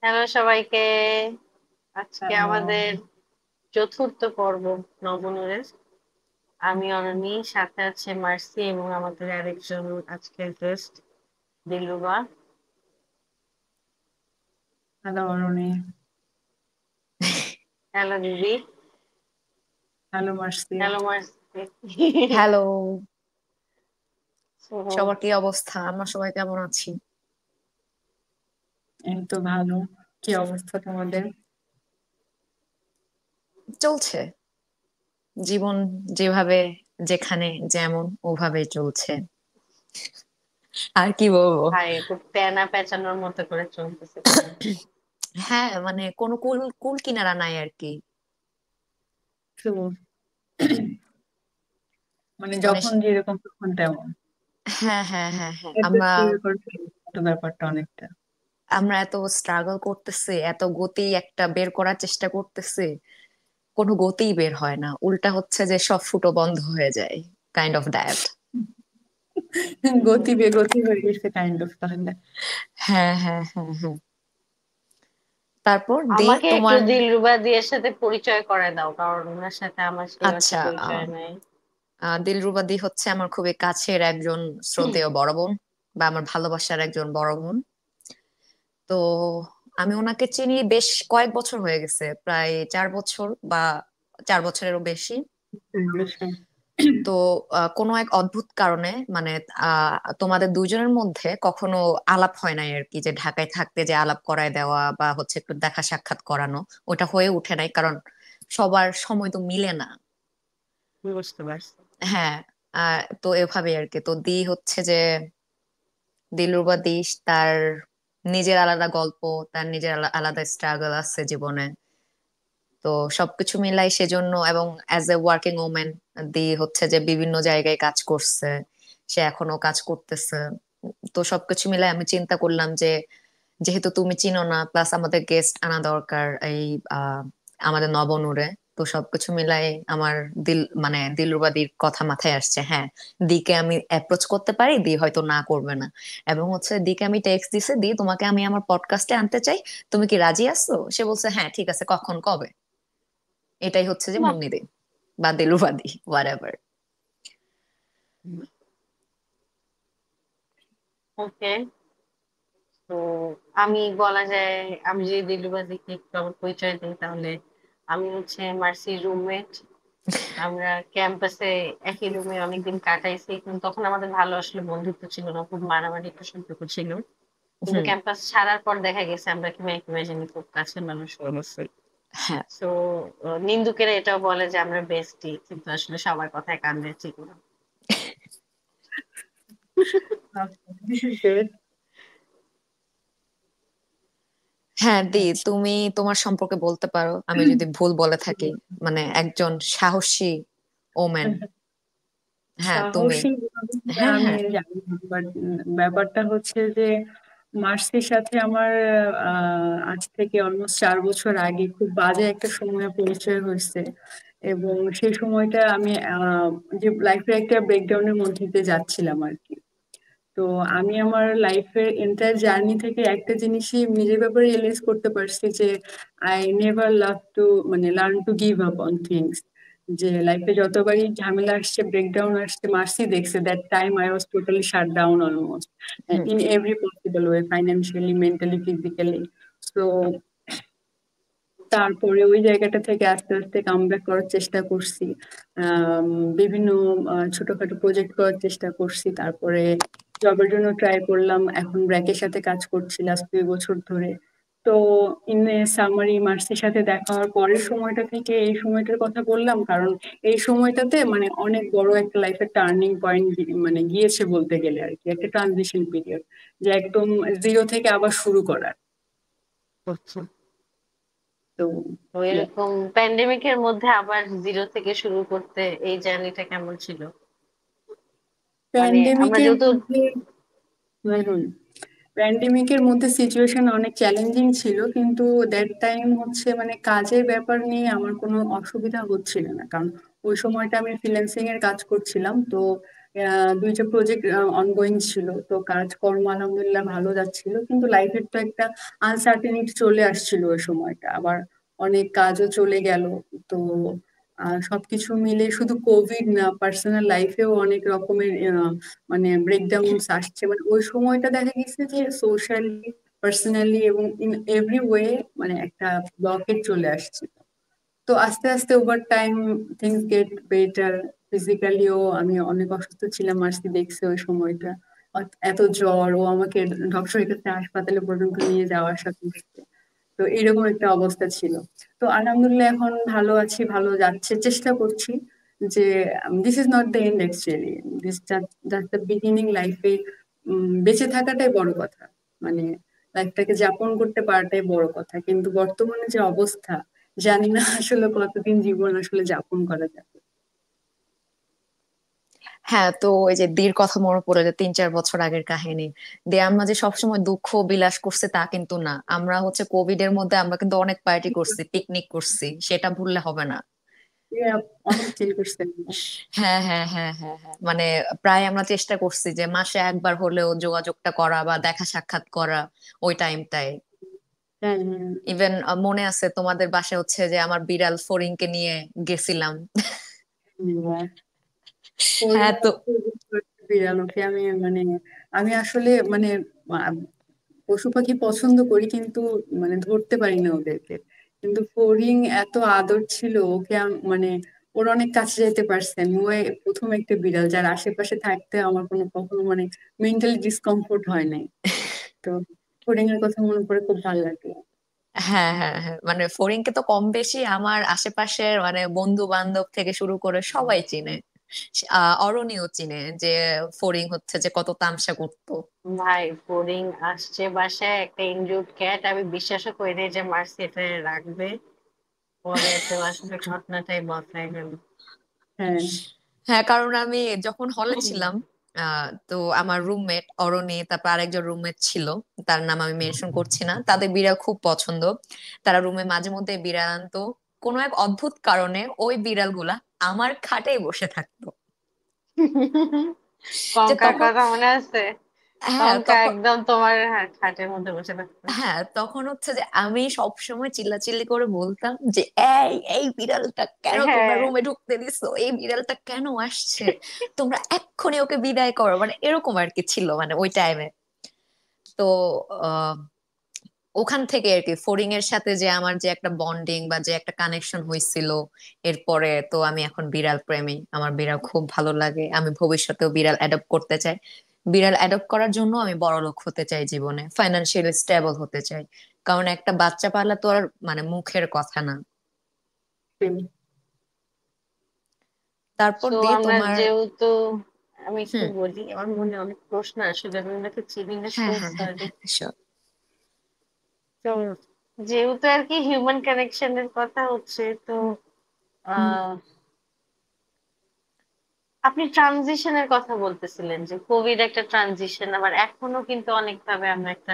Hello সবাইকে। আজকে hello. আমাদের চতুর্থ পর্ব নবনুরের। আমি অননি, সাথে আছে মার্সি এবং আমাদের আরেকজন আজকের guest Dilruba. Hello Aruni. Hello দিদি। Hello Marcy. Hello Marcy. Hello. So, সবার কি অবস্থা? আমরা সবাই কেমন আছি? এই তো ভালো। কি অবস্থা তোমাদের? চলছে জীবন, যেভাবে যেখানে যেমন ওভাবে চলছে। আর কি বলবো? ভাই খুব তেনা পেঁচানোর মতো করে চলতেছে কেন? হ্যাঁ, মানে কোনো কুল কুল কিনারা নাই আর কি। তো মানে মানে যখন যেরকম তখন তেমন। হ্যাঁ, হ্যাঁ, হ্যাঁ, হ্যাঁ, আমরা হুম। অ্যাডজাস্ট করে করে ফেলি তো ব্যাপারটা অনেকটা। আমরা এত স্ট্রাগল করতেছি, এত গতি একটা বের করার চেষ্টা করতেছি, কোনো গতিই বের হয় না, উল্টা হচ্ছে যে সব ফুটো বন্ধ হয়ে যায়, কাইন্ড অফ দ্যাট। গতি বেগতি হয়ে গেছে কাইন্ড অফ তাহলে। হ্যাঁ, হ্যাঁ, হ্যাঁ, হ্যাঁ। তারপর আমাকে একটু তোমার। দিলরুবা দিয়ের সাথে পরিচয় করে দাও, কারণ ওনার সাথে আমার সেই হচ্ছে আচ্ছা, পরিচয় নাই। দিলরুবা দি হচ্ছে আমার খুবই কাছের একজন শ্রদ্ধেয় বড় বোন, বা আমার ভালোবাসার একজন বড় বোন। তো আমি ওনাকে চিনি বেশ কয়েক বছর হয়ে গেছে, প্রায় 4 বছর বা 4 বছরেরও বেশি। তো কোনো এক অদ্ভুত কারণে, মানে তোমাদের দুজনের মধ্যে কখনো আলাপ হয় নাই আর কি, যে ঢাকায় থাকতে যে আলাপ করায় দেওয়া বা হচ্ছে একটু দেখা সাক্ষাৎ করানো, ওটা হয়ে উঠে নাই, কারণ সবার সময় তো মিলে না। বুঝতে পারছি। হ্যাঁ। তো এভাবে আর কি, তো হচ্ছে যে দিলরুবা দিস তার নিজের আলাদা গল্প, তার নিজের আলাদা স্ট্রাগল আছে জীবনে। তো সবকিছু মিলাই সেজন্য, এবং অ্যাজ এ ওয়ার্কিং ওমেন হচ্ছে যে বিভিন্ন জায়গায় কাজ করছে, সে এখনো কাজ করতেছে। তো সবকিছু মিলাই আমি চিন্তা করলাম যে যেহেতু তুমি চিনো না, প্লাস আমাদের গেস্ট আনা দরকার এই আহ আমাদের নবনুরে। তো সবকিছু মিলাই আমার মানে দিলরুবাদির কথা মাথায় আসছে। হ্যাঁ, দিকে আমি অ্যাপ্রোচ করতে পারি, হয়তো না করবে না। এবং হচ্ছে দিকে আমি টেক্সট দিছে, তোমাকে আমি আমার পডকাস্টে আনতে চাই, তুমি কি রাজি আছো? সে বলছে হ্যাঁ ঠিক আছে, কখন কবে। এটাই হচ্ছে যে বাহ। মুন্নিদি বা দিলরুবাদি, হোয়াট এভার। ওকে। তো আমি বলা যায়, আমি যদি দিলরুবাদিকে একটু আমার পরিচয় দিই তাহলে আমি হচ্ছে মার্সির রুমমেট। আমরা ক্যাম্পাসে একই রুমে অনেকদিন কাটাইছি, কিন্তু তখন আমাদের ভালো আসলে বন্ধুত্ব ছিল না, খুব মারামারি একটা সম্পর্ক ছিল। কিন্তু হুম। ক্যাম্পাস ছাড়ার পর দেখা গেছে আমরা কিভাবে জানি খুব কাছের মানুষ হয়ে গেছি। হ্যাঁ। তো নিন্দুকেরা এটাও বলে যে আমরা বেস্টি, কিন্তু আসলে সবার কথায় কান দিয়ে ঠিক না। This is good. হ্যাঁ তুমি তোমার সম্পর্কে বলতে পারো, আমি যদি ভুল বলে থাকি। মানে একজন সাহসী ওমেন। হ্যাঁ তুমি। সাহসী ভাবে কিনা হ্যাঁ, আমি হ্যাঁ। জানি না, বাট ব্যাপারটা হচ্ছে যে মার্সির সাথে আমার আজ থেকে অলমোস্ট 4 বছর আগে খুব বাজে একটা সময় পরিচয় হয়েছে। এবং সেই সময়টা আমি যে লাইফের একটা ব্রেকডাউনের মধ্যে দিয়ে যাচ্ছিলাম আর কি। তো আমি আমার লাইফের এন্টায়ার জার্নি থেকে একটা জিনিসই নিজের ব্যাপারে রিয়েলাইজ করতে পারছি যে আই নেভার লাভ টু, মানে learn to give up on things. যে লাইফে যতবারই ঝামেলা আসছে, ব্রেকডাউন আসছে, মার্সি দেখছে that time I was totally shut down almost hmm. In every possible way, financially, mentally, physically. তো তারপরে ওই জায়গাটা থেকে আস্তে আস্তে কামব্যাক করার চেষ্টা করছি। আম, বিভিন্ন ছোটখাটো প্রজেক্ট করার চেষ্টা করছি। তারপরে জবের জন্য ট্রাই করলাম, এখন ব্র্যাকের সাথে কাজ করছি লাস্ট 2 বছর ধরে। তো ইন এ সামারি, মার্সির সাথে দেখা হওয়ার পরের সময়টা থেকে এই সময়টার কথা বললাম, কারণ এই সময়টাতে মানে অনেক বড় একটা লাইফের টার্নিং পয়েন্ট মানে গিয়েছে বলতে গেলে আর কি, একটা ট্রানজিশন পিরিয়ড, যে একদম জিরো থেকে আবার শুরু করার। বুঝছি। তো তো এরকম প্যান্ডেমিকের মধ্যে আবার জিরো থেকে শুরু করতে এই জার্নিটা কেমন ছিল? মানে আমরা প্যান্ডেমিকের যেহেতু মধ্যে, প্যান্ডেমিকের মধ্যে সিচুয়েশন অনেক চ্যালেঞ্জিং ছিল, কিন্তু দ্যাট টাইম হচ্ছে মানে কাজের ব্যাপার নিয়ে আমার কোনো অসুবিধা হচ্ছিল না, কারণ ওই সময়টা আমি ফ্রিল্যান্সিং এর কাজ করছিলাম। তো দুইটা প্রজেক্ট অনগোয়িং ছিল, তো কাজকর্ম আলহামদুলিল্লাহ ভালো যাচ্ছিল, কিন্তু লাইফের তো একটা আনসার্টেনিটি চলে আসছিল ওই সময়টা, আবার অনেক কাজও চলে গেল। তো সবকিছু মিলে শুধু কোভিড না, পার্সোনাল লাইফেও অনেক রকমের মানে ব্রেকডাউনস আসছে, মানে ওই সময়টা দেখা গেছে যে সোশ্যালি, পার্সোনালি এবং ইন এভরি ওয়ে মানে একটা ব্লকেজ চলে আসছে। তো আস্তে আস্তে over time things get better. ফিজিক্যালিও আমি অনেক অসুস্থ ছিলাম, মার্সি দেখছে ওই সময়টা, এত জ্বর, ও আমাকে ডক্টরের কাছে হাসপাতালে পর্যন্ত নিয়ে যাওয়া আসা করছে। তো এরকম একটা অবস্থা ছিল। তো আলহামদুলিল্লাহ এখন ভালো আছি, ভালো যাচ্ছে, চেষ্টা করছি যে this is not the end actually, this just the beginning. লাইফে বেঁচে থাকাটাই বড় কথা, মানে লাইফটাকে যাপন করতে পারাটাই বড় কথা, কিন্তু বর্তমানে যে অবস্থা, জানি না আসলে কতদিন জীবন আসলে যাপন করা যাবে। হ্যাঁ, তো ওই যে দীর কথা মনে পড়ে, যে 3-4 বছর আগের কাহিনী। দিয়ে আমরা যে সবসময় দুঃখ বিলাস করছে তা কিন্তু না, আমরা হচ্ছে কোভিড এর মধ্যে আমরা কিন্তু অনেক পার্টি করছি, পিকনিক করছি, সেটা ভুললে হবে না। অনেক চিল করছেন। হ্যাঁ, হ্যাঁ, হ্যাঁ, হ্যাঁ, হ্যাঁ, মানে প্রায় আমরা চেষ্টা করছি যে মাসে একবার হলেও যোগাযোগটা করা বা দেখা সাক্ষাৎ করা ওই টাইমটায়। হ্যাঁ, হ্যাঁ। ইভেন মনে আছে তোমাদের বাসায় হচ্ছে যে আমার বিড়াল ফড়িংকে নিয়ে গেছিলাম। হ্যাঁ। হ্যাঁ, তো বিড়ালকে আমি মানে আমি আসলে মানে আহ, পশু পাখি পছন্দ করি, কিন্তু মানে ধরতে পারি না ওদেরকে। কিন্তু ফড়িং এত আদর ছিল, ওকে মানে ওর অনেক কাছে যেতে পারছেন। ও প্রথম একটা বিড়াল যার আশেপাশে থাকতে আমার কোনো কখনো মানে মেন্টালি ডিসকমফোর্ট হয় নাই। তো ফড়িং এর কথা মনে করে খুব ভালো লাগে। হ্যাঁ, হ্যাঁ, হ্যাঁ, মানে ফড়িংকে তো কম বেশি আমার আশেপাশের মানে বন্ধু বান্ধব থেকে শুরু করে সবাই চিনে। অরণিও চিনে যে ফড়িং হচ্ছে যে কত তামসা করতো। ভাই বোরিং আসছে বাসায় একটা ইনজুর্ড ক্যাট, আমি বিশ্বাসও করি নাই যে মার্সি এটা রাখবে। পরে তো আসলে ঘটনাটাই বদলায় গেল। হ্যাঁ। হ্যাঁ, কারণ আমি যখন হলে ছিলাম, তো আমার রুমমেট অরণি, তারপর আরেকজন রুমমেট ছিল, তার নাম আমি মেনশন করছি না, তাদের বিড়াল খুব পছন্দ। তারা রুমে মাঝে মধ্যে বিড়াল আনতো। কোনো এক অদ্ভুত কারণে ওই বিড়ালগুলা আমার খাটেই বসে থাকতো। যে কঙ্কার তখন, কথা মনে আছে? হ্যাঁ কঙ্কা তখন, একদম তোমার খাটের মধ্যে বসে থাকতো। হ্যাঁ তখন হচ্ছে যে আমি সবসময় চিল্লাচিল্লি করে বলতাম যে এই এই বিড়ালটা কেন তোমরা হ্যাঁ। রুমে ঢুকতে দিছো, এই বিড়ালটা কেন আসছে, তোমরা এক্ষুনি ওকে বিদায় করো, মানে এরকম আর কি ছিল মানে ওই টাইমে। তো আহ, ওখান থেকে আর কি ফড়িং এর সাথে যে আমার যে একটা বন্ডিং বা যে একটা কানেকশন হয়েছিল, এরপরে তো আমি এখন বিড়াল প্রেমী, আমার বিড়াল খুব ভালো লাগে, আমি ভবিষ্যতেও বিড়াল অ্যাডপ্ট করতে চাই। বিড়াল অ্যাডপ্ট করার জন্য আমি বড়লোক হতে চাই, জীবনে ফাইনান্সিয়ালি স্টেবল হতে চাই। কারণ একটা বাচ্চা পালা তো আর মানে মুখের কথা না। তারপর তো দিয়ে আমরা তোমার। যেহেতু, আমি একটু হুম। বলি, আমার মনে অনেক প্রশ্ন আসলে, আমি ওনাকে চিনি না, সো হ্যাঁ, হ্যাঁ, হ্যাঁ, সরি। হ্যাঁ, sure. তো যেহেতু আর কি হিউম্যান কানেকশনের কথা হচ্ছে, তো আহ আপনি ট্রানজিশনের কথা বলতেছিলেন যে কোভিড একটা ট্রানজিশন, আবার এখনো কিন্তু অনেকভাবে আমরা একটা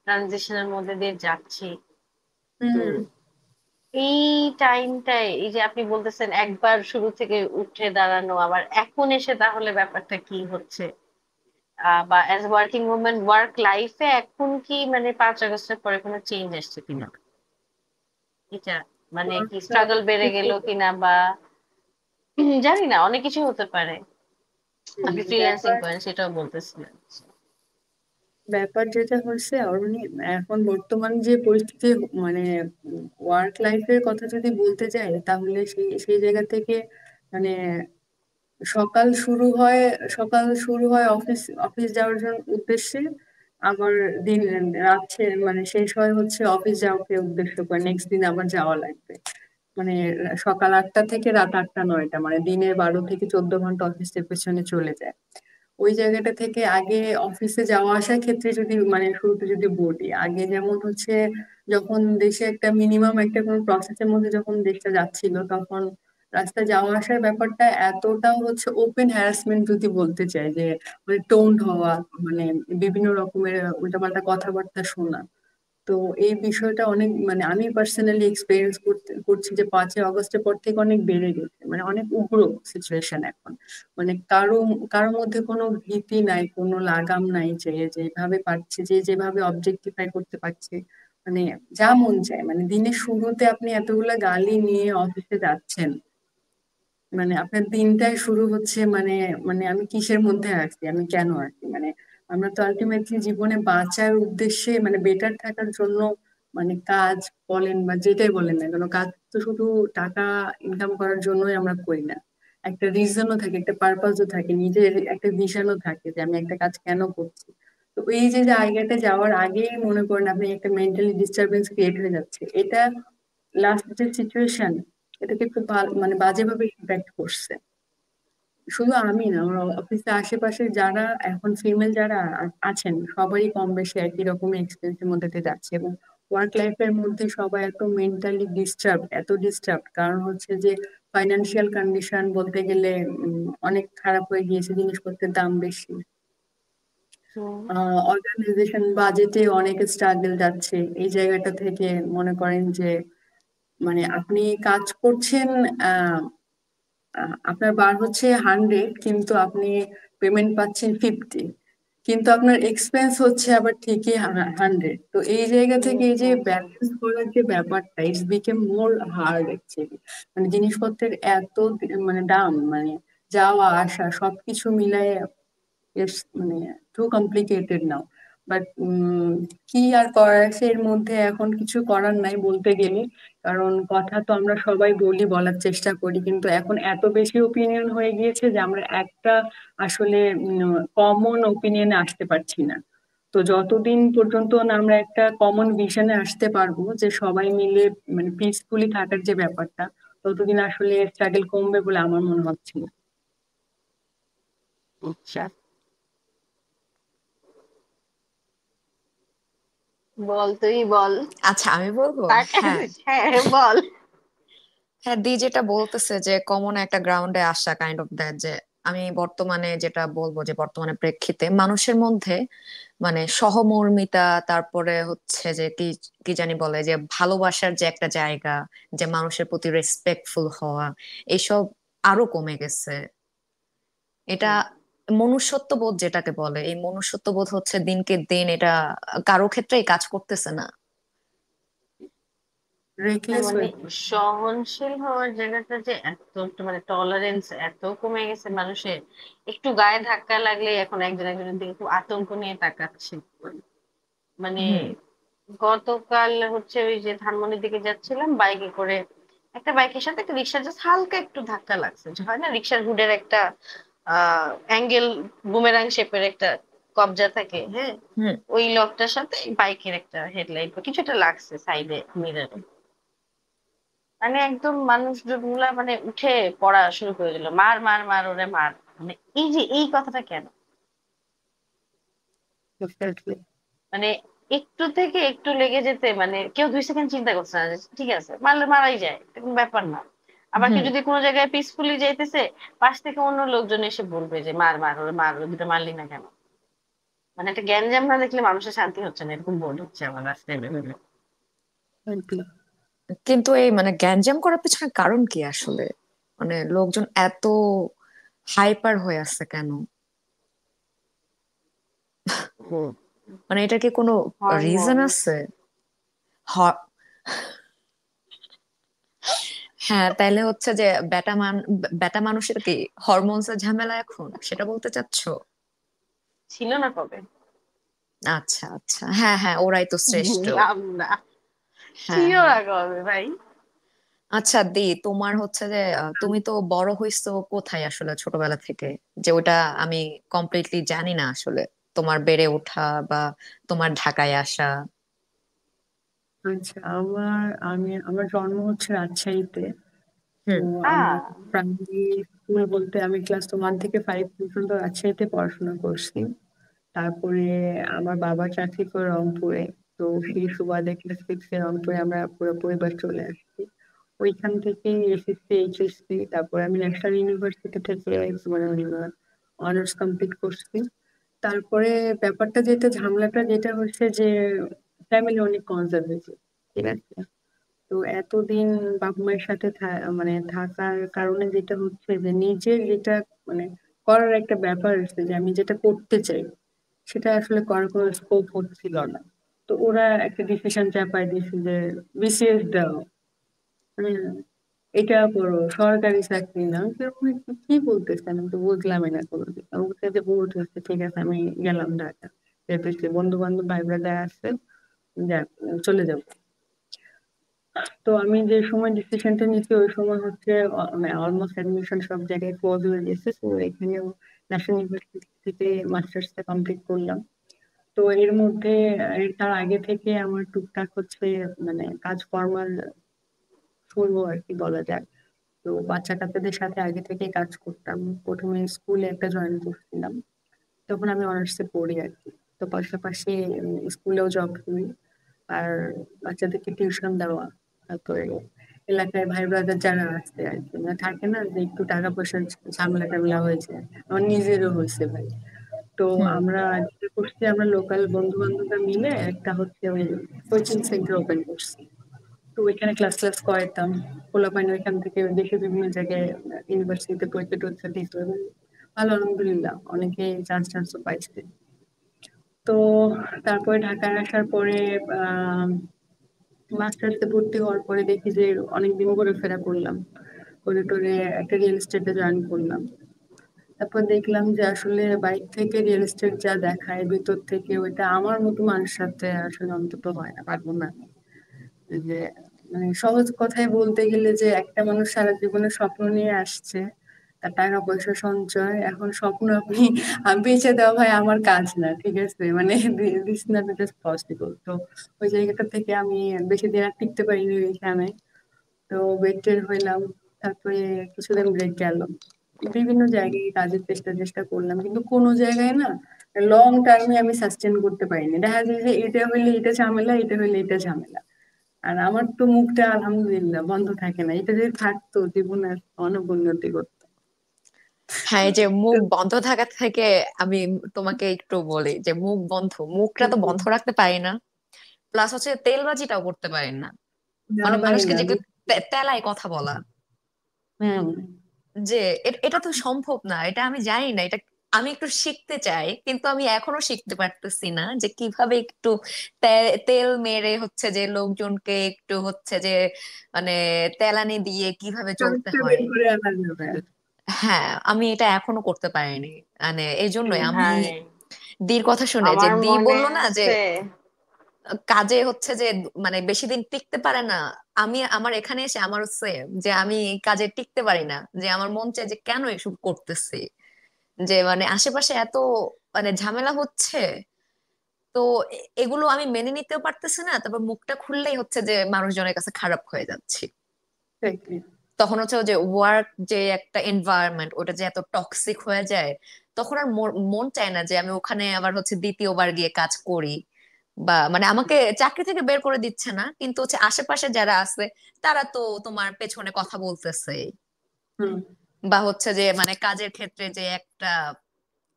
ট্রানজিশনের মধ্যে দিয়ে যাচ্ছি। তো হুম। এই টাইমটায় এই যে আপনি বলতেছেন একবার শুরু থেকে উঠে দাঁড়ানো, আবার এখন এসে তাহলে ব্যাপারটা কি হচ্ছে? বা অ্যাজ ওয়ার্কিং ওমেন ওয়ার্ক লাইফে এখন কি মানে 5 আগস্টের পরে কোনো চেঞ্জ আসছে কিনা, এটা মানে কি স্ট্রাগল বেড়ে গেল কিনা, বা জানি না, অনেক কিছু হতে পারে। আপনি ফ্রিল্যান্সিং ব্যাপার করেন সেটাও বলতেছিলেন। ব্যাপার যেটা হচ্ছে অরুণী, এখন বর্তমান যে পরিস্থিতি, মানে ওয়ার্ক লাইফের কথা যদি বলতে যাই, তাহলে সেই সেই জায়গা থেকে মানে সকাল শুরু হয়, অফিস অফিস যাওয়ার জন্য উদ্দেশ্যে, আবার দিন রাত্রে মানে শেষ হয় হচ্ছে অফিস যাওয়াকে উদ্দেশ্য করে, নেক্সট দিন আবার যাওয়া লাগবে। মানে সকাল 8টা থেকে রাত 8টা 9টা, মানে দিনের 12 থেকে 14 ঘন্টা অফিসের পেছনে চলে যায়। ওই জায়গাটা থেকে আগে অফিসে যাওয়া আসার ক্ষেত্রে যদি মানে শুরুতে যদি বলি, আগে যেমন হচ্ছে যখন দেশে একটা মিনিমাম একটা কোনো প্রসেসের মধ্যে যখন দেশটা যাচ্ছিল, তখন রাস্তায় যাওয়া আসার ব্যাপারটা এতটাও হচ্ছে ওপেন হ্যারাসমেন্ট যদি বলতে চাই, যে মানে টোন হওয়া, মানে বিভিন্ন রকমের উল্টাপাল্টা কথাবার্তা শোনা। তো এই বিষয়টা অনেক মানে আমি পার্সোনালি এক্সপিরিয়েন্স করছি যে 5ই আগস্টের পর থেকে অনেক বেড়ে গেছে, মানে অনেক উগ্র সিচুয়েশন এখন। মানে কারো মধ্যে কোনো ভীতি নাই, কোনো লাগাম নাই, যে যেভাবে পারছে, যে যেভাবে অবজেক্টিফাই করতে পারছে, মানে যা মন চায়। মানে দিনের শুরুতে আপনি এতগুলা গালি নিয়ে অফিসে যাচ্ছেন, মানে আপনার দিনটাই শুরু হচ্ছে মানে, মানে আমি কিসের মধ্যে আছি, আমি কেন আছি। মানে আমরা তো আলটিমেটলি জীবনে বাঁচার উদ্দেশ্যে, মানে বেটার থাকার জন্য, মানে কাজ বলেন বা যেটাই বলেন না কেন, কাজ তো শুধু টাকা ইনকাম করার জন্যই আমরা করি না। একটা রিজনও থাকে, একটা পারপাসও থাকে, নিজের একটা ভিশনও থাকে যে আমি একটা কাজ কেন করছি। তো এই যে জায়গাটা যাওয়ার আগেই মনে করেন আপনি একটা মেন্টালি ডিস্টারবেন্স ক্রিয়েট হয়ে যাচ্ছে। এটা লাস্ট যে সিচুয়েশন, এটাকে খুব মানে বাজেভাবে ইম্প্যাক্ট করছে। শুধু আমি না, আমার অফিসে আশেপাশে যারা এখন ফিমেল যারা আছেন, সবারই কম বেশি একই রকমের এক্সপিরিয়েন্সের মধ্যে দিয়ে যাচ্ছে। এবং ওয়ার্ক লাইফের মধ্যে সবাই এত মেন্টালি ডিস্টার্ব, এত ডিস্টার্ব, কারণ হচ্ছে যে ফাইন্যান্সিয়াল কন্ডিশন বলতে গেলে অনেক খারাপ হয়ে গিয়েছে, জিনিসপত্রের দাম বেশি, হুম। অর্গানাইজেশন বাজেটে অনেক স্ট্রাগল যাচ্ছে। এই জায়গাটা থেকে মনে করেন যে মানে আপনি কাজ করছেন, আপনার বার হচ্ছে 100, কিন্তু আপনি পেমেন্ট পাচ্ছেন 50, কিন্তু আপনার এক্সপেন্স হচ্ছে আবার ঠিকই 100। তো এই জায়গা থেকে এই যে ব্যালেন্স করার যে ব্যাপারটা, it's became more hard actually. মানে জিনিসপত্রের এত মানে দাম, মানে যাওয়া আসা সবকিছু মিলাই মানে টু কমপ্লিকেটেড নাও। বাট কি আর করার আছে, এর মধ্যে এখন কিছু করার নাই বলতে গেলে। কারণ কথা তো আমরা সবাই বলি, বলার চেষ্টা করি, কিন্তু এখন এত বেশি ওপিনিয়ন হয়ে গিয়েছে যে আমরা একটা আসলে কমন ওপিনিয়নে আসতে পারছি না। তো যতদিন পর্যন্ত না আমরা একটা কমন ভিশনে আসতে পারবো যে সবাই মিলে মানে পিসফুলি থাকার যে ব্যাপারটা, ততদিন আসলে স্ট্রাগল কমবে বলে আমার মনে হচ্ছে না। আচ্ছা, বল তুই বল। আচ্ছা আমি বলবো। হ্যাঁ, হ্যাঁ, বল। হ্যাঁ, দি যেটা বলতেছে যে কমন একটা গ্রাউন্ডে আসা, কাইন্ড অফ দ্যাট, যে আমি বর্তমানে যেটা বলবো যে বর্তমানে প্রেক্ষিতে মানুষের মধ্যে মানে সহমর্মিতা, তারপরে হচ্ছে যে কি কি জানি বলে যে ভালোবাসার যে একটা জায়গা, যে মানুষের প্রতি রেসপেক্টফুল হওয়া, এইসব আরো কমে গেছে। এটা মনুষ্যত্ব বোধ যেটাকে বলে, এই মনুষ্যত্ব বোধ হচ্ছে দিনকে দিন এটা কারো ক্ষেত্রেই কাজ করতেছে না। হ্যাঁ, রেকলেস মানে হয়ে পড়ছে। সহনশীল হওয়ার জায়গাটা যে এত একটু মানে টলারেন্স এত কমে গেছে মানুষের। একটু গায়ে ধাক্কা লাগলে এখন একজন একজনের দিকে খুব আতঙ্ক নিয়ে তাকাচ্ছে। মানে হুম। গতকাল হচ্ছে ওই যে ধানমন্ডির দিকে যাচ্ছিলাম বাইকে করে, একটা বাইকের সাথে একটা রিক্সা জাস্ট হালকা একটু ধাক্কা লাগছে, যে হয় না রিক্সার হুডের একটা অ্যাঙ্গেল, বুমেরাং শেপের একটা কবজা থাকে, হ্যাঁ, হুম। ওই লকটার সাথে বাইকের একটা হেডলাইট বা কিছু একটা লাগছে সাইডে মিররে। মানে একদম মানুষজন গুলা মানে উঠে পড়া শুরু করে দিল, মার মার মার ওরে মার। মানে এই যে এই কথাটা কেন, Definitely. মানে একটু থেকে একটু লেগে যেতে মানে কেউ 2 সেকেন্ড চিন্তা করছে না যে ঠিক আছে মারলে মারাই যায়, এটা কোনো ব্যাপার না। আবার কেউ হুম। যদি কোনো জায়গায় পিসফুলি যাইতেছে, পাশ থেকে অন্য লোকজন এসে বলবে যে মার মার ওরে মার, ওরে দুটো মারলি না কেন। মানে একটা গ্যাঞ্জাম না দেখলে মানুষের শান্তি হচ্ছে না, এরকম বোধ হচ্ছে আমার রাস্তায় বেরোলে। Definitely. কিন্তু এই মানে গ্যাঞ্জাম করার পিছনে কারণ কি আসলে? মানে লোকজন এত হাইপার হয়ে আছে কেন? হুম। মানে এটা কি কোনো রিজন হরমোন। আছে? হ- হ্যাঁ, তাইলে হচ্ছে যে বেটা মানুষের কি হরমোনস এর ঝামেলা এখন, সেটা বলতে চাচ্ছো? ছিল না কবে? আচ্ছা আচ্ছা, হ্যাঁ হ্যাঁ, ওরাই তো শ্রেষ্ঠ। বুঝলাম না, হ্যাঁ ছিল হ্যাঁ। না কবে ভাই? আচ্ছা দি, তোমার হচ্ছে যে তুমি তো বড় হইছো কোথায় আসলে ছোটবেলা থেকে, যে ওটা আমি কমপ্লিটলি জানি না আসলে। তোমার বেড়ে ওঠা বা তোমার ঢাকায় আসা। আচ্ছা, আমার জন্ম হচ্ছে রাজশাহীতে। তো হুম। আমার আহ প্রাইমারি স্কুল বলতে আমি ক্লাস 1 থেকে 5 পর্যন্ত রাজশাহীতে পড়াশোনা করছি। তারপরে আমার বাবা চাকরি করে রংপুরে। তো সেই সুবাদে ক্লাস 6-এ রংপুরে আমরা পুরো পরিবার চলে আসছি। ওইখান থেকে এসএসসি এইচএসসি, তারপরে আমি ন্যাশনাল ইউনিভার্সিটি থেকে মানে অনার্স কমপ্লিট করছি। তারপরে ব্যাপারটা যেটা ঝামেলাটা যেটা হচ্ছে যে ফ্যামিলি অনেক কনজারভেটিভ, ঠিক আছে। তো এতদিন বাবা মায়ের সাথে মানে থাকার কারণে যেটা হচ্ছে যে নিজের যেটা মানে করার একটা ব্যাপার আছে, যে আমি যেটা করতে চাই সেটা আসলে করার কোনো স্কোপ হচ্ছিল না। তো ওরা একটা ডিসিশন চাপাই দিয়েছে যে বিসিএস দাও, মানে এটা করো, সরকারি চাকরি না। আমি কিরকম কি বলতেছেন, আমি তো বুঝলামই না কোনোদিন। আমার কাছে বহুত হচ্ছে, ঠিক আছে আমি গেলাম ঢাকা, যেহেতু বন্ধু বান্ধব ভাই ব্রাদার আসছে, যাক চলে যাবো। তো আমি যে সময় ডিসিশনটা নিচ্ছি ওই সময় হচ্ছে অলমোস্ট অ্যাডমিশন সব জায়গায় ক্লোজ হয়ে গেছে, তো এখানেও ন্যাশনাল ইউনিভার্সিটি থেকে মাস্টার্সটা কমপ্লিট করলাম। তো এর মধ্যে তার আগে থেকে আমার টুকটাক হচ্ছে মানে কাজ ফর্মাল শুরু আর কি বলা যায়। তো বাচ্চা কাচ্চাদের সাথে আগে থেকে কাজ করতাম। প্রথমে স্কুলে একটা জয়েন করছিলাম, তখন আমি অনার্সে পড়ি আর কি। তো পাশাপাশি স্কুলেও জব করি, আর বাচ্চাদেরকে টিউশন দেওয়া। তারপরে এলাকায় ভাই ব্রাদার যারা আছে আর কি, মানে থাকে না যে একটু টাকা পয়সার ঝামেলা টামেলা হয়েছে, আমার নিজেরও হয়েছে ভাই। তো হুম। আমরা যেটা করছি, আমরা লোকাল বন্ধু বান্ধবরা মিলে একটা হচ্ছে ওই কোচিং সেন্টার ওপেন করছি। তো ওইখানে ক্লাস ক্লাস করাইতাম। পোলাপাইন ওইখান থেকে দেশের বিভিন্ন জায়গায় ইউনিভার্সিটিতে পরীক্ষা টরীক্ষা দিত, এবং ভালো আলহামদুলিল্লাহ অনেকে চান্স টান্সও পাইছে। তো তারপরে ঢাকায় আসার পরে আহ মাস্টার্সে ভর্তি হওয়ার পরে দেখি যে অনেকদিন ঘোরাফেরা করলাম, করে টোরে একটা রিয়েল এস্টেটে জয়েন করলাম। তারপর দেখলাম যে আসলে বাইরে থেকে রিয়েল এস্টেট যা দেখায়, ভিতর থেকে ওইটা আমার মতো মানুষের সাথে আসলে অন্তত হয় না, পারবো না। যে মানে সহজ কথায় বলতে গেলে, যে একটা মানুষ সারা জীবনে স্বপ্ন নিয়ে আসছে, তার টাকা পয়সা সঞ্চয়, এখন স্বপ্ন আপনি বেঁচে দেওয়া, ভাই আমার কাজ না, ঠিক আছে, মানে দিস নট পসিবল। তো ওই জায়গাটা থেকে আমি বেশি দিন আর টিকতে পারিনি এখানে। তো বেড টেড হইলাম, তারপরে কিছুদিন ব্রেক গেল, বিভিন্ন জায়গায় কাজের চেষ্টা চেষ্টা করলাম, কিন্তু কোনো জায়গায় না লং টার্মে আমি সাস্টেন করতে পারিনি। দেখা যায় যে এটা হইলে এটা ঝামেলা, এটা হইলে এটা ঝামেলা। আর আমার তো মুখটা আলহামদুলিল্লাহ বন্ধ থাকে না, এটা যদি থাকতো জীবনের অনেক উন্নতি করতো। হ্যাঁ, এই যে তো মুখ বন্ধ থাকা থেকে আমি তোমাকে একটু বলি যে মুখ বন্ধ, মুখটা তো বন্ধ রাখতে পারি না, প্লাস হচ্ছে তেলবাজিটাও করতে পারি না। না মানে পারি মানুষকে না। যে তেলায় কথা বলা, হম। যে এটা তো সম্ভব না, এটা আমি জানি না, এটা আমি একটু শিখতে চাই, কিন্তু আমি এখনো শিখতে পারতেছি না যে কিভাবে একটু তেল মেরে হচ্ছে যে লোকজনকে একটু হচ্ছে যে মানে তেলানি দিয়ে কিভাবে চলতে কাজটা হয়। বের করে আনা যাবে। হ্যাঁ, আমি এটা এখনো করতে পারিনি। মানে এই জন্যই আমি ভাই দির কথা শুনে, যে আমার দি মনে বললো না যে আছে। কাজে হচ্ছে যে মানে বেশি দিন টিকতে পারে না, আমি আমার এখানে এসে আমার সেম, যে আমি এই কাজে টিকতে পারি না, যে আমার মন চায় যে কেন এসব করতেছি, যে মানে আশেপাশে এত মানে ঝামেলা হচ্ছে। তো এগুলো আমি মেনে নিতেও পারতেছি না, তারপর মুখটা খুললেই হচ্ছে যে মানুষজনের কাছে খারাপ হয়ে যাচ্ছি। Exactly. তখন হচ্ছে ওই যে ওয়ার্ক যে একটা এনভায়রনমেন্ট, ওটা যে এত টক্সিক হয়ে যায়, তখন আর মন চায় না যে আমি ওখানে আবার হচ্ছে দ্বিতীয়বার গিয়ে কাজ করি। বা মানে আমাকে চাকরি থেকে বের করে দিচ্ছে না, কিন্তু হচ্ছে আশেপাশে যারা আছে তারা তো তোমার পেছনে কথা বলতেছে, হুম। বা হচ্ছে যে মানে কাজের ক্ষেত্রে যে একটা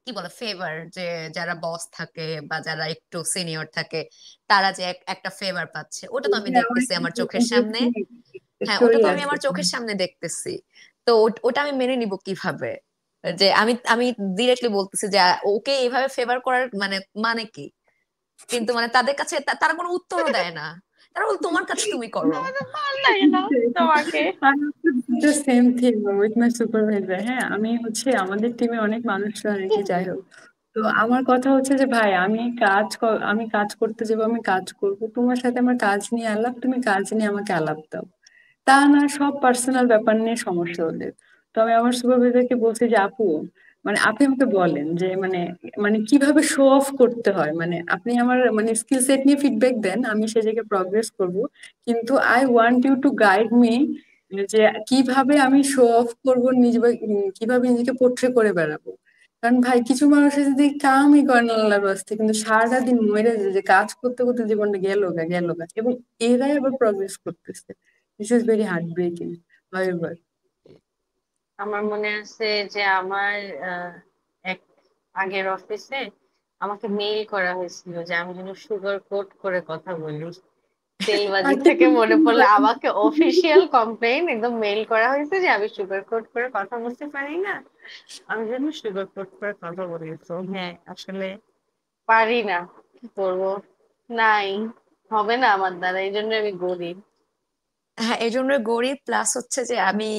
কি বলে ফেভার, যে যারা বস থাকে বা যারা একটু সিনিয়র থাকে তারা যে একটা ফেভার পাচ্ছে, ওটা তো আমি এটা আমার দেখতেছি আমার চোখের সামনে। হ্যাঁ, ওটা স্টোরি তো আমি আছে। আমার চোখের সামনে দেখতেছি। তো ওটা আমি মেনে নিব কিভাবে? যে আমি আমি ডিরেক্টলি বলতেছি যে ওকে এইভাবে ফেভার করার মানে মানে কি? কিন্তু মানে তাদের কাছে তারা কোনো উত্তরও দেয় না, তারা বলে তোমার কাছে তুমি করো। আমার তো ভালো লাগে না তোমাকে। Same thing with my supervisor. হ্যাঁ, আমি হচ্ছে আমাদের টিমে অনেক মানুষরা আর কি, যাই হোক। তো আমার কথা হচ্ছে যে ভাই, আমি কাজ করতে যাবো, আমি কাজ করবো, তোমার সাথে আমার কাজ নিয়ে আলাপ, তুমি কাজ নিয়ে আমাকে আলাপ দাও। তা না, সব পার্সোনাল ব্যাপার নিয়ে সমস্যা ওদের। তো আমি আমার সুপারভাইজারকে বলছি যে আপু, মানে আপনি আমাকে বলেন যে মানে মানে কিভাবে শো অফ করতে হয়, মানে আপনি আমার মানে স্কিল সেট নিয়ে ফিডব্যাক দেন, আমি সে জায়গায় প্রগ্রেস করব, কিন্তু I want you to guide me, যে কিভাবে আমি শো অফ করবো নিজে, বা কিভাবে নিজেকে পোট্রে করে বেড়াবো। কারণ ভাই কিছু মানুষের যদি কামই করে না আল্লাহর বাস্তে, কিন্তু সারাটা দিন মরে যায় যে কাজ করতে করতে জীবনটা গেল গা, এবং এরাই আবার প্রগ্রেস করতেছে। This is very heart breaking. However, আমার মনে আছে যে আমার এক আগের অফিসে আমাকে মেইল করা হয়েছিল যে আমি যেন সুগার কোট করে কথা বলি। তেলবাজি আচ্ছা, থেকে মনে পড়লো আমাকে অফিসিয়াল কমপ্লেইন একদম মেইল করা হয়েছে যে আমি সুগার কোট করে কথা বলতে পারি না, আমি যেন সুগার কোট করে কথা বলি। তো হ্যাঁ, আসলে পারি না, কি করবো, নাই, হবে না আমার দ্বারা, এই জন্য আমি গরিব। হ্যাঁ, এই জন্য গরিব, প্লাস হচ্ছে যে আমি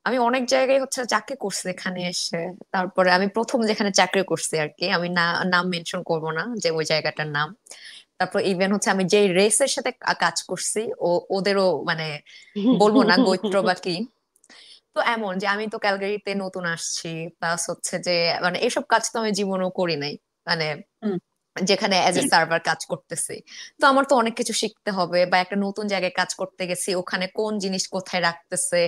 আমি অনেক জায়গায় হচ্ছে চাকরি করছি এখানে এসে। তারপরে আমি প্রথম যেখানে চাকরি করছি আর কি, আমি নাম মেনশন করব না যে ওই জায়গাটার নাম। তারপর ইভেন হচ্ছে আমি যে রেসের সাথে কাজ করছি, ওদেরও মানে বলবো না গোত্র বা কি। তো এমন যে আমি তো ক্যালগারিতে নতুন আসছি, প্লাস হচ্ছে যে মানে এসব কাজ তো আমি জীবনেও করি নাই, মানে হুম, যেখানে অ্যাজ এ সার্ভার কাজ করতেছি। তো আমার তো অনেক কিছু শিখতে হবে, বা একটা নতুন জায়গায় কাজ করতে গেছি, ওখানে কোন জিনিস কোথায় রাখতেছে,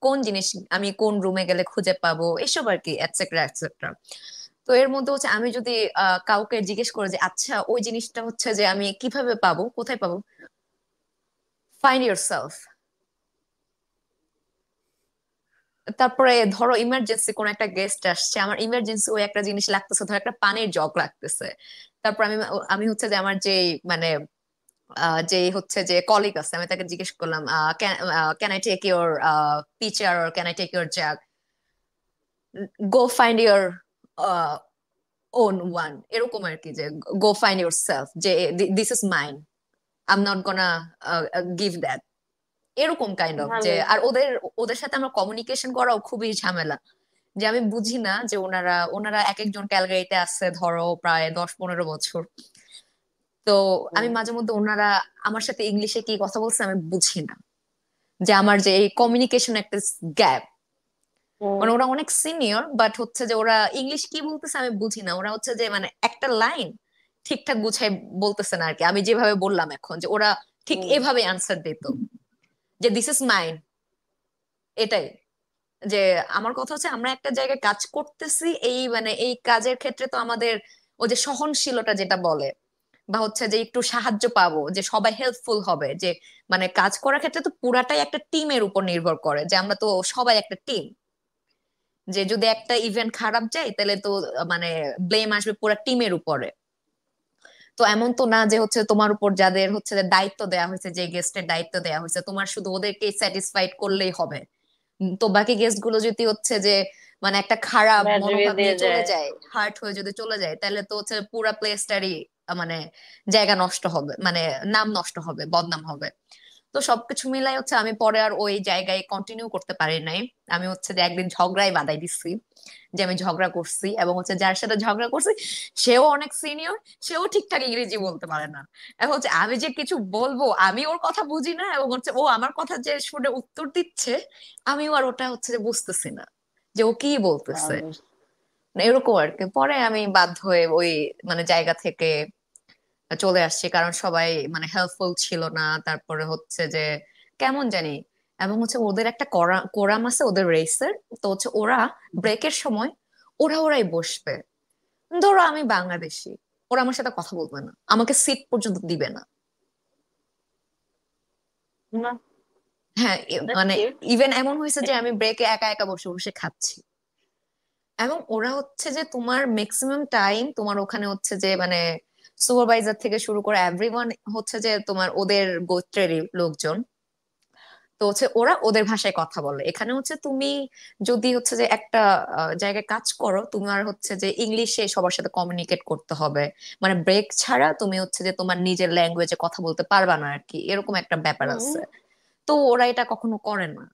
কোন জিনিস আমি কোন রুমে গেলে খুঁজে পাবো, এসব আর কি, এটসেট্রা এটসেট্রা। তো এর মধ্যে হচ্ছে আমি যদি কাউকে জিজ্ঞেস করে যে আচ্ছা ওই জিনিসটা হচ্ছে যে আমি কিভাবে পাবো, কোথায় পাবো, ফাইন্ড ইয়োর সেলফ। তারপরে ধরো ইমার্জেন্সি কোন একটা গেস্ট আসছে, আমার ইমার্জেন্সি ওই একটা জিনিস লাগতেছে, ধরো একটা পানির জগ লাগতেছে। তারপর আমি আমি হচ্ছে যে আমার যে মানে যে হচ্ছে যে কলিগ আছে, আমি তাকে জিজ্ঞেস করলাম can I take your pitcher, or can I take your jug, go find your own one, এরকম আর কি, যে গো ফাইন্ড ইউর সেলফ, যে this is mine, I am not gonna give that, এরকম কাইন্ড অফ যে। ভালোই। আর ওদের ওদের সাথে আমার কমিউনিকেশন করাও খুবই ঝামেলা, যে আমি বুঝি না যে ওনারা ওনারা এক একজন ক্যালগারিতে আছে ধরো প্রায় 10-15 বছর। তো আমি হুম, মাঝে মধ্যে ওনারা আমার সাথে ইংলিশে কি কথা বলছে আমি বুঝি না, যে আমার যে এই কমিউনিকেশন একটা গ্যাপ। হুম, মানে ওরা অনেক সিনিয়র, বাট হচ্ছে যে ওরা ইংলিশ কি বলতেছে আমি বুঝি না, ওরা হচ্ছে যে মানে একটা লাইন ঠিকঠাক গুছাই বলতেছে না আর কি। আমি যেভাবে বললাম এখন, যে ওরা ঠিক হুম, এভাবে আনসার দিত, যে দিস ইজ মাইন, এটাই। যে আমার কথা হচ্ছে আমরা একটা জায়গায় কাজ করতেছি, এই মানে এই কাজের ক্ষেত্রে তো আমাদের ওই যে সহনশীলতা যেটা বলে, বা হচ্ছে যে একটু সাহায্য পাবো, যে সবাই হেল্পফুল হবে, যে মানে কাজ করার ক্ষেত্রে তো পুরাটাই একটা টিমের উপর নির্ভর করে, যে আমরা তো সবাই একটা টিম। যে যদি একটা ইভেন্ট খারাপ যায় তাহলে তো মানে ব্লেম আসবে পুরো টিমের উপরে। তো এমন তো না যে হচ্ছে তোমার উপর যাদের হচ্ছে যে দায়িত্ব দেওয়া হয়েছে, যে গেস্টের দায়িত্ব দেওয়া হয়েছে, তোমার শুধু ওদেরকে স্যাটিসফাইড করলেই হবে। তো বাকি গেস্ট গুলো যদি হচ্ছে যে মানে একটা খারাপ ব্যাটারি মনোভাব দিয়ে নিয়ে চলে যায়। যায়, হার্ট হয়ে যদি চলে যায়, তাহলে তো হচ্ছে পুরা প্লেসটারই মানে জায়গা নষ্ট হবে, মানে নাম নষ্ট হবে, বদনাম হবে। তো সবকিছু মিলাই হচ্ছে আমি পরে আর ওই জায়গায় কন্টিনিউ করতে পারি নাই। আমি হচ্ছে যে একদিন ঝগড়াই বাঁধাই দিচ্ছি, যে আমি ঝগড়া করছি, এবং হচ্ছে যার সাথে ঝগড়া করছি সেও অনেক সিনিয়র, সেও ঠিকঠাক ইংরেজি বলতে পারে না। এখন হচ্ছে আমি যে কিছু বলবো আমি ওর কথা বুঝি না, এবং হচ্ছে ও আমার কথা যে শুনে উত্তর দিচ্ছে আমিও আর ওটা হচ্ছে যে বুঝতেছি না যে ও কি বলতেছে। ভালো। মানে এরকম আর কি। পরে আমি বাধ্য হয়ে ওই মানে জায়গা থেকে চলে আসছি, কারণ সবাই মানে হেল্পফুল ছিল না। তারপরে হচ্ছে যে কেমন জানি, এবং হচ্ছে ওদের একটা কোরাম আছে ওদের রেসের। তো হচ্ছে ওরা ব্রেকের সময় ওরা ওরাই বসবে। ধরো আমি বাংলাদেশি, ওরা আমার সাথে কথা বলবে না, আমাকে সিট পর্যন্ত দিবে না। না, হ্যাঁ, দ্যাটস মানে কিউট। ইভেন এমন হয়েছে যে আমি ব্রেকে একা একা বসে বসে খাচ্ছি। এবং ওরা হচ্ছে যে তোমার ম্যাক্সিমাম টাইম তোমার ওখানে হচ্ছে যে মানে সুপারভাইজার থেকে শুরু করে এভরিওয়ান হচ্ছে যে তোমার ওদের গোত্রেরই লোকজন। তো হচ্ছে ওরা ওদের ভাষায় কথা বলে। এখানে হচ্ছে তুমি যদি হচ্ছে যে একটা জায়গায় কাজ করো, তোমার হচ্ছে যে ইংলিশে সবার সাথে কমিউনিকেট করতে হবে, মানে ব্রেক ছাড়া তুমি হচ্ছে যে তোমার নিজের ল্যাঙ্গুয়েজে কথা বলতে পারবা না আর কি, এরকম একটা ব্যাপার হুম, আছে। তো ওরা এটা কখনো করে না।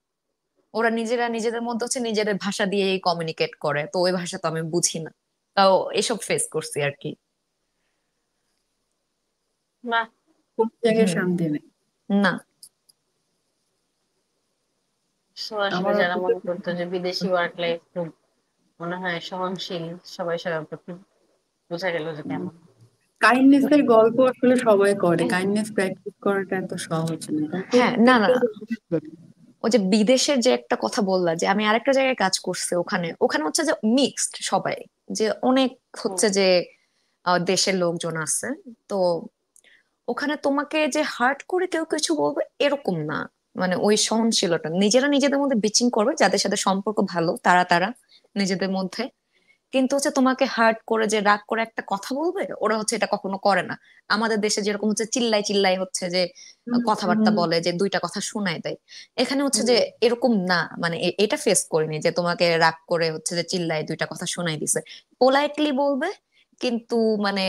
ওরা নিজেরা নিজেদের মধ্যে হচ্ছে নিজেদের ভাষা দিয়েই কমিউনিকেট করে, তো ওই ভাষা তো আমি বুঝি না। তাও এসব ফেস করছি আর কি। না, কোন জায়গায় হুম। শান্তি নেই। না। তো আসলে আমার যারা মনে করতো যে বিদেশি ওয়ার্ক লাইফ খুব মনে হয় সহনশীল, সবাই সবার প্রতি, বোঝা গেল যে কেমন। কাইন্ডনেস এর গল্প আসলে সবাই করে, কাইন্ডনেস প্র্যাকটিস করাটা এত সহজ না, কারণ হ্যাঁ, না না, প্রত্যেকটা ওই যে বিদেশের যে একটা কথা বললা, যে আমি আরেকটা জায়গায় কাজ করছি, ওখানে ওখানে হচ্ছে যে মিক্সড সবাই, যে অনেক হুম, হচ্ছে যে দেশের লোকজন আছে। তো ওখানে তোমাকে যে হার্ট করে কেউ কিছু বলবে এরকম না, মানে ওই সহনশীলতা নিজেরা নিজেদের মধ্যে বিচিং করবে, যাদের সাথে সম্পর্ক ভালো তারা তারা নিজেদের মধ্যে, কিন্তু হচ্ছে তোমাকে হার্ট করে যে রাগ করে একটা কথা বলবে, ওরা হচ্ছে এটা কখনো করে না। আমাদের দেশে যেরকম হচ্ছে চিল্লাই চিল্লাই হচ্ছে যে হুম, কথাবার্তা হুম, বলে, যে দুইটা কথা শোনায় দেয়, এখানে হচ্ছে হুম, যে এরকম না। মানে এটা ফেস করিনি যে তোমাকে রাগ করে হচ্ছে যে চিল্লাই দুইটা কথা শোনাই দিছে। পোলাইটলি বলবে, কিন্তু মানে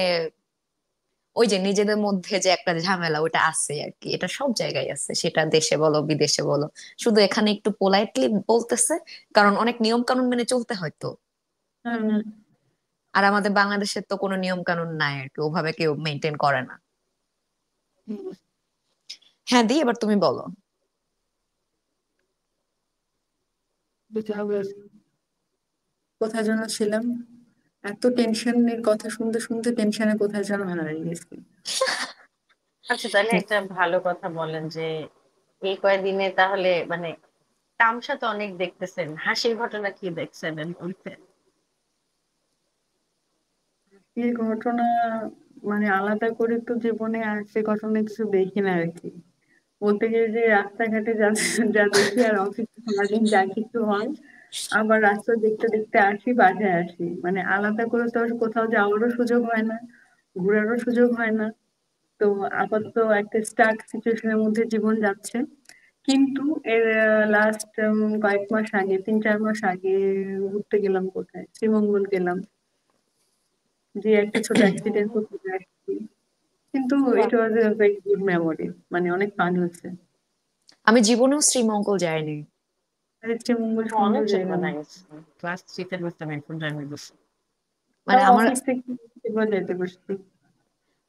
ওই যে নিজেদের মধ্যে যে একটা ঝামেলা ওটা আছে আর কি, এটা সব জায়গায় আছে, সেটা দেশে বলো বিদেশে বলো। শুধু এখানে একটু পোলাইটলি বলতেছে, কারণ অনেক নিয়ম কানুন মেনে চলতে হয় তো। হুম, হুম। আর আমাদের বাংলাদেশের তো কোনো নিয়ম কানুন নাই আর কি, ওভাবে কেউ মেনটেন করে না। হুম। হ্যাঁ, দি এবার তুমি বলো। কোথায় যেন ছিলাম, এত টেনশনের কথা শুনতে শুনতে টেনশনে কোথায় যেন হারিয়ে গেছি। আচ্ছা, তাহলে একটা ভালো কথা বলেন যে এই কয়দিনে তাহলে মানে তামসা তো অনেক দেখতেছেন, হাসির ঘটনা কি দেখছেন এর মধ্যে? এই ঘটনা মানে আলাদা করে তো জীবনে আর সে ঘটনা কিছু দেখি না আর কি। বলতে গিয়ে যে রাস্তাঘাটে যা যা দেখি আর অফিসে সারাদিন যা কিছু হয়, আবার রাস্তা দেখতে দেখতে আসি, বাসায় আসি, মানে আলাদা করে তো আর কোথাও যাওয়ারও সুযোগ হয় না, ঘোরারও সুযোগ হয় না। তো আপাতত একটা স্টাক সিচুয়েশনের মধ্যে জীবন যাচ্ছে। কিন্তু এর লাস্ট কয়েক মাস আগে, 3-4 মাস আগে ঘুরতে গেলাম, কোথায়, শ্রীমঙ্গল গেলাম, যে একটা ছোট অ্যাক্সিডেন্ট করতে আসছি। কিন্তু বাহ, এটা ওয়াজ এ ভেরি গুড মেমোরি, মানে অনেক ফান হচ্ছে। আমি জীবনেও শ্রীমঙ্গল যাইনি। আর শ্রীমঙ্গল সুন্দর অনেক ছোট জায়গা। হয়ে গেছে। ক্লাস থ্রিতে বুঝতাম, এখন ড্রাইভিং করছি। মানে তাও আমার, অফিস থেকে এবার যেতে পারছি।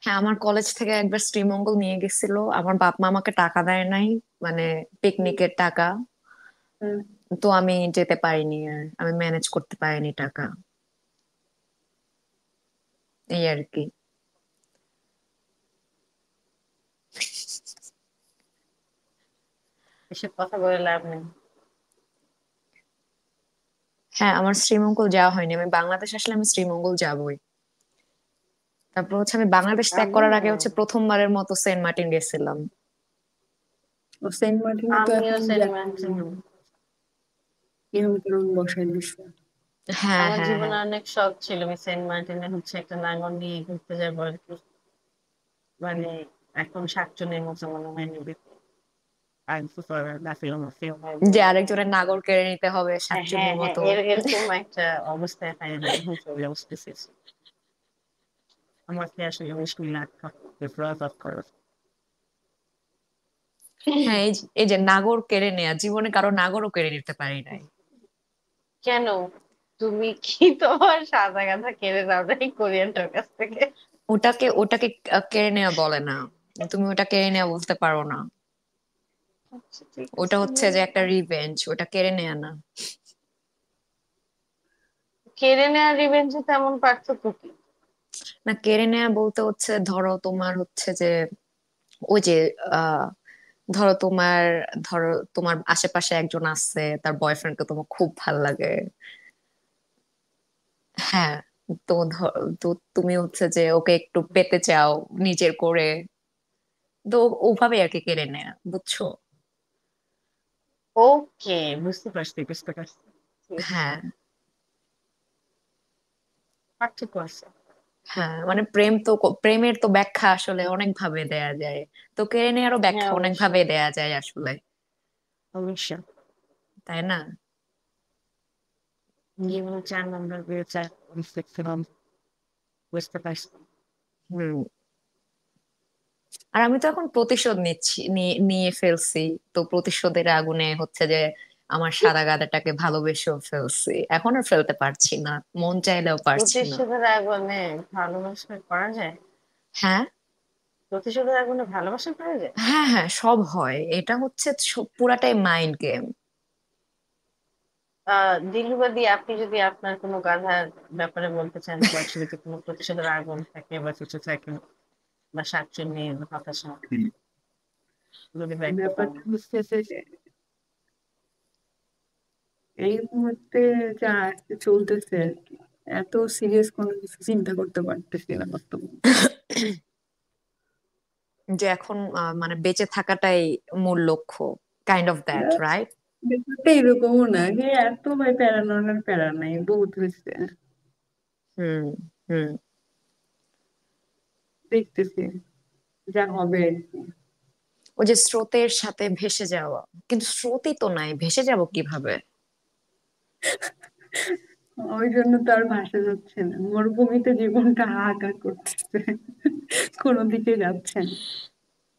হ্যাঁ আমার কলেজ থেকে একবার শ্রীমঙ্গল নিয়ে গেছিল, আমার বাপ মা আমাকে টাকা দেয় নাই, মানে পিকনিকের টাকা। হুম। তো আমি যেতে পারিনি, আর আমি ম্যানেজ করতে পারিনি টাকা, এই আর কি। এসব কথা বলে লাভ নেই। হ্যাঁ, আমার শ্রীমঙ্গল যাওয়া হয়নি, আমি বাংলাদেশ আসলে আমি শ্রীমঙ্গল যাবই। তারপর হচ্ছে আমি বাংলাদেশ ত্যাগ করার আগে আমিও হচ্ছে প্রথমবারের মতো সেন্ট মার্টিন গেছিলাম। ও সেন্ট মার্টিনে তো আমিও এখন সেন্ট যাচ্ছি, মার্টিন। কিরম কিরম বসাই দিচ্ছে। হ্যাঁ আমার হ্যাঁ জীবনে হ্যাঁ। অনেক শখ ছিল আমি সেন্ট মার্টিনে হচ্ছে একটা নাঙ্গল নিয়ে ঘুরতে যাবো আর কি। মানে এখন শাকচুন্নির মতো মনে হয় নিবে। I'm so sorry, that's the only film I যে will. আরেকজনের নাগর কেড়ে নিতে হবে হ্যাঁ শাকচুন্নির হ্যাঁ, মতো। এরকম একটা অবস্থায় ফাইনালি এখন চলে আসতেছে। আমাকে আসলে মুশকিল না ডিফারেন্স অফ কোর্স। হ্যাঁ, এই যে নাগর কেড়ে নেয়া, জীবনে কারো নাগরও কেড়ে নিতে পারি নাই। কেন? তুমি কি তোমার সাদা গাঁদা কিনে দাও নাই কোরিয়ানটার কাছ থেকে? ওটাকে কেড়ে নেওয়া বলে না, তুমি ওটা কেড়ে নেওয়া বলতে পারো না। আচ্ছা ঠিক ওটা আছে, হচ্ছে যে একটা রিভেঞ্জ, ওটা কেড়ে নেয়া না। কেড়ে নেওয়ার রিভেঞ্জে তেমন পার্থক্য কি? না, কেড়ে নেয়া বলতে হচ্ছে ধরো তোমার হচ্ছে যে ওই যে আহ ধরো তোমার, ধরো তোমার আশেপাশে একজন আছে, তার বয়ফ্রেন্ডকে তোমার খুব ভাল লাগে। হ্যাঁ, তো তুমি হচ্ছে যে ওকে একটু পেতে চাও নিজের করে, তো ওভাবে আর কি কেড়ে নেয়া, বুঝছো? ওকে, বুঝতে পারছি বুঝতে পারছি। ঠিক আছে, হ্যাঁ পার্থক্য আছে। হ্যাঁ, মানে প্রেমের তো ব্যাখ্যা আসলে অনেক ভাবে দেয়া যায়, তো কেড়ে নেয়ারও হ্যাঁ ব্যাখ্যা অনেক ভাবে অবশ্যই, দেয়া যায় আসলে, অবশ্যই। তাই না? জীবনে 4 নম্বর দিয়ে 4 বুঝতে পারছি। হুম। আর আমি তো এখন প্রতিশোধ নিচ্ছি, নিয়ে ফেলছি। তো প্রতিশোধের আগুনে হচ্ছে যে আমার সাদা গাধাটাকে ভালোবেসেও ফেলছি, এখন আর ফেলতে পারছি না, মন চাইলেও পারছি না। প্রতিশোধের আগুনে ভালোবাসা করা যায়? হ্যাঁ প্রতিশোধের আগুনে ভালোবাসা করা যায়? হ্যাঁ হ্যাঁ, সব হয়, এটা হচ্ছে পুরাটাই মাইন্ড গেম। দিলুবাদি, আপনি যদি আপনার কোনো গাধার ব্যাপারে বলতে চান, বা ছবিতে কোনো প্রতিশোধের আগুন থাকে বা কিছু থাকে, বা শাকচুন্নি হতাশা, যদি ব্যক্ত করেন। ব্যাপারটা হচ্ছে যে এই মুহূর্তে যা চলতেছে আর কি, এত সিরিয়াস কোনো কিছু চিন্তা করতে পারতেছি না বর্তমানে। যে এখন মানে বেঁচে থাকাটাই মূল লক্ষ্য, কাইন্ড অফ দ্যাট, ব্যাস, রাইট? ব্যাপারটা এরকমও না যে এত ভাই প্যারা নেওয়ার প্যারা নাই, বহুত হয়েছে। হুম হুম। দেখতেছি যা হবে আর কি। ওই যে স্রোতের সাথে ভেসে যাওয়া, কিন্তু স্রোতই তো নাই, ভেসে যাব কিভাবে? ওই জন্য তো আর ভাসা যাচ্ছে না, মরুভূমিতে জীবনটা হাহাকার করতেছে, কোনো দিকে যাচ্ছে না।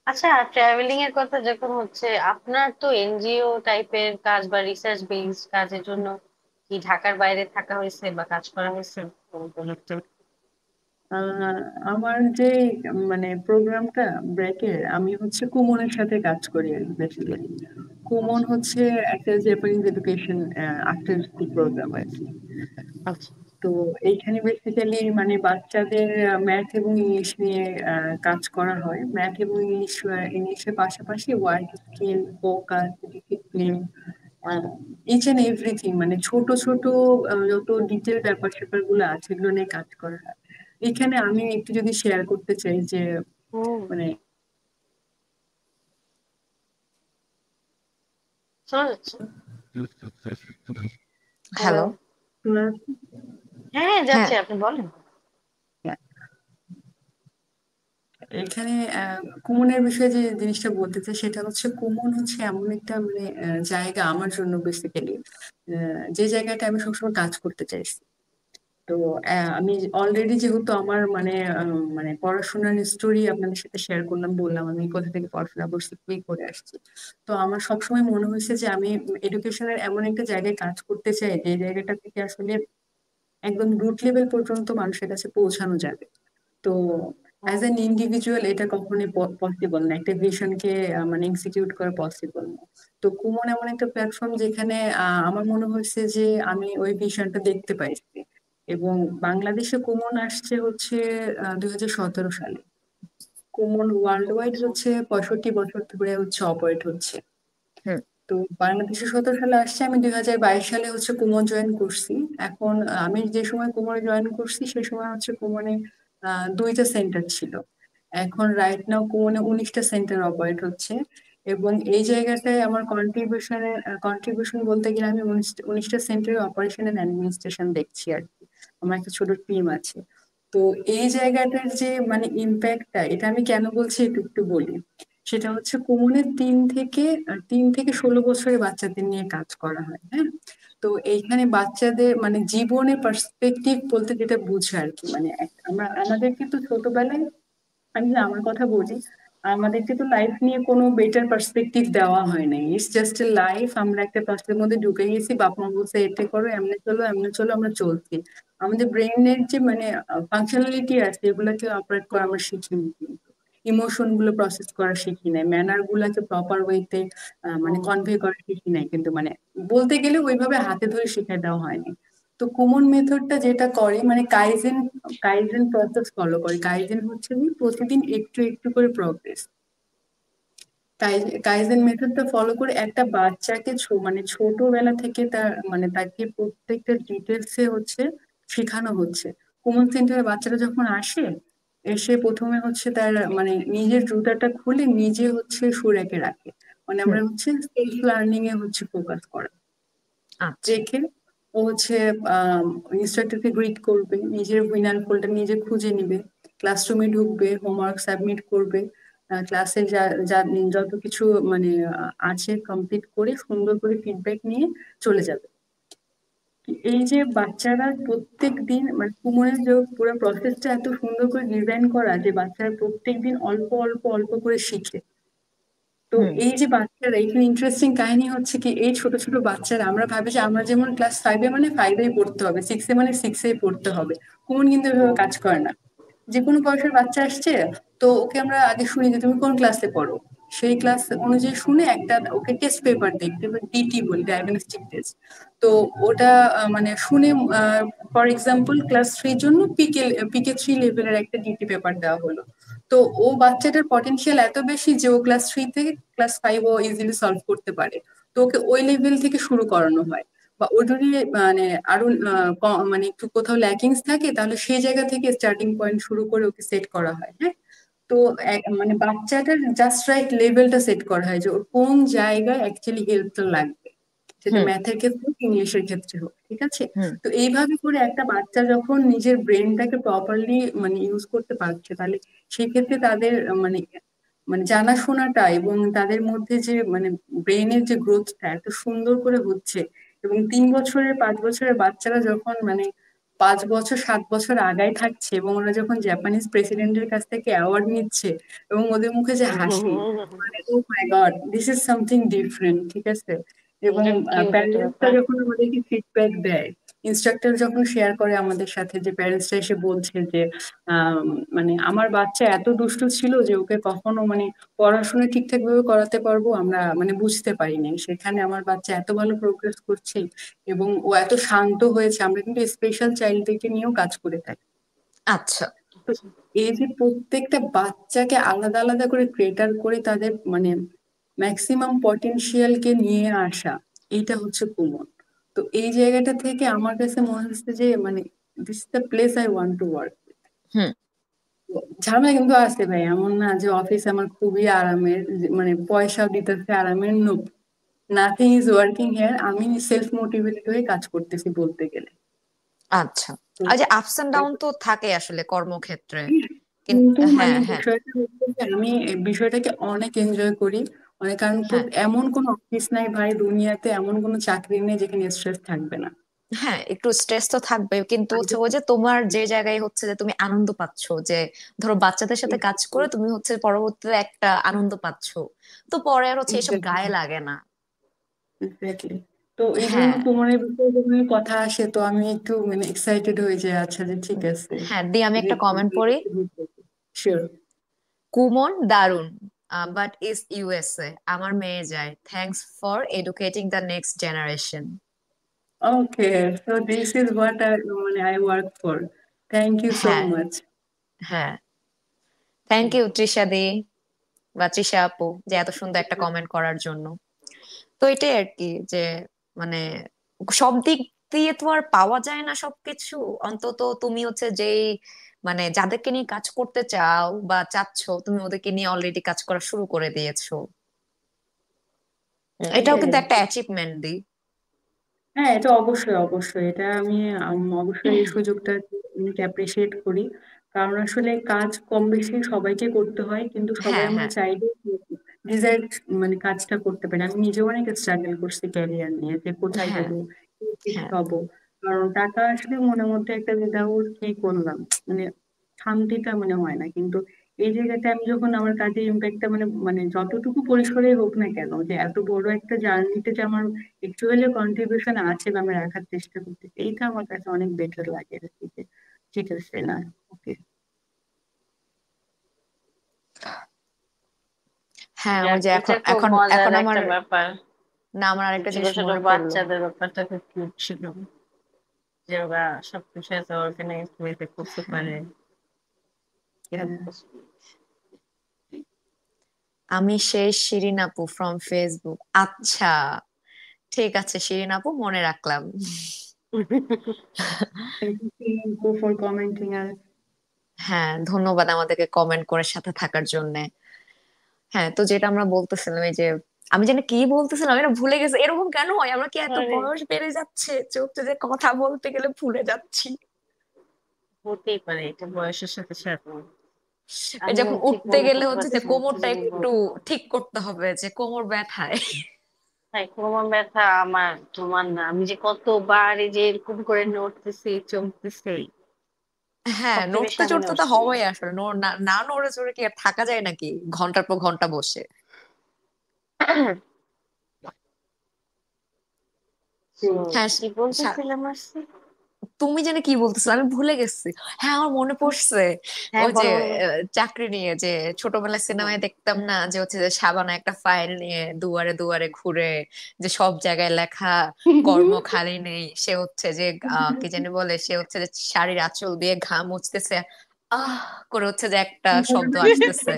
আচ্ছা, ট্রাভেলিং এর কথা যখন হচ্ছে, আপনার তো এনজিও টাইপের কাজ বা রিসার্চ বেসড কাজের জন্য কি ঢাকার বাইরে থাকা হয়েছে বা কাজ করা হয়েছে কোনো প্রজেক্টে? আহ, আমার যে মানে প্রোগ্রামটা ব্র্যাকের, আমি হচ্ছে কুমনের সাথে কাজ করি বেসিক্যালি। কুমন আচ্ছা হচ্ছে একটা Japanese education after school program আর কি। আচ্ছা। তো এইখানে বেসিক্যালি মানে বাচ্চাদের ম্যাথ এবং ইংলিশ নিয়ে কাজ করা হয়। ম্যাথ এবং ইংলিশের পাশাপাশি work skill, focus, discipline, each and everything, মানে ছোট ছোট যত ডিটেল ব্যাপার স্যাপার গুলো আছে এগুলো নিয়ে কাজ করা হয়। এখানে আমি একটু যদি শেয়ার করতে চাই যে হুম। মানে শোনা যাচ্ছে? হ্যালো? হ্যালো। হ্যাঁ হ্যাঁ, হ্যাঁ। যাচ্ছে, আপনি বলেন। এখানে কুমনের বিষয়ে যে জিনিসটা বলতে চাই সেটা হচ্ছে, কুমন হচ্ছে এমন একটা মানে জায়গা আমার জন্য বেসিক্যালি, যে জায়গাটা আমি সবসময় কাজ করতে চাইছি। তো আমি অলরেডি যেহেতু আমার মানে মানে পড়াশোনার স্টোরি আপনাদের সাথে শেয়ার করলাম, বললাম আমি কোথা থেকে পড়াশোনা করছি, কি করে আসছি। তো আমার সবসময় মনে হয়েছে যে আমি এডুকেশনের এমন একটা জায়গায় কাজ করতে চাই যে জায়গাটা থেকে আসলে একদম রুট লেভেল পর্যন্ত মানুষের কাছে পৌঁছানো যাবে। তো অ্যাজ হুম। অ্যান ইন্ডিভিজুয়াল এটা কখনোই পসিবল না, একটা ভিশনকে মানে এক্সিকিউট করা পসিবল না। তো কুমন এমন একটা প্ল্যাটফর্ম যেখানে আমার মনে হয়েছে যে আমি ওই ভিশনটা দেখতে পাইছি। এবং বাংলাদেশে কুমন আসছে হচ্ছে 2017 সালে। কুমন ওয়ার্ল্ড ওয়াইড আচ্ছা। হচ্ছে 65 বছর ধরে হচ্ছে অপারেট হচ্ছে। হুম তো বাংলাদেশে 17 সালে আসছে, আমি 2022 সালে হচ্ছে কুমন জয়েন করছি। এখন আমি যে সময় কুমনে জয়েন করছি সে সময় হচ্ছে কুমনে দুইটা সেন্টার ছিল। এখন রাইট নাও কুমনে 19টা সেন্টার অপারেট হচ্ছে। এবং এই জায়গাটায় আমার কন্ট্রিবিউশন বলতে গেলে আমি 19টা সেন্টারের অপারেশন এন্ড অ্যাডমিনিস্ট্রেশন দেখছি আর কি। আমার একটা ছোট টিম আছে। তো এই জায়গাটার যে মানে ইম্প্যাক্টটা, এটা আমি কেন বলছি একটু একটু বলি। সেটা হচ্ছে কুমনে 3 থেকে 16 বছরের বাচ্চাদের নিয়ে কাজ করা হয়, হ্যাঁ। তো এইখানে বাচ্চাদের মানে জীবনের পার্সপেক্টিভ বলতে যেটা বুঝে আর কি, মানে আমরা আমাদের কিন্তু ছোটবেলায়, আমি যদি আমার কথা বলি, আমাদেরকে তো লাইফ নিয়ে কোনো বেটার পার্সপেক্টিভ দেওয়া হয় নাই। ইটস জাস্ট এ লাইফ, আমরা একটা ক্লাসের মধ্যে ঢুকে গেছি, বাপ মা বলছে এতে করো, এমনি চলো এমনি চলো, আমরা চলছি। আমাদের ব্রেনের যে মানে ফাংশনালিটি আছে এগুলাকে অপারেট করা আমরা শিখিনি, ইমোশন গুলো প্রসেস করা শিখি নাই, ম্যানার গুলাকে প্রপার ওয়েতে মানে হুম। কনভে করা শিখি নাই, কিন্তু মানে বলতে গেলে ওইভাবে হাতে ধরে শিখে দেওয়া হয়নি। তো কুমন মেথডটা যেটা করে মানে কাইজেন কাইজেন প্রসেস ফলো করে। কাইজেন হচ্ছে কি প্রতিদিন একটু একটু করে প্রগ্রেস। কাইজেন মেথডটা ফলো করে একটা বাচ্চাকে মানে ছোটবেলা থেকে তার মানে তাকে প্রত্যেকটা ডিটেলসে হচ্ছে শেখানো হচ্ছে। কুমন সেন্টারে বাচ্চারা যখন আসে, এসে প্রথমে হচ্ছে তার মানে নিজের জুতাটা খুলে নিজে হচ্ছে শু রেকে রাখে। মানে হুম। আমরা হচ্ছে সেলফ লার্নিং এ হচ্ছে ফোকাস করা। আচ্ছা। রেখে ও হচ্ছে ইনস্ট্রাক্টরকে গ্রিট করবে, নিজের উইনার ফলটা নিজে খুঁজে নিবে, ক্লাসরুমে ঢুকবে, হোমওয়ার্ক সাবমিট করবে, ক্লাসে যা যা যত কিছু মানে আছে কমপ্লিট করে সুন্দর করে ফিডব্যাক নিয়ে চলে যাবে। এই যে বাচ্চারা প্রত্যেক দিন মানে কুমোরের যে পুরো প্রসেসটা এত সুন্দর করে ডিজাইন করা যে বাচ্চারা প্রত্যেক দিন অল্প অল্প অল্প করে শিখে। তো হুম এই যে বাচ্চারা, এখানে ইন্টারেস্টিং কাহিনী হচ্ছে কি, এই ছোট ছোট বাচ্চারা আমরা ভাবি যে আমরা যেমন ক্লাস 5-এ মানে 5-এই পড়তে হবে, 6-এ মানে 6-এই পড়তে হবে। কোন কিন্তু এভাবে হুম। কাজ করে না। যে কোনো বয়সের বাচ্চা আসছে, তো ওকে আমরা আগে শুনি যে তুমি কোন ক্লাসে পড়ো, সেই ক্লাস অনুযায়ী শুনে একটা ওকে টেস্ট পেপার দেখতে, ডিটি বলি, ডায়াগনস্টিক টেস্ট। তো ওটা মানে শুনে, ফর এক্সাম্পল ক্লাস 3-র জন্য পিকে 3 লেভেলের একটা ডিটি পেপার দেওয়া হলো। তো ও বাচ্চাটার পটেনশিয়াল এত বেশি যে ও ক্লাস 3 থেকে ক্লাস 5 ও ইজিলি সলভ করতে পারে। তো ওকে ওই লেভেল থেকে শুরু করানো হয়। বা ও যদি মানে আরো মানে একটু কোথাও ল্যাকিংস থাকে তাহলে সেই জায়গা থেকে স্টার্টিং পয়েন্ট শুরু করে ওকে সেট করা হয়, হ্যাঁ। তো মানে বাচ্চাটার জাস্ট রাইট লেভেলটা সেট করা হয় যে ওর কোন জায়গায় অ্যাকচুয়ালি হেল্পটা লাগবে। সেটা হুম ম্যাথের ক্ষেত্রে হোক ইংলিশের ক্ষেত্রে হোক, ঠিক আছে? হুম তো এইভাবে করে একটা বাচ্চা যখন নিজের ব্রেনটাকে প্রপারলি মানে ইউজ করতে পারছে, তাহলে সেক্ষেত্রে তাদের মানে মানে জানাশোনাটা এবং তাদের মধ্যে যে মানে ব্রেনের যে গ্রোথটা এত সুন্দর করে হচ্ছে। এবং 3 বছরের 5 বছরের বাচ্চারা যখন মানে 5 বছর 7 বছর আগায় থাকছে এবং ওরা যখন জাপানিজ প্রেসিডেন্টের কাছ থেকে অ্যাওয়ার্ড নিচ্ছে এবং ওদের মুখে যে হাসি, মানে oh my god, this is something different, ঠিক আছে? এবং এটা কিউট একটা প্যারেন্টসরা ব্যাপার। যখন আমাদেরকে ফিডব্যাক দেয়, ইনস্ট্রাক্টর যখন শেয়ার করে আমাদের সাথে, যে প্যারেন্টসরা এসে বলছে যে আম, মানে আমার বাচ্চা এত দুষ্টু ছিল যে ওকে কখনো মানে পড়াশোনা ঠিকঠাক ভাবে করাতে পারবো আমরা মানে বুঝতে পারিনি, সেখানে আমার বাচ্চা এত ভালো প্রোগ্রেস করছে এবং ও এত শান্ত হয়েছে। আমরা কিন্তু স্পেশাল চাইল্ডদেরকে নিয়েও কাজ করে থাকি। আচ্ছা তো এই যে প্রত্যেকটা বাচ্চাকে আলাদা আলাদা করে ক্রেটার করে তাদের মানে ম্যাক্সিমাম পটেনশিয়ালকে নিয়ে আসা, এইটা হচ্ছে কুমন। তো এই জায়গাটা থেকে আমার কাছে মনে হচ্ছে যে মানে this is the place I want to work. Hmm ঝামেলা কিন্তু আছে ভাই, এমন না যে অফিস আমার খুবই আরামের, মানে পয়সাও দিতেছে আরামের, no, nothing is working here. আমি সেলফ মোটিভেটেড হয়ে কাজ করতেছি বলতে গেলে। আচ্ছা। তো আর যে আপস এন্ড ডাউন তো থাকে আসলে কর্মক্ষেত্রে, কিন্তু কিন্তু মানে হ্যাঁ হ্যাঁ বিষয়টা হচ্ছে যে আমি এই বিষয়টাকে অনেক এনজয় করি অনেক, কারণ হ্যাঁ এমন কোন অফিস নাই ভাই দুনিয়াতে, এমন কোন চাকরি নেই যেখানে স্ট্রেস থাকবে না। হ্যাঁ, একটু স্ট্রেস তো থাকবে, কিন্তু হচ্ছে ওই যে তোমার যে জায়গায় হচ্ছে যে তুমি আনন্দ পাচ্ছো, যে ধরো বাচ্চাদের সাথে কাজ করে তুমি হচ্ছে পরবর্তীতে একটা আনন্দ পাচ্ছো, তো পরে আর হচ্ছে এসব গায়ে লাগে না। এক্স্যাক্টলি। তো এই জন্য হ্যাঁ তোমার বিষয়ে যখন এই কথা আসে তো আমি একটু মানে এক্সাইটেড হয়ে যাই, আচ্ছা যে ঠিক আছে। হ্যাঁ, দিয়ে আমি একটা কমেন্ট পড়ি। শিওর। কুমন দারুন, বাট ইজ ইউএসএ, আমার মেয়ে যায়, thanks for educating the next generation. Okay, so this is what I মানে I work for. Thank you so হ্যাঁ মাচ। হ্যাঁ, থ্যাংক ইউ তৃষা দি বা তৃষা আপু, যে এত সুন্দর একটা কমেন্ট করার জন্য। তো এটাই আর কি, যে মানে সব দিক দিয়ে তো আর পাওয়া যায় না সবকিছু। অন্তত তুমি হচ্ছে যেই মানে যাদেরকে নিয়ে কাজ করতে চাও বা চাচ্ছো, তুমি ওদেরকে নিয়ে অলরেডি কাজ করা শুরু করে দিয়েছো। এটাও কিন্তু একটা অ্যাচিভমেন্ট দি। হ্যাঁ, এটা অবশ্যই অবশ্যই, এটা আমি অবশ্যই এই সুযোগটা অনেক অ্যাপ্রিসিয়েট করি। কারণ আসলে কাজ কম বেশি সবাইকে করতে হয়, কিন্তু সবাই হ্যাঁ আমরা হ্যাঁ চাইলে ডিজায়ার মানে কাজটা করতে পারি। আমি নিজেও অনেক স্ট্রাগল করছি ক্যারিয়ার নিয়ে, যে কোথায় হ্যাঁ যাবো, কি হ্যাঁ হবো। কারণ টাকা আসলে মনের মধ্যে একটা দ্বিধাবোধ, কি করলাম, মানে শান্তিটা মনে হয় না। কিন্তু এই জায়গাতে আমি যখন আমার কাজের ইম্প্যাক্টটা মানে মানে যতটুকু পরিসরে হোক না কেন, যে এত বড় একটা জার্নিতে যে আমার একটু হলেও কন্ট্রিবিউশন আছে বা আমি রাখার চেষ্টা করতেছি, এইটা আমার কাছে অনেক বেটার লাগে আর কি, যে ঠিক আছে না, ওকে। হ্যাঁ, ওই যাক, যে এটা এখন খুব এখন মজার এখন আমার, একটা ব্যাপার। না আমার আরেকটা ছোট জিনিস ছোট মনে পড়লো। বাচ্চাদের ব্যাপারটা খুব কিউট ছিল, যে ওরা সবকিছু এত অর্গানাইজ ওয়েতে করতে হ্যাঁ পারে। হ্যাঁ। আমি সেই শিরিন আপু ফ্রম ফেসবুক। আচ্ছা, ঠিক আছে শিরিন আপু, মনে রাখলাম। Thank you for commenting. আর হ্যাঁ, ধন্যবাদ আমাদেরকে কমেন্ট করে সাথে থাকার জন্য। হ্যাঁ, তো যেটা আমরা বলতেছিলাম, এই যে আমি যেন কি বলতেছিলাম এটা ভুলে গেছি, এরকম কেন হয়? আমরা কি এত আরে, বয়স বেড়ে যাচ্ছে চোখ যে কথা বলতে গেলে ভুলে যাচ্ছি? হতেই পারে, এটা বয়সের সাথে সাথে। এই আমিও যখন ঠিক উঠতে মনে গেলে করতে হচ্ছে যে পারছি না কি কোমরটা জানি একটু বলবো। ঠিক করতে হবে, যে কোমর ব্যথায়। তাই কোমর ব্যথা আমার তোমার না, আমি যে কতবার এই যে এরকম করে নড়তেছি চমতেছি। হ্যাঁ, সবচেয়ে বেশি নড়তে আমি চড়তে তো নড়ছি। হবেই আসলে, না না নড়ে চড়ে কি আর থাকা যায় নাকি ঘন্টার পর ঘন্টা বসে? তো হ্যাঁ কি সা- বলতেছিলাম আসছি? তুমি জানি কি বলতেছো, আমি ভুলে গেছি। হ্যাঁ, আমার মনে পড়ছে। হ্যাঁ, ওই যে বলো বলো। চাকরি নিয়ে, যে ছোটবেলায় হুম। সিনেমায় দেখতাম না, যে হচ্ছে যে শাবানা একটা ফাইল নিয়ে দুয়ারে দুয়ারে ঘুরে, যে সব জায়গায় লেখা কর্ম খালি নেই, সে হচ্ছে যে কি জানি বলে, সে হচ্ছে যে শাড়ির আঁচল দিয়ে ঘাম মুছতেছে, আহ করে হচ্ছে যে একটা শব্দ আসতেছে।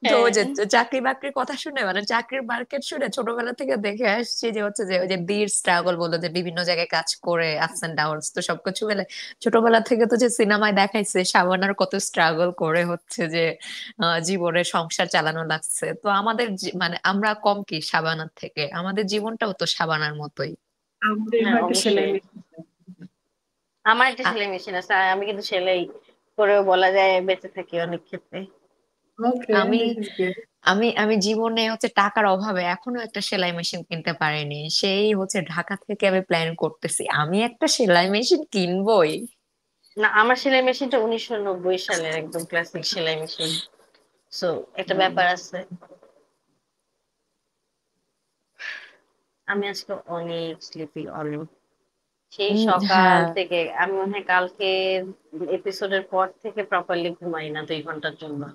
তো ওই যে হ্যাঁ চাকরি বাকরির কথা শুনে মানে চাকরির মার্কেট শুনে ছোটবেলা থেকে দেখে আসছি যে হচ্ছে যে ওই যে বীর স্ট্রাগল বললো যে বিভিন্ন জায়গায় কাজ করে আপস এন্ড ডাউনস তো সবকিছু মিলে ছোটবেলা থেকে তো যে সিনেমায় দেখাইছে শাবানার কত স্ট্রাগল করে হচ্ছে যে জীবনে সংসার চালানো লাগছে তো আমাদের মানে আমরা কম কি শাবানার থেকে আমাদের জীবনটাও তো শাবানার মতোই। আমাদের হ্যাঁ একটা সেলাই অবশ্যই। মেশিন। আমার একটা আ- সেলাই মেশিন আছে, আর আমি কিন্তু সেলাই করেও বলা যায় বেঁচে থাকি অনেক ক্ষেত্রে। ওকে, আমি দিস ইজ গুড। আমি আমি জীবনে হচ্ছে টাকার অভাবে এখনো একটা সেলাই মেশিন কিনতে পারিনি, সেই হচ্ছে ঢাকা থেকে আমি প্ল্যান করতেছি আমি একটা সেলাই মেশিন কিনবই। না, আমার সেলাই মেশিনটা 1990 সালের একদম ক্লাসিক সেলাই মেশিন। সো একটা ব্যাপার আছে। আমি আজকে অনেক স্লিপি, অনেক। সেই সকাল হ্যাঁ। থেকে আমি মনে হয় কালকে এপিসোডের পর থেকে প্রপারলি ঘুমাই না 2 ঘন্টার জন্য, ও,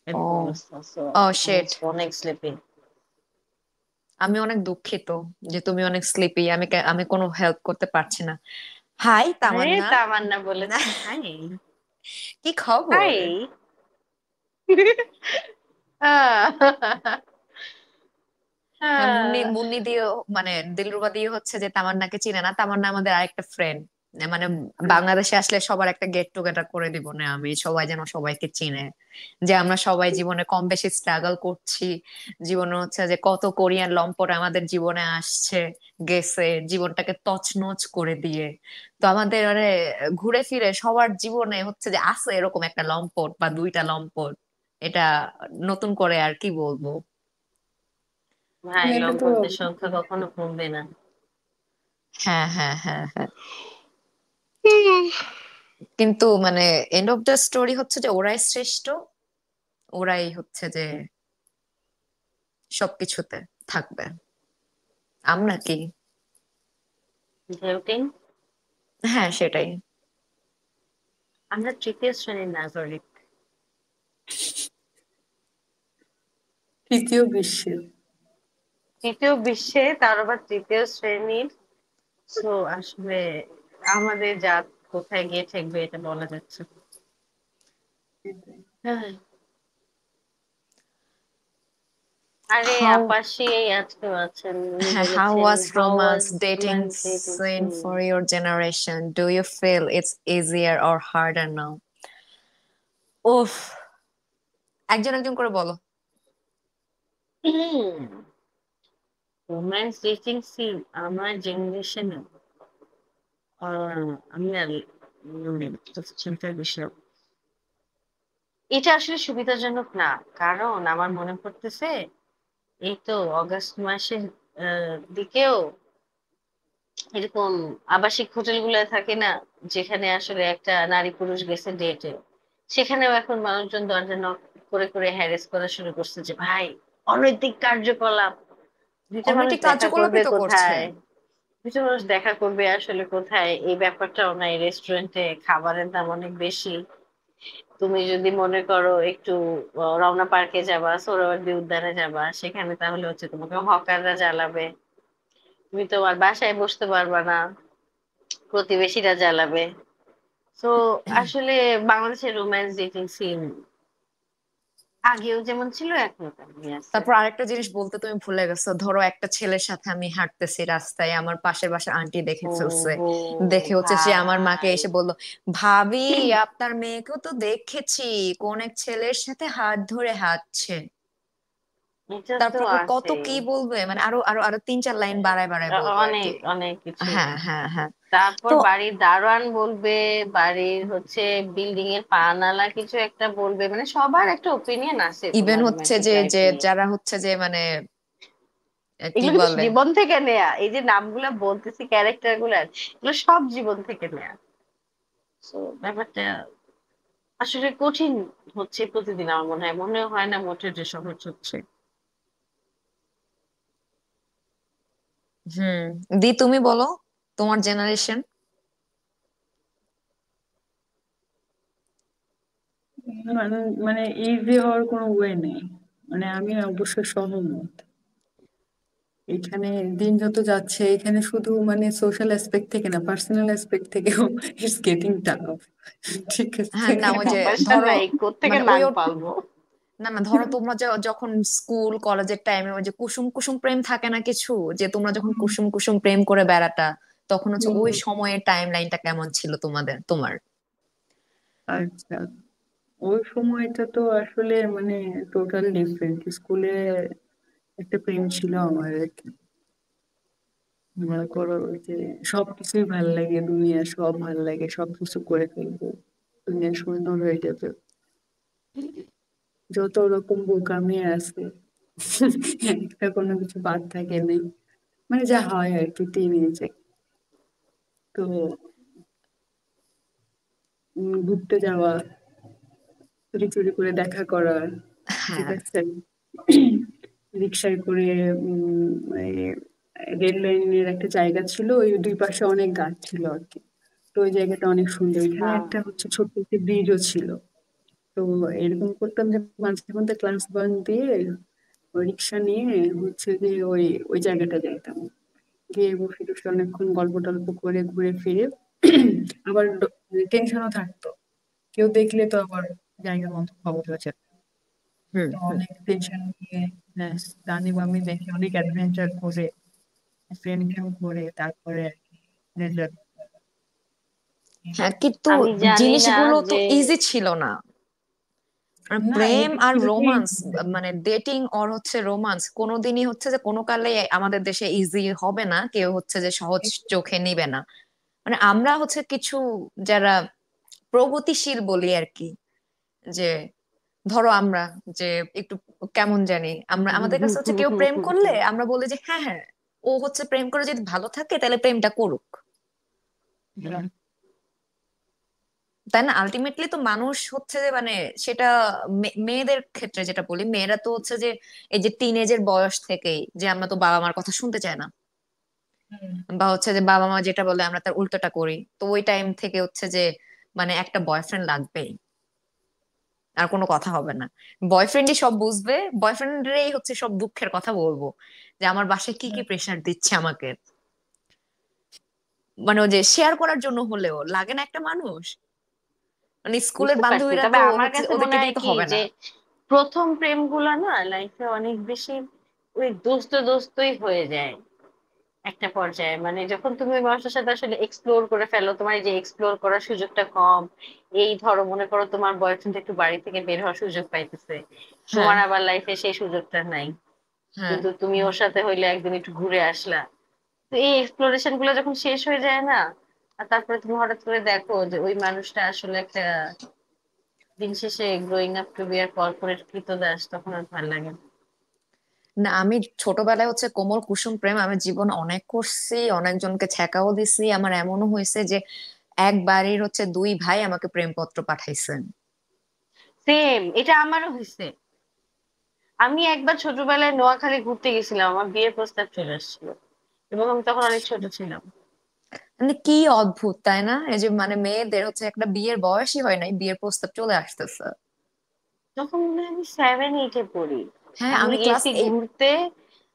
এরকম অবস্থা। সো ও আমি শেট। আজকে অনেক স্লিপি। আমি অনেক দুঃখিত যে তুমি অনেক স্লিপি, আমি কোনো হেল্প করতে পারছি না। হাই আরে তামান্না। তামান্না বলেছে হাই। কি খবর? হাই। আহ, হ্যাঁ, মুন্নি আহ, মুন্নি দিয়েও মানে দিলরুবা দিয়ে হচ্ছে যে তামান্নাকে চিনে না, তামান্না আমাদের আরেকটা ফ্রেন্ড। মানে বাংলাদেশে আসলে সবার একটা গেট টুগেদার করে দিব না আমি, সবাই যেন সবাইকে চিনে যে আমরা সবাই জীবনে কম বেশি স্ট্রাগল করছি। জীবনে হচ্ছে যে কত কোরিয়ান লম্পট আমাদের জীবনে আসছে গেছে জীবনটাকে তছনছ করে দিয়ে। তো আমাদের মানে ঘুরে ফিরে সবার জীবনে হচ্ছে যে আছে এরকম একটা লম্পট বা দুইটা লম্পট। এটা নতুন করে আর কি বলবো। ভাই এটা তো লম্পটদের সংখ্যা কখনো কমবে না। হ্যাঁ হ্যাঁ হ্যাঁ হ্যাঁ। হুম। কিন্তু মানে এন্ড অফ দ্য স্টোরি হচ্ছে যে ওরাই শ্রেষ্ঠ, ওরাই হচ্ছে যে সবকিছুতে থাকবে। আমরা কি? ভেউটিং। হ্যাঁ সেটাই। আমরা তৃতীয় শ্রেণীর নাগরিক। তৃতীয় বিশ্বের। তৃতীয় বিশ্বে, তার আবার তৃতীয় শ্রেণীর। সো আসলে আমাদের জাত কোথায় গিয়ে ঠেকবে এটা বলা যাচ্ছে না। হ্যাঁ। আরে হাউ, আপাশি এই আজকেও আছেন, উনি হ্যাঁ, হাউ বলেছেন was how romance was dating romance dating scene scene. For your generation, do you feel it's easier or harder now? উফ, একজন একজন করে বলো। রোম্যান্স ডেটিং সিন আমার জেনারেশনে, আমি না চিন্তার বিষয়। এটা আসলে সুবিধাজনক না, কারণ আমার মনে পড়তেছে এই তো অগাস্ট মাসের দিকেও এরকম আবাসিক হোটেলগুলো থাকে না, যেখানে আসলে একটা নারী পুরুষ গেছে ডেটে, সেখানেও এখন মানুষজন দরজা নক করে করে হ্যারেস করা শুরু করছে যে ভাই অনৈতিক কার্যকলাপ। দুইটা মানুষ অনৈতিক দেখা কার্যকলাপই করবে তো করছে। কোথায়? দুইটা মানুষ দেখা করবে আসলে কোথায়, এই ব্যাপারটাও নাই। রেস্টুরেন্টে খাবারের দাম অনেক বেশি। তুমি যদি মনে করো একটু রমনা পার্কে যাবা, সোহরাওয়ার্দী উদ্যানে যাবা, সেখানে তাহলে হচ্ছে তোমাকে হকাররা জ্বালাবে, তুমি তোমার বাসায় বসতে পারবা না, প্রতিবেশীরা জ্বালাবে। তো আসলে বাংলাদেশের রোম্যান্স ডেটিং সিন আগেও যেমন ছিল এখনো তেমনই আছে। তারপর আরেকটা জিনিস বলতে তুমি ভুলে গেছো, ধরো একটা ছেলের সাথে আমি হাঁটতেছি রাস্তায়, আমার পাশের বাসার আন্টি দেখে ফেলছে, ওহো দেখে হচ্ছে সে আমার মাকে ভাই, এসে বললো, ভাবি আপনার মেয়েকেও তো দেখেছি কোন এক ছেলের সাথে হাত ধরে হাঁটছে। এটা তো তারপর কত আছে। কি বলবে, মানে আরো আরো আরো তিন চার লাইন বাড়ায় বাড়ায় বলবে আর কি। অনেক অনেক কিছু। হ্যাঁ হ্যাঁ হ্যাঁ। তারপর তো বাড়ির দারোয়ান বলবে, বাড়ির হচ্ছে বিল্ডিং এর পানালা কিছু একটা বলবে, মানে সবার একটা ওপিনিয়ন আছে ইভেন তোমার হচ্ছে রোমান্টিক যে লাইফ যে নিয়ে। যারা হচ্ছে যে মানে কি এগুলো কিন্তু বলে, জীবন থেকে নেয়া, এই যে নামগুলা বলতেছি ক্যারেক্টার গুলার, এগুলো সব জীবন থেকে নেয়া। তো ব্যাপারটা আসলে কঠিন হচ্ছে প্রতিদিন, আমার মনে হয় না মোটে যে সহজ হচ্ছে। হুম, দি তুমি বলো তোমার জেনারেশন। মানে মানে ইজি হওয়ার কোনো ওয়ে নেই। মানে আমি অবশ্য সহমত। এখানে দিন যত যাচ্ছে এখানে শুধু মানে সোশ্যাল অ্যাসপেক্ট থেকে না, পার্সোনাল অ্যাসপেক্ট থেকেও ইটস গেটিং টাফ। ঠিক আছে। হ্যাঁ না ওই যে পয়সা ধরো নাই, কোত্থেকে মানে ওই নাং পালবো। না না, ধরো তোমরা যখন স্কুল কলেজের টাইমে ওই যে কুসুম কুসুম প্রেম থাকে না কিছু, যে তোমরা যখন হুম, কুসুম কুসুম প্রেম করে বেড়াটা, তখন হচ্ছে হুম, ওই হুম। সময়ের টাইম লাইনটা কেমন ছিল তোমার? আচ্ছা, ওই সময়টা তো আসলে মানে টোটাল ডিফারেন্ট। স্কুলে একটা প্রেম ছিল আমার আর কি। মনে করো ওই যে সবকিছুই ভাল লাগে, দুনিয়া সব ভাল লাগে, সবকিছু করে ফেলবো, দুনিয়া সুন্দর হয়ে যাবে, যত রকম বোকামি আছে একটা কোনো কিছু বাদ থাকে নেই, মানে যা হয় আর কি টিনেজে। তো ঘুরতে যাওয়া, চুরি চুরি করে দেখা করা, ঠিক হ্যাঁ আছে, রিক্সায় করে রেল লাইনের একটা জায়গা ছিল, ওই দুই পাশে অনেক গাছ ছিল আর কি। তো ওই জায়গাটা অনেক সুন্দর, এখানে আহ, একটা হচ্ছে ছোট্ট একটা ব্রিজও ছিল। তো এরকম করতাম যে মাঝে মধ্যে ক্লাস বাঙ্ক দিয়ে ওই রিক্সা নিয়ে হচ্ছে যে ওই ওই জায়গাটা যাইতাম, গিয়ে বসে টসে অনেকক্ষণ গল্প টল্প করে ঘুরে ফিরে আবার টেনশনও থাকতো, কেউ দেখলে তো আবার জায়গা মতো খবর হয়ে যেত। হুম তো হুম। অনেক টেনশন নিয়ে, হ্যাঁ, ডানি বামি দেখে অনেক অ্যাডভেঞ্চার করে, ফ্রেন্ড করে তারপরে রেজাল্ট। হ্যাঁ কিন্তু আমি জানি না জিনিসগুলো তো যে ইজি ছিল না। আর না, প্রেম এটা আর কিছুতেই রোমান্স, মানে ডেটিং আর হচ্ছে রোমান্স কোনোদিনই হচ্ছে যে কোনো কালে আমাদের দেশে ইজি হবে না, কেউ হচ্ছে যে সহজ চোখে নিবে না। মানে আমরা হচ্ছে কিছু যারা প্রগতিশীল বলি আর কি, যে ধরো আমরা যে একটু কেমন জানি, আমরা আমাদের কাছে হচ্ছে কেউ প্রেম করলে আমরা বলি যে হ্যাঁ হ্যাঁ, ও হচ্ছে প্রেম করে যদি ভালো থাকে তাহলে প্রেমটা করুক, তাই না? আলটিমেটলি তো মানুষ হচ্ছে যে মানে সেটা মেয়েদের ক্ষেত্রে যেটা বলি, মেয়েরা তো হচ্ছে যে এই যে টিনেজের বয়স থেকেই যে আমরা তো বাবা মার কথা শুনতে চাই না, বা হচ্ছে যে বাবা মা যেটা বলে আমরা তার উল্টোটা করি, তো ওই টাইম থেকে হচ্ছে যে মানে একটা বয়ফ্রেন্ড লাগবেই, আর কোনো কথা হবে না। বয়ফ্রেন্ডই সব বুঝবে, বয়ফ্রেন্ডেরই হচ্ছে সব দুঃখের কথা বলবো, যে আমার বাসায় কি কি প্রেশার দিচ্ছে আমাকে, মানে ওই যে শেয়ার করার জন্য হলেও লাগে না একটা মানুষ, মানে স্কুলের বুঝতে পারছি, বান্ধবীরা তবে তো আমার হচ্ছে কাছে মনে ওদেরকে হয় দিয়ে তো কি হবে যে না। প্রথম প্রেম গুলা না লাইফে অনেক বেশি ওই দোস্ত দোস্তই হয়ে যায় একটা পর্যায়ে। মানে যখন তুমি ওই মানুষের সাথে আসলে এক্সপ্লোর করে ফেলো, তোমার এই যে এক্সপ্লোর করার সুযোগটা কম, এই ধরো মনে করো তোমার বয়ফ্রেন্ড একটু বাড়ি থেকে বের হওয়ার সুযোগ পাইতেছে, হ্যাঁ তোমার আবার লাইফে সেই সুযোগটা নাই, হ্যাঁ। কিন্তু তুমি ওর সাথে হইলে একদিন একটু ঘুরে আসলা। তো এই এক্সপ্লোরেশন গুলো যখন শেষ হয়ে যায় না, আর তারপরে তুমি হঠাৎ করে দেখো যে ওই মানুষটা আসলে একটা দিন শেষে গ্রোয়িং আপ টু বি আর কর্পোরেট কৃতদাস, তখন আর ভালো লাগে না। না আমি ছোটবেলায় হচ্ছে কোমল কুসুম প্রেম আমি জীবন অনেক করছি, অনেকজনকে ছ্যাঁকাও দিছি, আমার এমনও হয়েছে যে এক বাড়ির হচ্ছে দুই ভাই আমাকে প্রেমপত্র পাঠাইছেন। সেম, এটা আমারও হয়েছে। আমি একবার ছোটবেলায় নোয়াখালী ঘুরতে গেছিলাম, আমার বিয়ের প্রস্তাব চলে আসছিল, এবং আমি তখন অনেক ছোট ছিলাম। মানে কি অদ্ভুত তাই না, এই যে মানে মেয়েদের হচ্ছে একটা বিয়ের বয়সই হয় নাই, বিয়ের প্রস্তাব চলে আসতেছে। তখন মনে হয় আমি 7-8-এ পড়ি। হ্যাঁ আমি আমি ক্লাস গেছি ঘুরতে,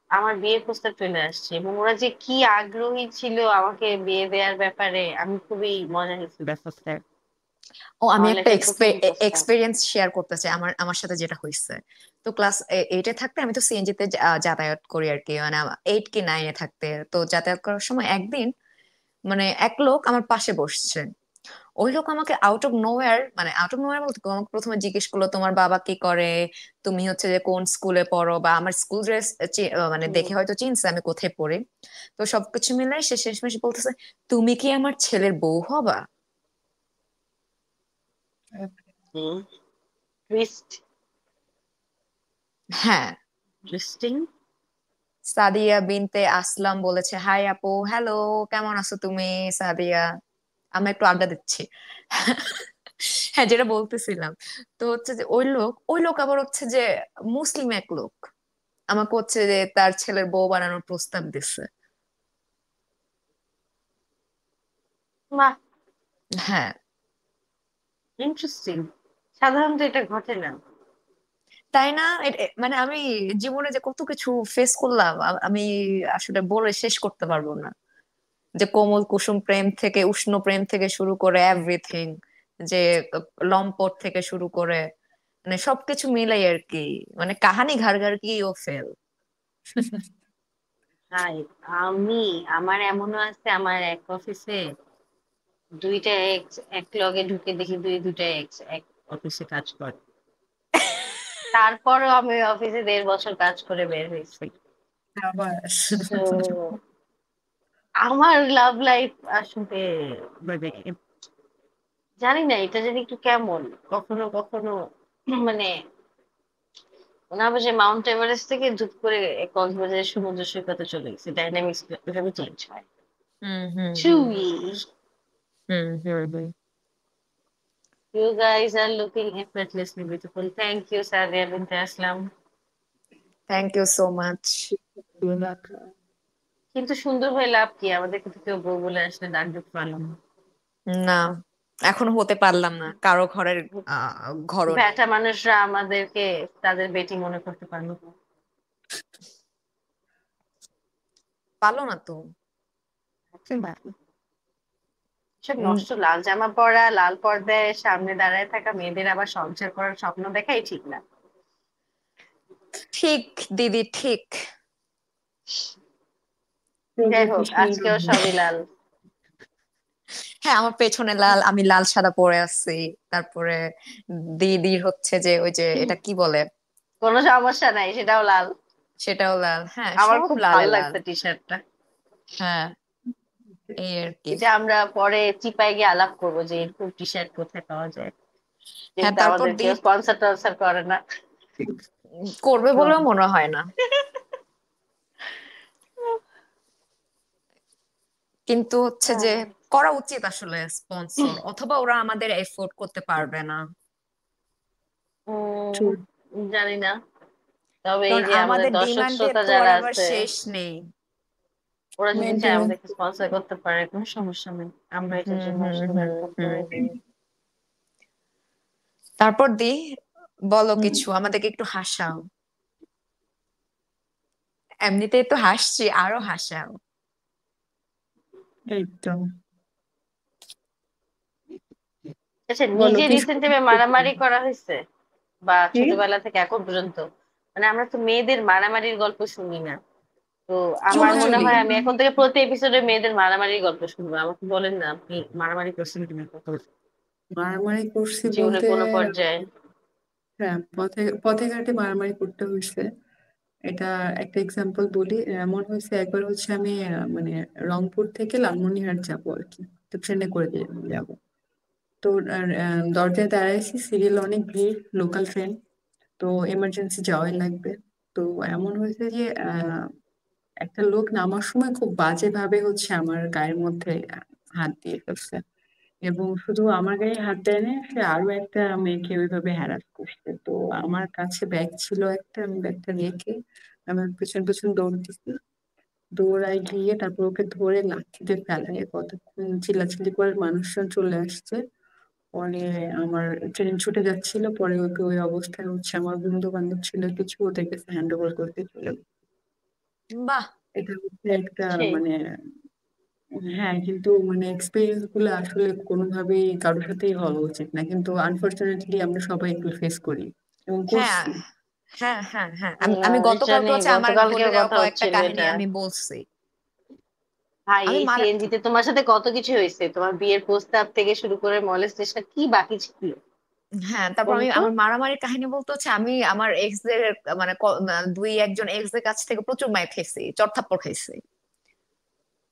আমার বিয়ের প্রস্তাব চলে আসছে, এবং ওরা যে কি আগ্রহী ছিল আমাকে বিয়ে দেওয়ার ব্যাপারে, আমি খুবই মজা নিয়েছি ব্যাপারটা। ও আমি আমার একটা লাইফের প্রথম প্রস্তাব। এক্সপিরিয়েন্স শেয়ার করতে চাই, আমার আমার সাথে যেটা হয়েছে। তো ক্লাস এইটে থাকতে আমি তো সিএনজি তে যাতায়াত করি আর কি, মানে 8 কি 9-এ থাকতে তো যাতায়াত করার সময় একদিন মানে এক লোক আমার পাশে বসছে। ওই লোক আমাকে আউট অফ নোওয়্যার, মানে আউট অফ নোওয়্যার বলতে কি, আমাকে প্রথমে জিজ্ঞেস করলো তোমার বাবা কি করে, তুমি হচ্ছে যে কোন স্কুলে পড়ো, বা আমার স্কুল ড্রেস মানে দেখে হয়তো চিনছে আমি কোথায় পড়ি। তো সবকিছু মিলাই সে শেষমেশ বলতেছে, তুমি কি আমার ছেলের বউ হবা? টুইস্ট। হ্যাঁ। ইন্টারেস্টিং। সাদিয়া বিনতে আসলাম বলেছে, হাই আপু, হ্যালো, কেমন আছো তুমি সাদিয়া? আমরা একটু আড্ডা দিচ্ছি। হ্যাঁ যেটা বলতেছিলাম, তো হচ্ছে যে ওই লোক আবার হচ্ছে যে মুসলিম এক লোক আমাকে হচ্ছে যে তার ছেলের বউ বানানোর প্রস্তাব দিচ্ছে। বাহ, হ্যাঁ। ইন্টারেস্টিং। সাধারণত এটা ঘটে না। তাই না? মানে আমি জীবনে যে কত কিছু ফেস করলাম আমি আসলে বলে শেষ করতে পারবো না, যে কোমল কুসুম প্রেম থেকে উষ্ণ প্রেম থেকে শুরু করে এভরিথিং, যে লম্পট থেকে শুরু করে মানে সবকিছু মিলাই আর কি, মানে কাহানি ঘাড় ঘাড় কি ও ফেল। হাই, আমি আমার এমনও আছে, আমার এক অফিসে দুইটা এক্স এক লগে ঢুকে দেখি দুইটা এক্স এক অফিসে কাজ করে। তারপরও আমি অফিসে 1.5 বছর কাজ করে বের হয়েছি। আবার তো আমার লাভ লাইফ আসলে মানে জানি না, এটা যদি একটু কেমন কখনো কখনো মানে মনে হবে যে মাউন্ট এভারেস্ট থেকে ধুপ করে কক্সবাজারের সমুদ্র সৈকতে চলে গেছে, ডাইনামিক্স এভাবে চেঞ্জ হয়। হুম হুম হুম চুই, হুম হুম হুম। you guys are looking effortlessly beautiful. Thank you, Sadia bint Aslam. Thank you so much. কিন্তু সুন্দর হয়ে লাভ কি, আমাদেরকে তো কেউ বউ বলে আসলে ডাক দিতে পারলাম না। না, এখনো হতে পারলাম না কারো ঘরের ঘরণী। ব্যাটা মানুষরা আমাদেরকে তাদের বেটি মনে করতে পারলো না। পারলো না তো। সব উম, নষ্ট লাল জামা পরা, লাল পর্দায় সামনে দাঁড়ায় থাকা মেয়েদের আবার সংসার করার স্বপ্ন দেখাই ঠিক না। ঠিক দিদি ঠিক। যাই হোক, আজকেও সবই লাল। হ্যাঁ, আমার পেছনে লাল, আমি লাল সাদা পরে আছি। তারপরে দিদির হচ্ছে যে ওই যে এটা কি বলে, কোনো সমস্যা নাই, সেটাও লাল। সেটাও লাল। হ্যাঁ, আমার সব খুব লালে ভালো লাল। লাগছে টি শার্টটা। হ্যাঁ, এই আর কি। এটা আমরা পরে চিপায় গিয়ে আলাপ করবো যে এরকম টি শার্ট কোথায় পাওয়া যায়, হ্যাঁ, যেহেতু তারপর আমাদের কেউ স্পন্সর টন্সর করে না। করবে বলেও মনে হয় না। কিন্তু হচ্ছে যে করা উচিত আসলে স্পন্সর, অথবা ওরা আমাদের এফোর্ড করতে পারবে না। জানি না, তবে এই কারণ যে আমাদের আমাদের দর্শক ডিমান্ডের শ্রোতা তো আর যারা আবার আছে, শেষ নেই। ওরা যদি চায় মেনটেনেন্স। আমাদেরকে স্পন্সর করতে পারে, কোনো সমস্যা নেই, আমরা এটার হুম জন্য হুম আসলে হুম ওয়েলকাম হুম করে হুম। দিই। তারপর বলো কিছু, আমাদেরকে একটু হাসাও। এমনিতেই তো হাসছি, আরো হাসাও। এই তো, আচ্ছা, বলো নিজে কি রিসেন্ট টাইমে শুনতে মারামারি করা হয়েছে বা কি? ছোটবেলা থেকে এখন পর্যন্ত? মানে আমরা তো মেয়েদের মারামারির গল্প শুনি না। তো আমার মনে চুনোচুনি। হয় আমি এখন থেকে প্রতি এপিসোডে মেয়েদের মারামারির গল্প শুনবো। আমাকে বলেন না, আপনি মারামারি করছেন কিনা কখনো মারামারি করছি জীবনের বলতে, কোনো পর্যায়ে? হ্যাঁ, পথে পথে ঘাটে মারামারি করতে হয়েছে। এটা একটা এক্সাম্পল বলি। এমন হয়েছে একবার, হচ্ছে আমি মানে রংপুর থেকে লালমনিরহাট যাবো আর কি। তো ট্রেনে করে যাবো। তো দরজায় দাঁড়াইছি, সিরিয়াল অনেক ভিড়, লোকাল ট্রেন। তো এমার্জেন্সি যাওয়াই লাগবে। তো এমন হয়েছে যে একটা লোক নামার সময় খুব বাজে ভাবে হচ্ছে আমার গায়ের মধ্যে হাত দিয়ে ফেলছে। এবং শুধু আমার গায়ে হাত দেয় না, সে আরো একটা মেয়েকে ওইভাবে হ্যারাস করছে। তো আমার কাছে ব্যাগ ছিল একটা, আমি ব্যাগটা রেখে আমি পেছন পেছন দৌড় দিচ্ছি। দৌড়ায় গিয়ে তারপর ওকে ধরে লাঠিতে ফেলায়, কতক্ষণ চিল্লাচিল্লি করে মানুষজন চলে আসছে। পরে আমার ট্রেন ছুটে যাচ্ছিল, পরে ওকে ওই অবস্থায় হচ্ছে আমার বন্ধু বান্ধব ছিল কিছু, ওদের কাছে হ্যান্ড ওভার করতে চলে গেছে। বাহ। এটা হচ্ছে একটা সেই মানে, হ্যাঁ, কিন্তু মানে এক্সপিরিয়েন্স গুলো আসলে কোনোভাবেই কারোর সাথেই হওয়া উচিত না, কিন্তু আনফরচুনেটলি আমরা সবাই এগুলো ফেস করি এবং হ্যাঁ করছি। হ্যাঁ হ্যাঁ হ্যাঁ, আমি আমি এটা গতকালকে নিয়ে হচ্ছে আমার ঘটে গতকালকেও যাওয়া কথা কয়েকটা হচ্ছিল কাহিনী এটা। আমি বলছি। ভাই, আমি এই মারা সিএনজি তে তোমার সাথে কত কিছু হয়েছে, তোমার বিয়ের প্রস্তাব থেকে শুরু করে মলেস্টেশন, কি বাকি ছিল হ্যাঁ, তারপর বলো আমি তো? আমার মারামারির কাহিনী বলতে হচ্ছে আমি আমার এক্স এর মানে দুই একজন এক্স এর কাছ থেকে প্রচুর মাইর খাইছি, চড় খাইছি,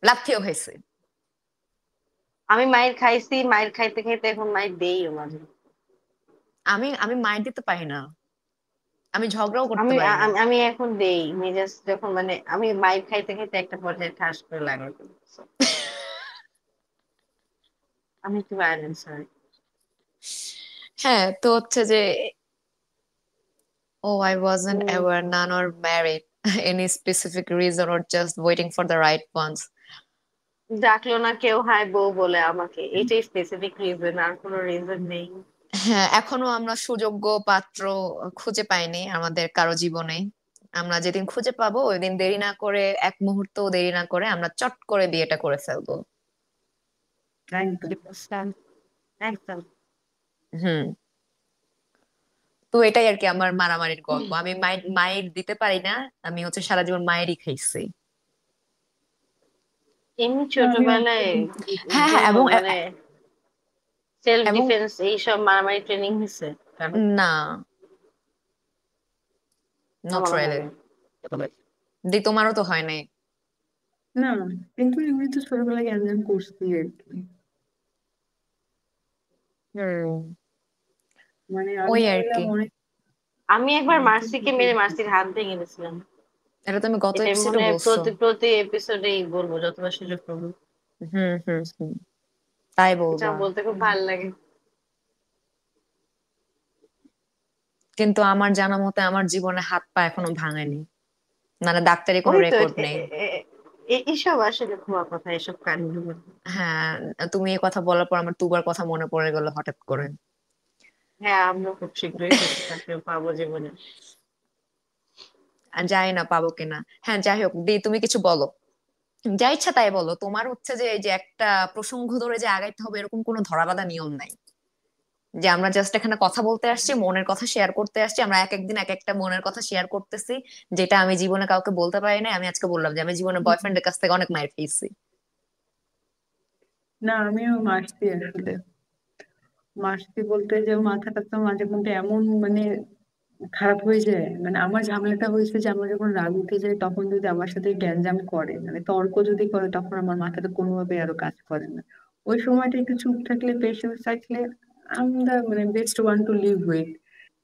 লাথিও খাইছি। আমি মায়ের খাইছি, মায়ের খাইতে খাইতে এখন মায়ের দেইও মাঝে। আমি আমি মাইর দিতে পারি না, আমি ঝগড়াও করতে আমি পারি না। আমি এখন দেই মেজাজ, যখন মানে আমি মায়ের খাইতে খাইতে একটা পর্যায়ে ঠাস করে লাগলো। So, আমি একটু ভায়োলেন্স হয়। হ্যাঁ, তো হচ্ছে যে oh I wasn't um, ever none or married any specific reason or just waiting for the right ones. ডাকলো না কেউ হাই বউ বলে আমাকে, এটাই স্পেসিফিক রিজন, আর কোনো রিজন নেই। হ্যাঁ, এখনো আমরা সুযোগ্য পাত্র খুঁজে পাইনি আমাদের কারো জীবনে। আমরা যেদিন খুঁজে পাবো ওই দিন দেরি না করে, এক মুহূর্ত দেরি না করে আমরা চট করে বিয়েটা করে ফেলবো। একদম। একদম। হুম। তো এটাই আর কি আমার মারামারির গল্প। আমি মায়ের দিতে পারি না, আমি হচ্ছে সারা জীবন মায়েরই খাইছি। এমনি আমিও ছোটবেলায় হ্যাঁ হ্যাঁ, কোনো এবং মানে সেলফ এবং ডিফেন্স এইসব মারামারি ট্রেনিং হয়েছে কারণ না, নট আমারও হয় রিয়েলি। না। তোমারও তো হয় নাই। না, কিন্তু এমনি তো ছোটবেলায় গ্যাঞ্জাম করছি আর কি। হুম। মানে ওই আমি আর হইলাম কি। অনেক আমি একবার মার্সিকে মেরে মার্সির হাত ভেঙে দিয়েছিলাম। এটা তুমি গত এটা এপিসোডে মনে হয় বলছো। প্রতি প্রতি এপিসোডেই বলবো যতবার সুযোগ পাবো। হুম হুম হুম, তাই এটা বলবা। আমার বলতে খুব ভালো লাগে। কিন্তু আমার জানা মতে আমার জীবনে হাত পা এখনো ভাঙেনি, মানে ডাক্তারি কোনো ওই তো রেকর্ড নেই। এইসব আসলে ভুয়া কথা, এসব কাহিনী বলে। হ্যাঁ, তুমি এই কথা বলার পর আমার তুবার কথা মনে পড়ে গেল হঠাৎ করে। হ্যাঁ, আমরা খুব শীঘ্রই সত্যি চাকরি পাবো জীবনে। আর জানি না পাবো কিনা। হ্যাঁ যাই হোক, তুমি কিছু বলো, যা ইচ্ছা তাই বলো। তোমার হচ্ছে যে এই যে একটা প্রসঙ্গ ধরে যে আগাইতে হবে এরকম কোনো ধরাবাঁধা নিয়ম নাই, যে আমরা জাস্ট এখানে কথা বলতে আসছি, মনের কথা শেয়ার করতে আসছি। আমরা এক একদিন এক একটা মনের কথা শেয়ার করতেছি, যেটা আমি জীবনে কাউকে বলতে পারি না। আমি আজকে বললাম যে আমি জীবনে বয়ফ্রেন্ডের কাছ থেকে অনেক মায়ের খেয়েছি। না, আমিও মারছি আসলে। মারছি বলতে যে মাথাটা তো মাঝে মধ্যে এমন মানে খারাপ হয়ে যায়। মানে আমার ঝামেলাটা হয়েছে যে আমার যখন রাগ উঠে যায় তখন যদি আমার সাথে গ্যাঞ্জাম করে, মানে তর্ক যদি করে, তখন আমার মাথাটা কোনোভাবে আরো কাজ করে না। ওই সময়টা একটু চুপ থাকলে, পেশেন্স থাকলে, আই এম দা মানে best one to live with.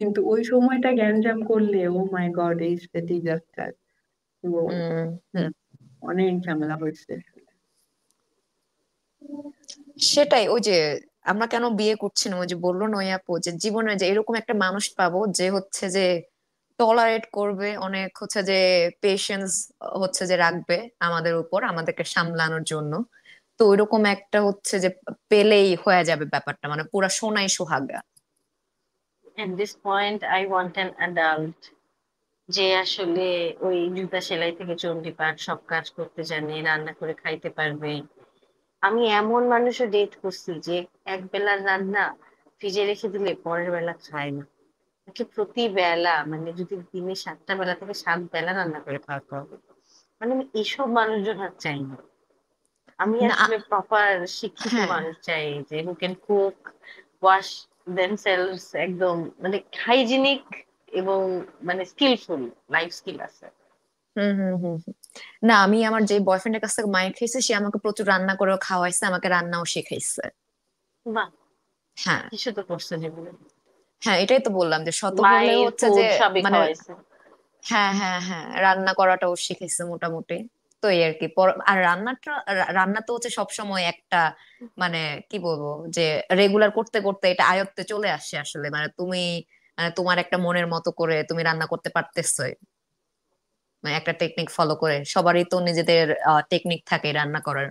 কিন্তু ওই সময়টা গ্যাঞ্জাম করলে, ও মাই গড, এই ডিজাস্টার। তো হুম, অনেক ঝামেলা হয়েছে। সেটাই, ওই যে আমরা কেন বিয়ে করছি না, ওই যে বললো নয় আপু যে জীবনে যে এরকম একটা মানুষ পাবো যে হচ্ছে যে টলারেট করবে, অনেক হচ্ছে যে পেশেন্স হচ্ছে যে রাখবে আমাদের উপর, আমাদেরকে সামলানোর জন্য। তো ওইরকম একটা হচ্ছে যে পেলেই হয়ে যাবে ব্যাপারটা, মানে পুরা সোনাই সোহাগা। At this point I want an adult, যে আসলে ওই জুতা সেলাই থেকে চণ্ডীপাঠ সব কাজ করতে জানে, রান্না করে খাইতে পারবে। আমি এমন মানুষও ডেট করছি যে এক বেলার রান্না ফ্রিজে রেখে দিলে পরের বেলা খায় না। তাকে প্রতি বেলা, মানে যদি দিনে 7টা বেলা থেকে 7 বেলা রান্না করে খাওয়াতে হবে। মানে আমি এইসব মানুষজন আর চাই না। আমি না আসলে প্রপার শিক্ষিত হ্যাঁ। মানুষ চাই, যে who can cook, wash themselves, একদম মানে হাইজিনিক এবং মানে স্কিলফুল, লাইফ স্কিল আছে। হুম হুম হুম হুম। না, আমি আমার যে বয়ফ্রেন্ডের কাছ থেকে মায়ের খেয়েছি, সে আমাকে প্রচুর রান্না করেও খাওয়াইছে, আমাকে রান্নাও শিখাইছে। বাহ, হ্যাঁ। কিছু তো করছে জীবনে। হ্যাঁ, এটাই তো বললাম যে শত হলেও মায়ের হচ্ছে যে ফুড সবই মানে খাওয়াইছে। হ্যাঁ হ্যাঁ হ্যাঁ, রান্না করাটাও শিখেছে মোটামুটি। তো এই আর কি আর রান্নাটা, রান্না তো হচ্ছে সবসময় একটা মানে কি বলবো, যে রেগুলার করতে করতে এটা আয়ত্তে চলে আসে আসলে। মানে তুমি তোমার একটা মনের মতো করে তুমি রান্না করতে পারতেছো, মানে একটা টেকনিক ফলো করে। সবারই তো নিজেদের টেকনিক থাকে রান্না করার।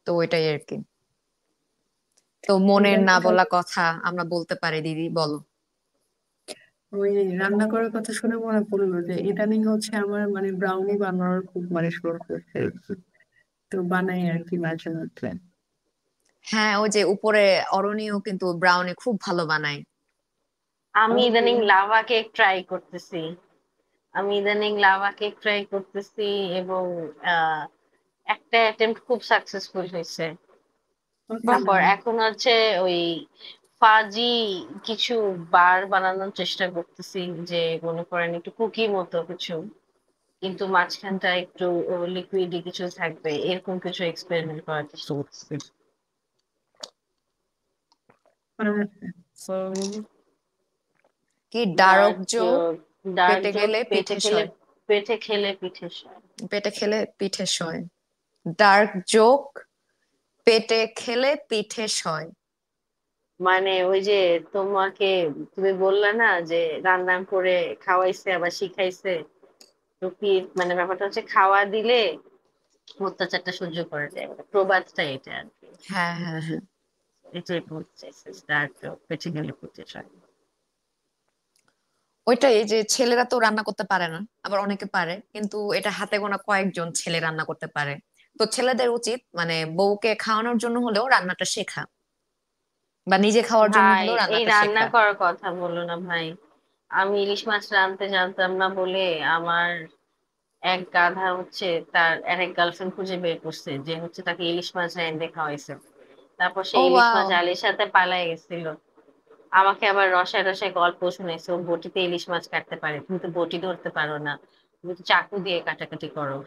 তো ওইটাই আর কি। তো মনের না ইদানিং বলা কথা আমরা বলতে পারি, দিদি বলো। ওই রান্না করার কথা শুনে মনে পড়লো যে ইদানিং হচ্ছে আমার মানে ব্রাউনি বানানোর খুব মানে শখ হচ্ছে। তো বানাই আর কি মাঝে মধ্যে। হ্যাঁ, ওই যে উপরে অরণিও কিন্তু ব্রাউনি খুব ভালো বানায়। আমি Okay. ইদানিং লাভা কেক ট্রাই করতেছি। এবং আহ, একটা অ্যাটেম্প্ট খুব সাকসেসফুল হয়েছে। Okay. তারপর এখন হচ্ছে ওই ফাজি কিছু বার বানানোর চেষ্টা করতেছি, যে মনে করেন একটু কুকি মতো কিছু, কিন্তু মাঝখানটা একটু লিকুইডি কিছু থাকবে, এরকম কিছু এক্সপেরিমেন্ট করার চেষ্টা করতেছি। কি dark dark joke? Joke, dark পেটে জোক, গেলে পিঠে সয়। পেটে খেলে পিঠে সয়। পেটে খেলে পিঠে সয়। ডার্ক জোক, পেটে খেলে পিঠে সয়। মানে ওই যে তোমাকে, তুমি বললা না যে রান্না করে খাওয়াইছে আবার শিখাইছে, তো কি মানে ব্যাপারটা হচ্ছে খাওয়া দিলে অত্যাচারটা সহ্য করা যায়, মানে প্রবাদটা এটা আর কি। হ্যাঁ হ্যাঁ হ্যাঁ। এটাই বলতে চাইছে, ডার্ক জোক, পেটে গেলে পিঠে সয়। ওইটাই, যে ছেলেরা তো রান্না করতে পারে না, আবার অনেকে পারে, কিন্তু এটা হাতে গোনা কয়েকজন ছেলে রান্না করতে পারে। তো ছেলেদের উচিত মানে বউকে খাওয়ানোর জন্য হলেও রান্নাটা শেখা। বা নিজে খাওয়ার জন্য ভাই, হলেও এই রান্নাটা রান্না শেখা। করার কথা বলো না ভাই। আমি ইলিশ মাছ রাঁধতে জানতাম না বলে আমার এক গাধা হচ্ছে তার আরেক গার্লফ্রেন্ড খুঁজে বের করছে, যে হচ্ছে তাকে ইলিশ মাছ রাঁধতে খাওয়াইছে। তারপর সে ও ইলিশ ওয়াও। মাছ আলীর সাথে পালাই গেছিল। আমাকে আবার রসায় রসায় গল্প শুনেছে, ও বটিতে ইলিশ মাছ কাটতে পারে, তুমি তো বটি ধরতে পারো না, তুমি তো চাকু দিয়ে কাটাকাটি করো।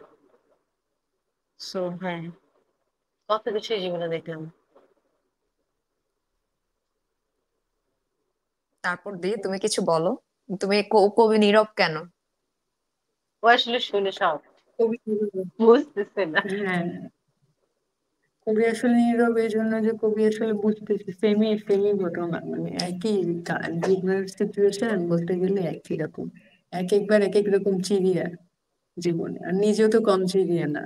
সো হ্যাঁ, কত কিছু জীবনে দেখলাম। তারপর দিয়ে তুমি কিছু বলো। তুমি কবি নীরব কেন? ও আসলে শুনে সব কবি, বুঝতেছে না। হ্যাঁ, কবি আসলে নীরব এই জন্য যে কবি আসলে বুঝতেছে সেমই সেমই ঘটনা, মানে একই জীবনের সিচুয়েশন বলতে গেলে একই রকম, এক একবার এক এক রকম চিরিয়া জীবনে, আর নিজেও তো কম চিরিয়া না,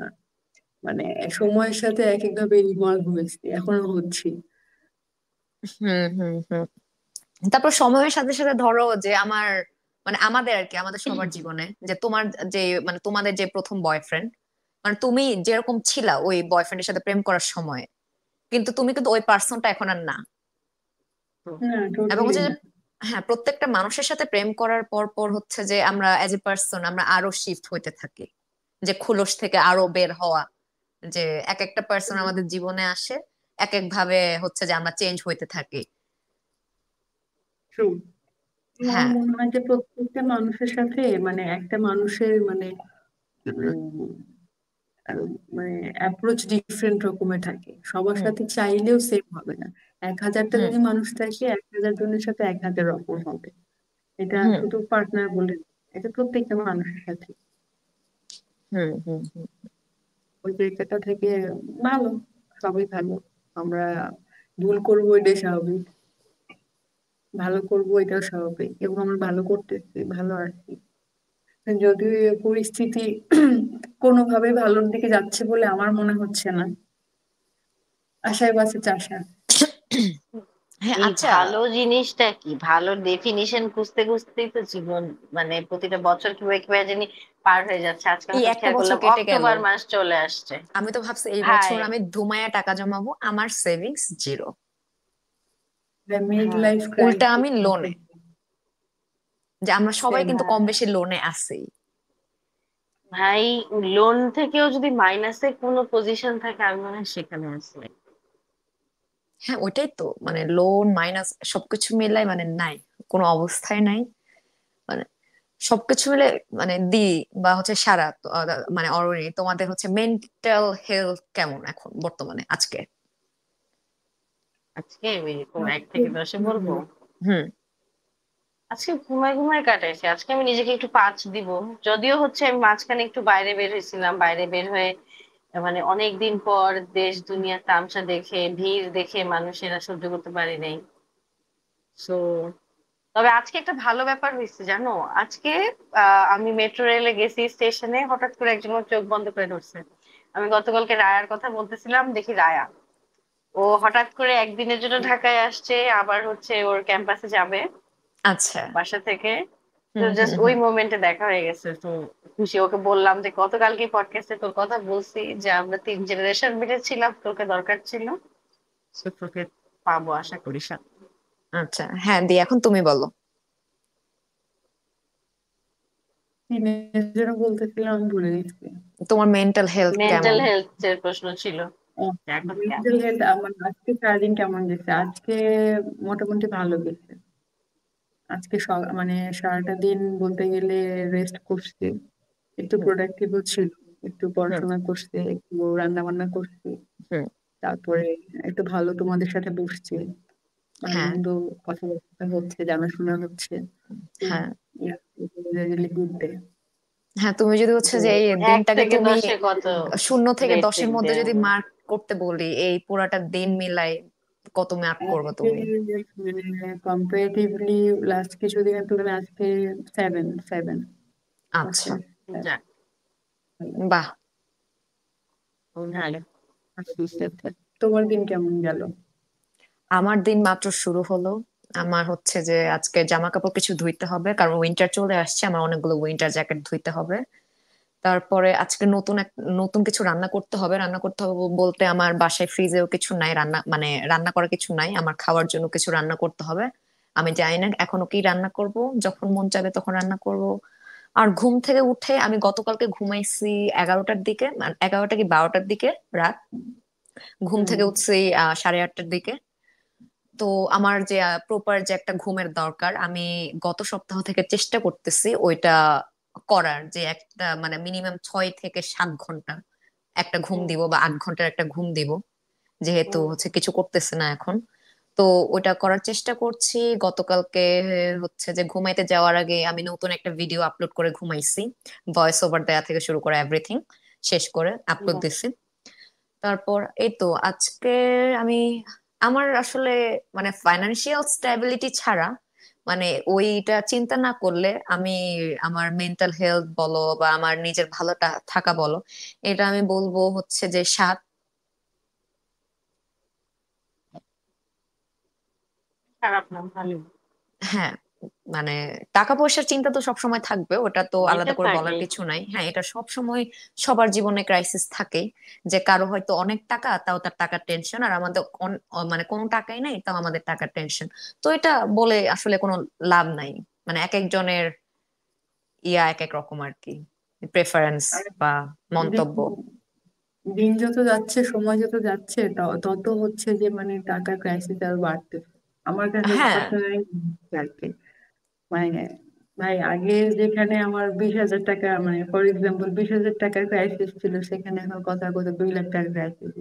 মানে সময়ের সাথে এক একভাবে ইনভলভ হয়েছি, এখনো হচ্ছি। হুম হুম হুম। তারপর সময়ের সাথে সাথে ধরো যে আমার মানে আমাদের আর কি আমাদের সবার জীবনে যে তোমার যে মানে তোমাদের যে প্রথম বয়ফ্রেন্ড, মানে তুমি যেরকম ছিলা ওই বয়ফ্রেন্ডের সাথে প্রেম করার সময়, কিন্তু তুমি কিন্তু ওই পার্সনটা এখন আর না। না, এবং টোটালি হচ্ছে যে না। হ্যাঁ, প্রত্যেকটা মানুষের সাথে প্রেম করার পর পর হচ্ছে যে আমরা এজ এ পার্সন আমরা আরো শিফট হইতে থাকি, যে খোলস থেকে আরো বের হওয়া, যে এক একটা পার্সন আমাদের জীবনে আসে এক এক ভাবে হচ্ছে যে আমরা চেঞ্জ হইতে থাকি। ট্রু। আমার হ্যাঁ। মনে হয় যে প্রত্যেকটা মানুষের সাথে মানে একটা মানুষের মানে উম, মানে অ্যাপ্রোচ ডিফারেন্ট রকমের থাকে, সবার হুম সাথে চাইলেও সেম হবে না। 1000টা হুম যদি মানুষ থাকে, 1000 জনের সাথে 1000 রকম হবে। এটা হুম শুধু পার্টনার বলে না, এটা প্রত্যেকটা মানুষের সাথে। হুম হুম হুম ওই জায়গাটা থেকে ভালো, সবই ভালো। আমরা ভুল করবো এটাই স্বাভাবিক, ভালো করবো এটাও স্বাভাবিক, এবং আমরা ভালো করতেছি, ভালো আর কি। যদিও এই পরিস্থিতি কোনোভাবে ভালোর দিকে যাচ্ছে বলে আমার মনে হচ্ছে না, আশায় বাঁচে চাষা। হ্যাঁ এই আচ্ছা। ভালো জিনিসটা কি, ভালোর ডেফিনিশন খুঁজতে খুঁজতেই তো জীবন, মানে প্রতিটা বছর কিভাবে কিভাবে জানি পার হয়ে যাচ্ছে। আজকে এই হঠাৎ একটা খেয়াল বছর করলাম কেটে গেল, অক্টোবর মাস চলে আসছে। আমি তো ভাবছি এই ভাই, বছর আমি ধুমায়া টাকা জমাবো, আমার সেভিংস জিরো। মিড হ্যাঁ, লাইফ উল্টা আমি ক্রাইসিস। লোনে, যে আমরা সবাই কিন্তু কম বেশি লোনে আছি। ভাই, লোন থেকেও যদি মাইনাসে কোনো পজিশন থাকে আমি মনে হয় সেখানে আছি। হ্যাঁ ওইটাই তো, মানে লোন মাইনাস সবকিছু মিলাই মানে নাই, কোনো অবস্থায় নাই, মানে সবকিছু মিলে মানে দি বা হচ্ছে সারা মানে অরণি তোমাদের হচ্ছে মেন্টাল হেলথ কেমন এখন বর্তমানে আজকে? আজকে আমি এরকম 1 থেকে 10-এ বলবো। হুম আজকে ঘুমায় ঘুমায় কাটাইছি, আজকে আমি নিজেকে একটু 5 দিব। যদিও হচ্ছে আমি মাঝখানে একটু বাইরে বের হয়েছিলাম, বাইরে বের হয়ে মানে অনেক দিন পর দেশ দুনিয়ার তামসা দেখে ভিড় দেখে মানুষেরা সহ্য করতে পারি নাই। সো তবে আজকে একটা ভালো ব্যাপার হয়েছে জানো। আজকে আমি মেট্রো রেলে গেছি, স্টেশনে হঠাৎ করে একজন আমার চোখ বন্ধ করে ধরছে। আমি গতকালকে রায়ার কথা বলতেছিলাম, দেখি রায়া ও হঠাৎ করে একদিনের জন্য ঢাকায় আসছে, আবার হচ্ছে ওর ক্যাম্পাসে যাবে আচ্ছা। বাসা থেকে। তো হুম হুম জাস্ট ওই হুম মোমেন্টে দেখা হয়ে গেছে, তো খুশি। ওকে বললাম যে গতকালকে পডকাস্টে তোর কথা বলছি যে আমরা 3 জেনারেশন মিলে ছিলাম, তোকে দরকার ছিল। So, তোকে পাবো আশা করি সাথে। আচ্ছা হ্যাঁ দি এখন তুমি বলো। দিনের জন্য বলতেছিলাম, আমি ভুলে গেছি। তোমার মেন্টাল হেলথ মেন্টাল কেমন? হেলথ এর প্রশ্ন ছিল। এখন মেন্টাল হেলথ আমার আজকে সারাদিন কেমন গেছে? আজকে মোটামুটি ভালো গেছে। আজকে মানে সারাটা দিন বলতে গেলে রেস্ট করছি, একটু হুম প্রোডাক্টিভ ছিল, একটু হুম পড়াশোনা করছি, একটু রান্না বান্না করছি, হুম। তারপরে একটু ভালো তোমাদের সাথে বসছি, ভালো হ্যাঁ মন্দ কথাবার্তা হচ্ছে, জানাশোনা হচ্ছে। হ্যাঁ রিয়েলি গুড ডে। হ্যাঁ, তুমি যদি হচ্ছে তো যে এই এক দিনটাকে থেকে তুমি দশে কত 0 থেকে 10-এর রেটিং মধ্যে যদি দেব? মার্ক করতে বলি এই পুরাটা দিন মিলাই, কত মার্ক করবে আজকে তুমি? মানে কম্পারেটিভলি লাস্ট কিছুদিনের তুলনায় আজকে 7 7। আচ্ছা। যাক, বাহ। ভালো। তোমার দিন কেমন গেল? আমার দিন মাত্র শুরু হলো। আমার হচ্ছে যে আজকে জামা কাপড় কিছু ধুইতে হবে, কারণ উইন্টার চলে আসছে, আমার অনেকগুলো উইন্টার জ্যাকেট ধুইতে হবে। তারপরে আজকে নতুন কিছু রান্না করতে হবে। রান্না করতে হবে বলতে আমার বাসায় ফ্রিজেও কিছু নাই, রান্না মানে রান্না করার কিছু নাই, আমার খাওয়ার জন্য কিছু রান্না করতে হবে। আমি জানি না এখনো কি রান্না করব, যখন মন চাবে তখন রান্না করব। আর ঘুম থেকে উঠে আমি গতকালকে ঘুমাইছি 11টার দিকে, মানে 11টা কি 12টার দিকে রাত। ঘুম হুম। থেকে উঠছি 8:30টার দিকে। তো আমার যে প্রপার যে একটা ঘুমের দরকার, আমি গত সপ্তাহ থেকে চেষ্টা করতেছি ওইটা করার, যে একটা মানে মিনিমাম 6 থেকে 7 ঘন্টা একটা ঘুম হুম, দিব বা 8 ঘন্টার একটা ঘুম দিব, যেহেতু হুম। হচ্ছে কিছু করতেছে না এখন। তো ওটা করার চেষ্টা করছি। গতকালকে হচ্ছে যে ঘুমাইতে যাওয়ার আগে আমি নতুন একটা ভিডিও আপলোড করে ঘুমাইছি, ভয়েস ওভার দেয়া থেকে শুরু করে এভরিথিং শেষ করে আপলোড বাহ। দিছি। তারপর এই তো আজকে আমি আমার আসলে মানে ফাইনান্সিয়াল স্ট্যাবিলিটি ছাড়া, মানে ওইটা চিন্তা না করলে আমি আমার মেন্টাল হেলথ বলো বা আমার নিজের ভালোটা থাকা বলো, এটা আমি বলবো হচ্ছে যে সাত। খারাপ না, ভালো। হ্যাঁ, মানে টাকা পয়সার চিন্তা তো সবসময় থাকবে, ওটা তো এটা আলাদা করে বলার থাকেই। কিছু নাই। হ্যাঁ, এটা সব সময় সবার জীবনে ক্রাইসিস থাকেই, যে কারো হয়তো অনেক টাকা তাও তার টাকার টেনশন, আর আমাদের মানে কোনো টাকাই নাই তাও আমাদের টাকার টেনশন। তো এটা বলে আসলে কোনো লাভ নাই, মানে এক একজনের এক এক রকম আর কি, প্রেফারেন্স আর বা দিন মন্তব্য। দিন যত যাচ্ছে, সময় যত যাচ্ছে, তত হচ্ছে যে মানে টাকার ক্রাইসিস আর বাড়তেছে আমার কাছে হ্যাঁ, পার্সোনালি আর কি। মানে ভাই, আগে যেখানে আমার 20,000 টাকা, মানে ফর এক্সাম্পল 20,000 টাকার ক্রাইসিস ছিল, সেখানে এখন কথা কথা 2 লাখ টাকার ক্রাইসিস।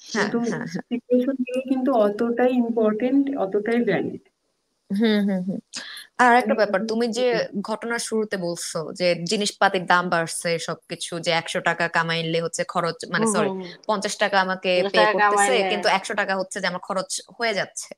হ্যাঁ, কিন্তু হ্যাঁ, হ্যাঁ। সিচুয়েশন গুলো কিন্তু অতটাই ইম্পর্টেন্ট, অতটাই ভ্যালিড। হুম, হুম, হুম। আর একটা ব্যাপার, তুমি যে ঘটনার শুরুতে বলছো যে জিনিসপাতির দাম বাড়ছে, সবকিছু যে 100 টাকা কামাইলে হচ্ছে খরচ, মানে হুম, সরি, হুম, হুম। 50 টাকা আমাকে দশ পে টাকা করতেছে কামাইলে। কিন্তু 100 টাকা হচ্ছে যে আমার খরচ হয়ে যাচ্ছে।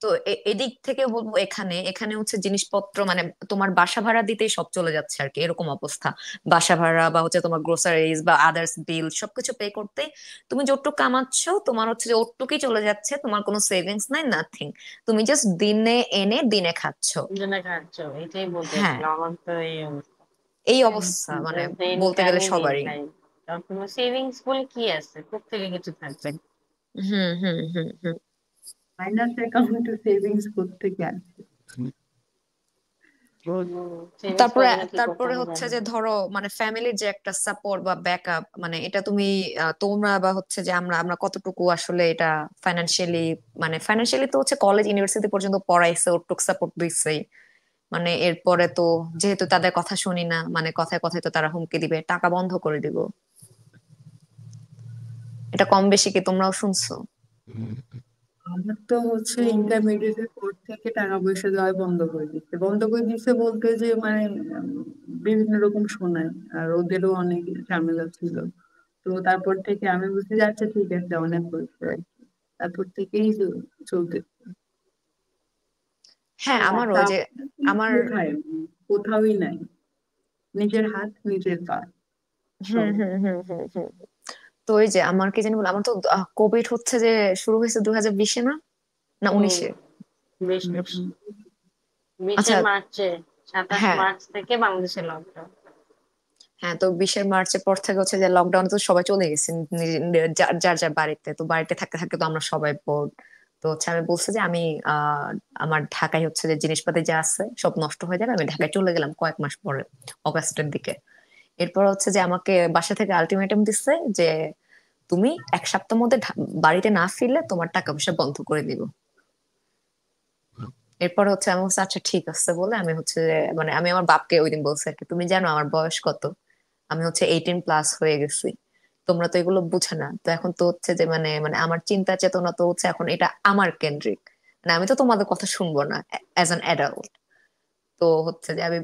তো এদিক থেকে বলবো, এখানে এখানে হচ্ছে জিনিসপত্র মানে তোমার বাসা ভাড়া দিতেই সব চলে যাচ্ছে আর কি, এরকম অবস্থা। বাসা ভাড়া বা হচ্ছে তোমার গ্রোসারিজ বা আদার্স বিল সবকিছু পে করতে তুমি যতটুকু কামাচ্ছ তোমার হচ্ছে যে ওটুকুই চলে যাচ্ছে, তোমার কোনো সেভিংস নাই, নাথিং। তুমি জাস্ট দিনে এনে দিনে খাচ্ছ। জন্য খাচ্ছ, এটাই বলতে হ্যাঁ, চাচ্ছিলাম, আমার তো এই অবস্থা। এই অবস্থা মানে দিন বলতে গেলে কানি দিন সবারই। খাই। তখন তোমার সেভিংস বলে কি আছে, কোথেকে কিছু থাকবে? হুম, হুম, হুম, হুম। মাইনাস অ্যাকাউন্টে সেভিংস করতে গেলে সেভিংস তারপরে করার জন্য কি করতে তারপরে হবে হচ্ছে জানো? যে ধরো মানে ফ্যামিলির যে একটা সাপোর্ট বা ব্যাকআপ, মানে এটা তুমি তোমরা বা হচ্ছে যে আমরা আমরা কতটুকু আসলে এটা ফাইনান্সিয়ালি, মানে ফাইনান্সিয়ালি তো হচ্ছে কলেজ ইউনিভার্সিটি পর্যন্ত পড়াইছে, ওটুক সাপোর্ট দিছেই। মানে এরপরে তো যেহেতু তাদের কথা শুনি না, মানে কথায় কথায় তো তারা হুমকি দিবে টাকা বন্ধ করে দিব। এটা কম বেশি কি তোমরাও শুনছো? আমার তো হচ্ছে উম, ইন্টারমিডিয়েট এর পর থেকে টাকা পয়সা দেওয়া বন্ধ করে দিচ্ছে বলতে যে মানে বিভিন্ন রকম শোনায়। আর ওদেরও অনেক ঝামেলা ছিল। তো তারপর থেকে আমি বুঝতে যাচ্ছি ঠিক আছে, অনেক হয়েছে আর কি। তারপর থেকেই চলতে। হ্যাঁ, আর আমারও ওই টাকা যে আমার। কোথায়, কোথাওই নাই। নিজের হাত নিজের পা হুম, সব। হুম, হুম, হুম, হুম। তো ওই যে আমার কি জানি বলে, আমার তো কোভিড হচ্ছে যে শুরু হয়েছে 2020-এ, না না হুম, 2019-এ। বিশ হুম, বিশ হুম। 20শে মার্চে, 27 হ্যাঁ, মার্চ থেকে বাংলাদেশে লকডাউন। হ্যাঁ, তো 20 মার্চের পর থেকে হচ্ছে যে লকডাউনে তো সবাই চলে গেছে যার যার যার বাড়িতে। তো বাড়িতে থাকতে থাকতে তো আমরা সবাই বোর্ড। তো হচ্ছে আমি বলছি যে আমি আমার ঢাকায় হচ্ছে যে জিনিসপাতি যা আছে সব নষ্ট হয়ে যাবে, আমি ঢাকায় চলে গেলাম কয়েক মাস পরে, অগাস্টের দিকে। এরপর হচ্ছে যে আমাকে বাসা থেকে আলটিমেটাম দিচ্ছে যে তুমি 1 সপ্তাহের মধ্যে বাড়িতে না ফিরলে তোমার টাকা পয়সা বন্ধ করে দিব। এরপর হচ্ছে আমি বলছি আচ্ছা ঠিক আছে বলে আমি হচ্ছে যে মানে আমি আমার বাপকে ওই দিন বলছি আর কি, তুমি জানো আমার বয়স কত? আমি হচ্ছে 18+ হয়ে গেছি, তোমরা তো এগুলো বুঝে না। তো এখন তো হচ্ছে যে মানে মানে আমার চিন্তা চেতনা তো হচ্ছে এখন এটা আমার কেন্দ্রিক, মানে আমি তো তোমাদের কথা শুনবো না অ্যাজ অ্যান অ্যাডাল্ট। তো হচ্ছে যে আমি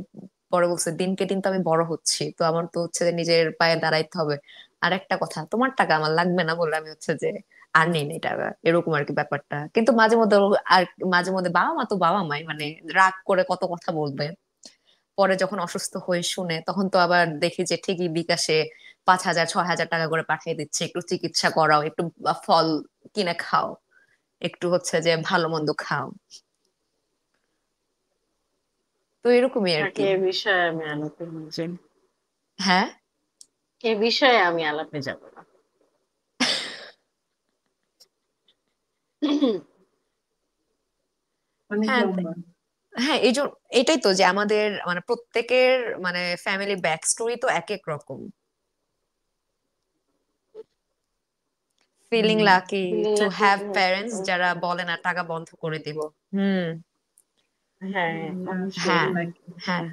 পরে বলছি দিনকে দিন তো আমি বড় হচ্ছি, তো আমার তো হচ্ছে যে নিজের পায়ে দাঁড়াইতে হবে। আর একটা কথা, তোমার টাকা আমার লাগবে না বলে আমি হচ্ছে যে আর নেই নেই টাকা, এরকম আর কি ব্যাপারটা। কিন্তু মাঝে মধ্যে আর মাঝে মধ্যে বাবা মা তো বাবা মাই, মানে রাগ করে কত কথা বলবে। পরে যখন অসুস্থ হয়ে শুনে তখন তো আবার দেখি যে ঠিকই বিকাশে 5,000 6,000 টাকা করে পাঠিয়ে দিচ্ছে, একটু চিকিৎসা করাও, একটু ফল কিনে খাও, একটু হচ্ছে যে ভালো মন্দ খাও। তো এরকমই আর তাকে কি। এ বিষয়ে আমি আলোচনা করছি। হ্যাঁ, এ বিষয়ে আমি আলাপে যাব না। অনেক হ্যাঁ লম্বা। হ্যাঁ, এটাই তো যে আমাদের মানে প্রত্যেকের মানে ফ্যামিলি ব্যাক স্টোরি তো এক এক রকম। ফিলিং হুম, লাকি টু লীলা হ্যাভ টুকু। প্যারেন্টস যারা বলে না টাকা বন্ধ করে দিব। হুম। হ্যাঁ, আসলে হ্যাঁ নাকি হ্যাঁ,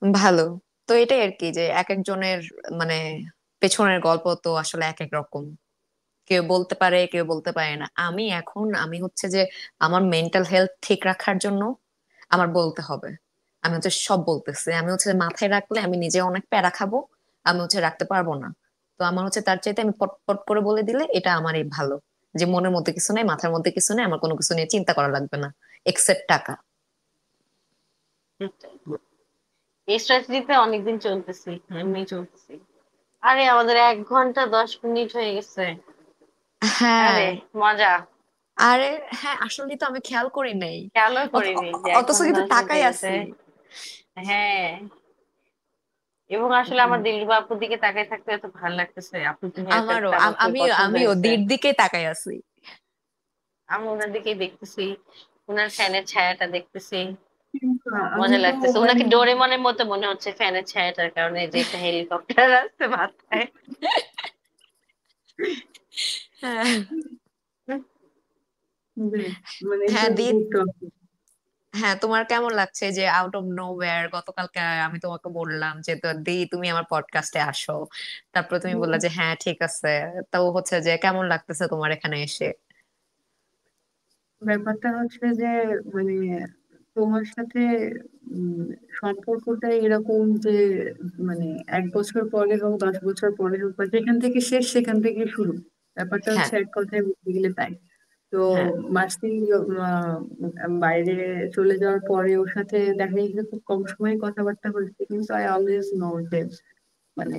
ভালো। তো এটাই আর কি যে এক একজনের মানে পেছনের গল্প তো আসলে এক এক রকম। কেউ বলতে পারে কেউ বলতে পারে না। আমি হচ্ছে যে আমার মেন্টাল হেলথ ঠিক রাখার জন্য আমার বলতে হবে। আমি হচ্ছে সব বলতেছি, আমি হচ্ছে মাথায় রাখলে আমি নিজে অনেক প্যারা খাবো, আমি হচ্ছে রাখতে পারবো না। তো আমার হচ্ছে তার চাইতে আমি পট পট করে বলে দিলে এটা আমারই ভালো, যে মনের মধ্যে কিছু নেই, মাথার মধ্যে কিছু নেই, আমার কোনো কিছু নিয়ে চিন্তা করা লাগবে না এক্সেপ্ট টাকা। এই স্ট্র্যাটেজিতে অনেকদিন চলতেছি, এমনি চলতেছি। আরে আমাদের 1 ঘন্টা 10 মিনিট হয়ে গেছে। হ্যাঁ। আরে মজা। আরে হ্যাঁ, আসলে তো আমি খেয়াল করি নাই। খেয়ালও অত- করিনি যে এক অথচ ঘন্টা কিন্তু দশ মিনিট তাকাই হয়ে গেছে। আছি। হ্যাঁ, এবং আসলে আমার দিলরুবা আপুর দিকে তাকাই থাকতে এত ভালো লাগতেছে। আপুর হেয়ার আমারও কাটটা আমার খুবই পছন্দ আমিও হয়েছে। দিক দিকে তাকাই আছি। আমি ওনার দিকেই দেখতেছি, ওনার ফ্যানের ছায়াটা দেখতেছি। কিন্তু আমি মজা তো লাগতেছে, মানে ওনাকে ডোরেমনের মতো মনে হচ্ছে ফ্যানের ছায়াটার কারণে, যে একটা হেলিকপ্টার আসছে মাথায়। হ্যাঁ বেশ, মানে হ্যাঁ একটু গুড টপিক। হ্যাঁ, তোমার কেমন লাগছে যে আউট অফ নোওয়্যার গতকালকে আমি তোমাকে বললাম যে তুমি আমার পডকাস্টে আসো, তারপর তুমি বললা যে হ্যাঁ ঠিক আছে। তো হচ্ছে যে কেমন লাগতেছে তোমার এখানে এসে? ব্যাপারটা হচ্ছে যে মানে তোমার সাথে উম, সম্পর্কটা এরকম যে মানে 1 বছর পরে হোক 10 বছর পরে হোক বা যেখান থেকে শেষ সেখান থেকে শুরু, ব্যাপারটা হ্যাঁ হচ্ছে এক কথায় বলতে গেলে তাই। তো হ্যাঁ মাসি বাইরে চলে যাওয়ার পরে ওর সাথে দেখা গেছে খুব কম সময়ে কথাবার্তা হয়েছে, কিন্তু আই অলওয়েজ নো যে মানে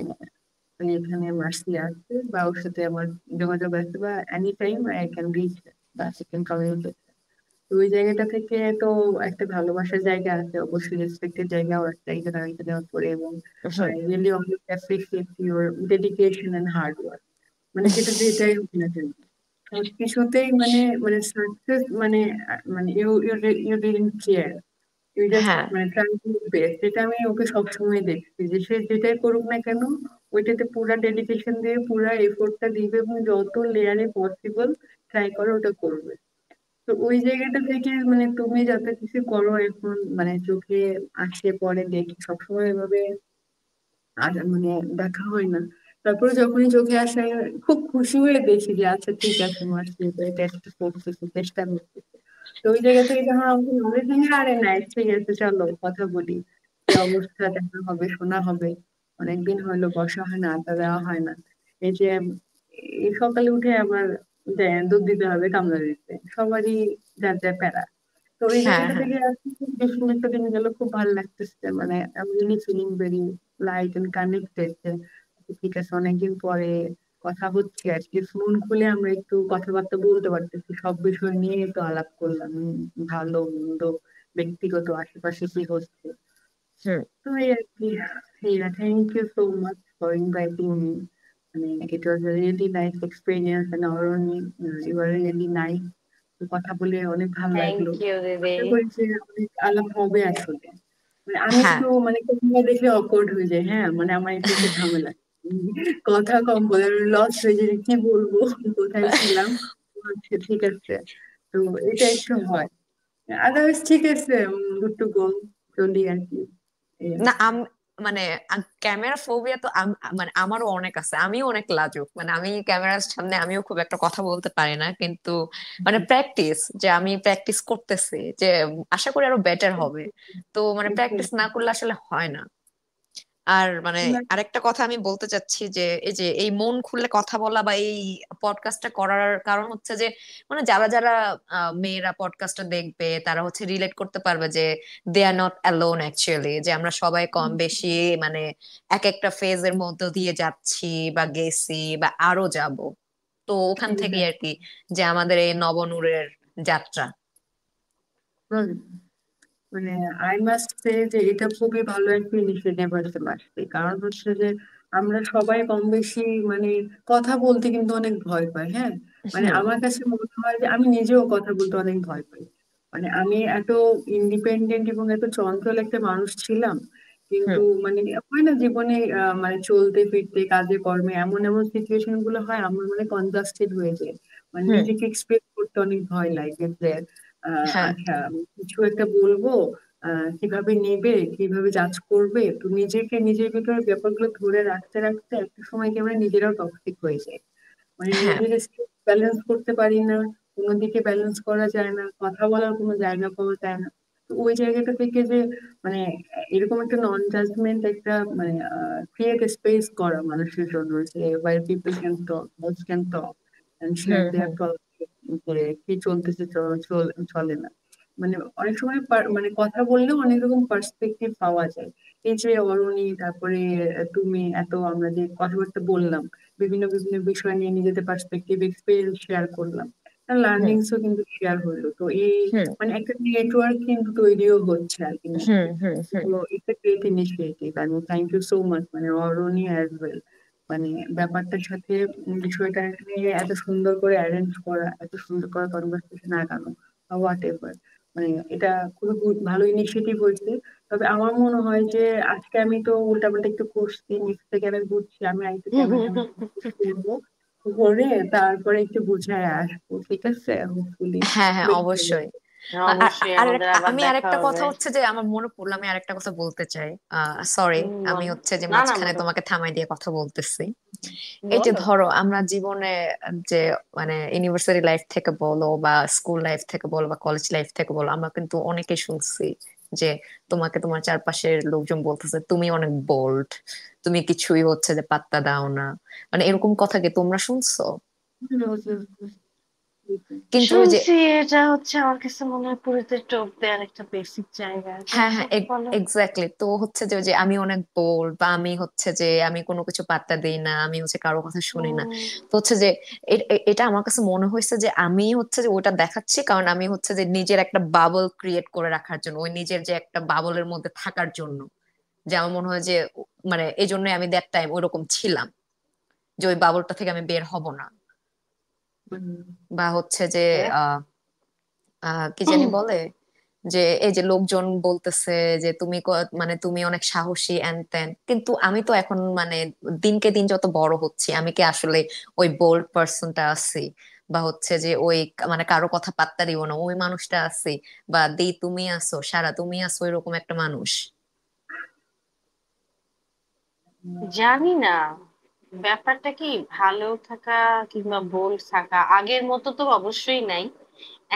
মানে এখানে মাসি আছে বা ওর সাথে আমার যোগাযোগ আছে বা any time I can reach বা আই ক্যান কমিউনিকেট। তো ওই জায়গাটা থেকে তো একটা ভালোবাসার জায়গা আছে, অবশ্যই রেসপেক্টের জায়গাও আছে এখানে আমি দেওয়ার পরে। এবং hmm, I really always appreciate your dedication and hard work. মানে সেটা যেটাই হোক না কেন, কিছুতেই মানে মানে সাকসেস মানে মানে you you you didn't care, you just হ্যাঁ মানে ট্রাই টু বেস্ট। যেটা আমি ওকে সবসময় দেখছি যে সে যেটাই করুক না কেন ওইটাতে পুরা ডেডিকেশন দিয়ে পুরা এফোর্টটা দিবে এবং যত লেয়ারে পসিবল ট্রাই করে ওটা করবে। তো ওই জায়গাটা থেকে মানে তুমি যত কিছু করো এখন মানে চোখে আসে পরে দেখি, সবসময় এভাবে আর মানে দেখা হয় না। তারপরে যখনই চোখে আসে খুব খুশি হয়ে দেখি যে আচ্ছা ঠিক আছে মাসি এটা একটা করতেছে, চেষ্টা করতেছে। তো ওই জায়গা থেকে যখন আমাকে মনে হয় আরে নাই ঠিক আছে চলো কথা বলি, কি অবস্থা, দেখা হবে শোনা হবে। অনেকদিন হলো বসা হয় না, আড্ডা দেওয়া হয় না। এই যে এই সকালে উঠে আবার দুধ দিতে হবে কামড়া দিতে, সবারই যার যার প্যারা। তো ওই হ্যাঁ জায়গাটা হ্যাঁ থেকে আজকে খুব বেশ একটা দিন গেল, খুব ভালো লাগতেছে। মানে আমি really feeling very light and connected. ঠিক আছে অনেকদিন পরে কথা হচ্ছে, আজকে ফোন খুলে আমরা একটু কথাবার্তা বলতে পারতেছি, সব বিষয় নিয়ে একটু আলাপ করলাম। ভালো মন্দ, ব্যক্তিগত আশেপাশে কি হচ্ছে। হুম, তো এই আর কি। Thank you so much for inviting me. মানে it was a really nice experience and our you were really nice। তো কথা বলে অনেক ভালো থ্যাংক লাগলো। ইউ দিদি। আশা করি যে অনেক আলাপ হবে আসলে। মানে আমি হ্যাঁ একটু মানে ক্যামেরা দেখলে অকওয়ার্ড হয়ে যায়, হ্যাঁ মানে আমার একটু একটু ঝামেলা, কথা কম বলে লস হয়ে যায় যে কি বলবো, কোথায় ছিলাম। আচ্ছা ঠিক আছে, তো এটা একটু হয়। আদারওয়াইজ ঠিক আছে, গুড টু গো, চলি আর কি, এই আর না কি। মানে ক্যামেরা ফোবিয়া তো মানে আমারও অনেক আছে, আমিও অনেক লাজুক, মানে আমি ক্যামেরার সামনে আমিও খুব একটা কথা বলতে পারি না, কিন্তু মানে প্র্যাকটিস যে আমি প্র্যাকটিস করতেছি যে আশা করি আরো বেটার হবে। তো মানে প্র্যাকটিস না করলে আসলে হয় না। আর মানে আরেকটা কথা আমি বলতে চাচ্ছি যে এই যে এই মন খুলে কথা বলা বা এই পডকাস্টটা করার কারণ হচ্ছে যে মানে যারা যারা মেয়েরা পডকাস্টটা দেখবে তারা হচ্ছে রিলেট করতে পারবে যে দে আর নট অ্যালোন অ্যাকচুয়ালি, যে আমরা সবাই কম বেশি মানে এক একটা ফেজের মধ্য দিয়ে যাচ্ছি বা গেছি বা আরো যাব। তো ওখান থেকেই আর কি যে আমাদের এই নবনূরের যাত্রা। হুম, মানে আই মাস্ট সে যে এটা খুবই ভালো একটা ইনিশিয়েটিভ হয়েছে মাসে। কারণ হচ্ছে যে আমরা সবাই কম বেশি মানে কথা বলতে কিন্তু অনেক ভয় পাই, হ্যাঁ। মানে হুম আমার কাছে মনে হয় যে আমি নিজেও কথা বলতে অনেক ভয় পাই। মানে আমি এত ইন্ডিপেন্ডেন্ট এবং এত চঞ্চল একটা মানুষ ছিলাম, কিন্তু হুম মানে হয় না জীবনে মানে চলতে ফিরতে কাজে কর্মে এমন এমন সিচুয়েশন গুলো হয় আমার মানে কনজাস্টেড হয়ে যায়। মানে হুম। নিজেকে এক্সপ্রেস করতে অনেক ভয় লাগে যে হ্যাঁ আচ্ছা আমি কিছু একটা বলবো, কিভাবে নেবে, কিভাবে জাজ করবে। তো নিজেকে নিজের ভিতরে ব্যাপারগুলো ধরে রাখতে রাখতে একটা সময় কি আমরা নিজেরাও টক্সিক হয়ে যাই। মানে হ্যাঁ। নিজের ব্যালেন্স করতে পারি না, কোনো দিকে ব্যালেন্স করা যায় না, কথা বলার কোনো জায়গা পাওয়া যায় না। তো ওই জায়গাটা থেকে যে মানে এরকম একটা নন জাজমেন্ট একটা মানে ক্রিয়েট স্পেস করা মানুষের জন্য, যে where people can talk, both can talk and share hmm their hmm thoughts, করে কি চলতেছে চলে না। মানে অনেক সময় মানে কথা বললেও অনেক রকম পার্সপেক্টিভ পাওয়া যায়। এই যে অরুণী, তারপরে তুমি, এত আমরা যে কথাবার্তা বললাম, বিভিন্ন বিভিন্ন বিষয় নিয়ে নিজেদের পার্সপেক্টিভ এক্সপিরিয়েন্স শেয়ার করলাম, তার হুম লার্নিংসও কিন্তু শেয়ার হলো। তো এই হুম মানে একটা নেটওয়ার্ক কিন্তু তৈরিও হচ্ছে হুম আলটিমেটলি। হুম হুম তো এটা গ্রেট ইনিশিয়েটিভ, আমি থ্যাংক ইউ সো মাচ মানে অরুণী অ্যাজ ওয়েল। মানে ব্যাপারটার সাথে বিষয়টা নিয়ে এত সুন্দর করে অ্যারেঞ্জ করা, এত সুন্দর করে কনভারসেশন আগানো, হোয়াট এভার। মানে এটা খুবই ভালো ইনিশিয়েটিভ হয়েছে। তবে আমার মনে হয় যে আজকে আমি তো উল্টাপাল্টা একটু করছি, নেক্সট থেকে আমি বুঝছি, আমি একটু ক্যামেরার সামনে focus করবো, করে তারপরে একটু বুঝায় আসবো, ঠিক আছে, হোপফুলি হ্যাঁ হ্যাঁ বেশ ভালো অবশ্যই। হবে। অবশ্যই আমাদের আবার আমি দেখা আরেকটা হবে। কথা হচ্ছে যে আমার মনে pড়লো, আমি আরেকটা কথা বলতে চাই। সরি, আমি বলো। হচ্ছে যে না না, মাঝখানে বলো। তোমাকে থামাই দিয়ে কথা বলতেছি। এই যে বলো। ধরো আমরা জীবনে যে মানে ইউনিভার্সিটি লাইফ থেকে বলো বা স্কুল লাইফ থেকে বলো বা কলেজ লাইফ থেকে বলো, আমরা কিন্তু অনেকেই শুনছি যে তোমাকে তোমার চারপাশের লোকজন বলতেছে তুমি অনেক বোল্ড, তুমি কিছুই হচ্ছে যে পাত্তা দাও না। মানে এরকম কথা কি তোমরা শুনছো? কিন্তু ওই যে শুনছি, এটা হচ্ছে আমার কাছে মনে হয় পুরীতে টোপ দেওয়ার একটা বেসিক জায়গা। যাই হ্যাঁ হ্যাঁ হোক, বলো। এক্স্যাক্টলি, তো হচ্ছে যে ওই যে আমি অনেক বোল্ড বা আমি হচ্ছে যে আমি কোনো কিছু পাত্তা দেই না, আমি হচ্ছে কারো কথা শুনি না। উম, তো হচ্ছে যে এটা আমার কাছে মনে হয়েছে যে আমি হচ্ছে যে ওটা দেখাচ্ছি কারণ আমি হচ্ছে যে নিজের একটা বাবল ক্রিয়েট করে রাখার জন্য, ওই নিজের যে একটা বাবলের মধ্যে থাকার জন্য, যে আমার মনে হয় যে মানে এই জন্য আমি দ্যাট টাইম ওইরকম ছিলাম, যে ওই বাবলটা থেকে আমি বের হব না। বা হচ্ছে যে আহ কি জানি বলে, যে এই যে লোকজন বলতেছে যে তুমি মানে তুমি অনেক সাহসী এন্ড তেন, কিন্তু আমি তো এখন মানে দিনকে দিন যত বড় হচ্ছি আমি কি আসলে ওই বোল্ড পার্সনটা আছি? বা হচ্ছে যে ওই মানে কারো কথা পাত্তা দিব না ওই মানুষটা আছি? বা তুমি আছো, সারা তুমি আছো এরকম একটা মানুষ? জানি না, ব্যাপারটা কি ভালো থাকা কিংবা বোল্ড থাকা আগের মতো তো অবশ্যই নাই,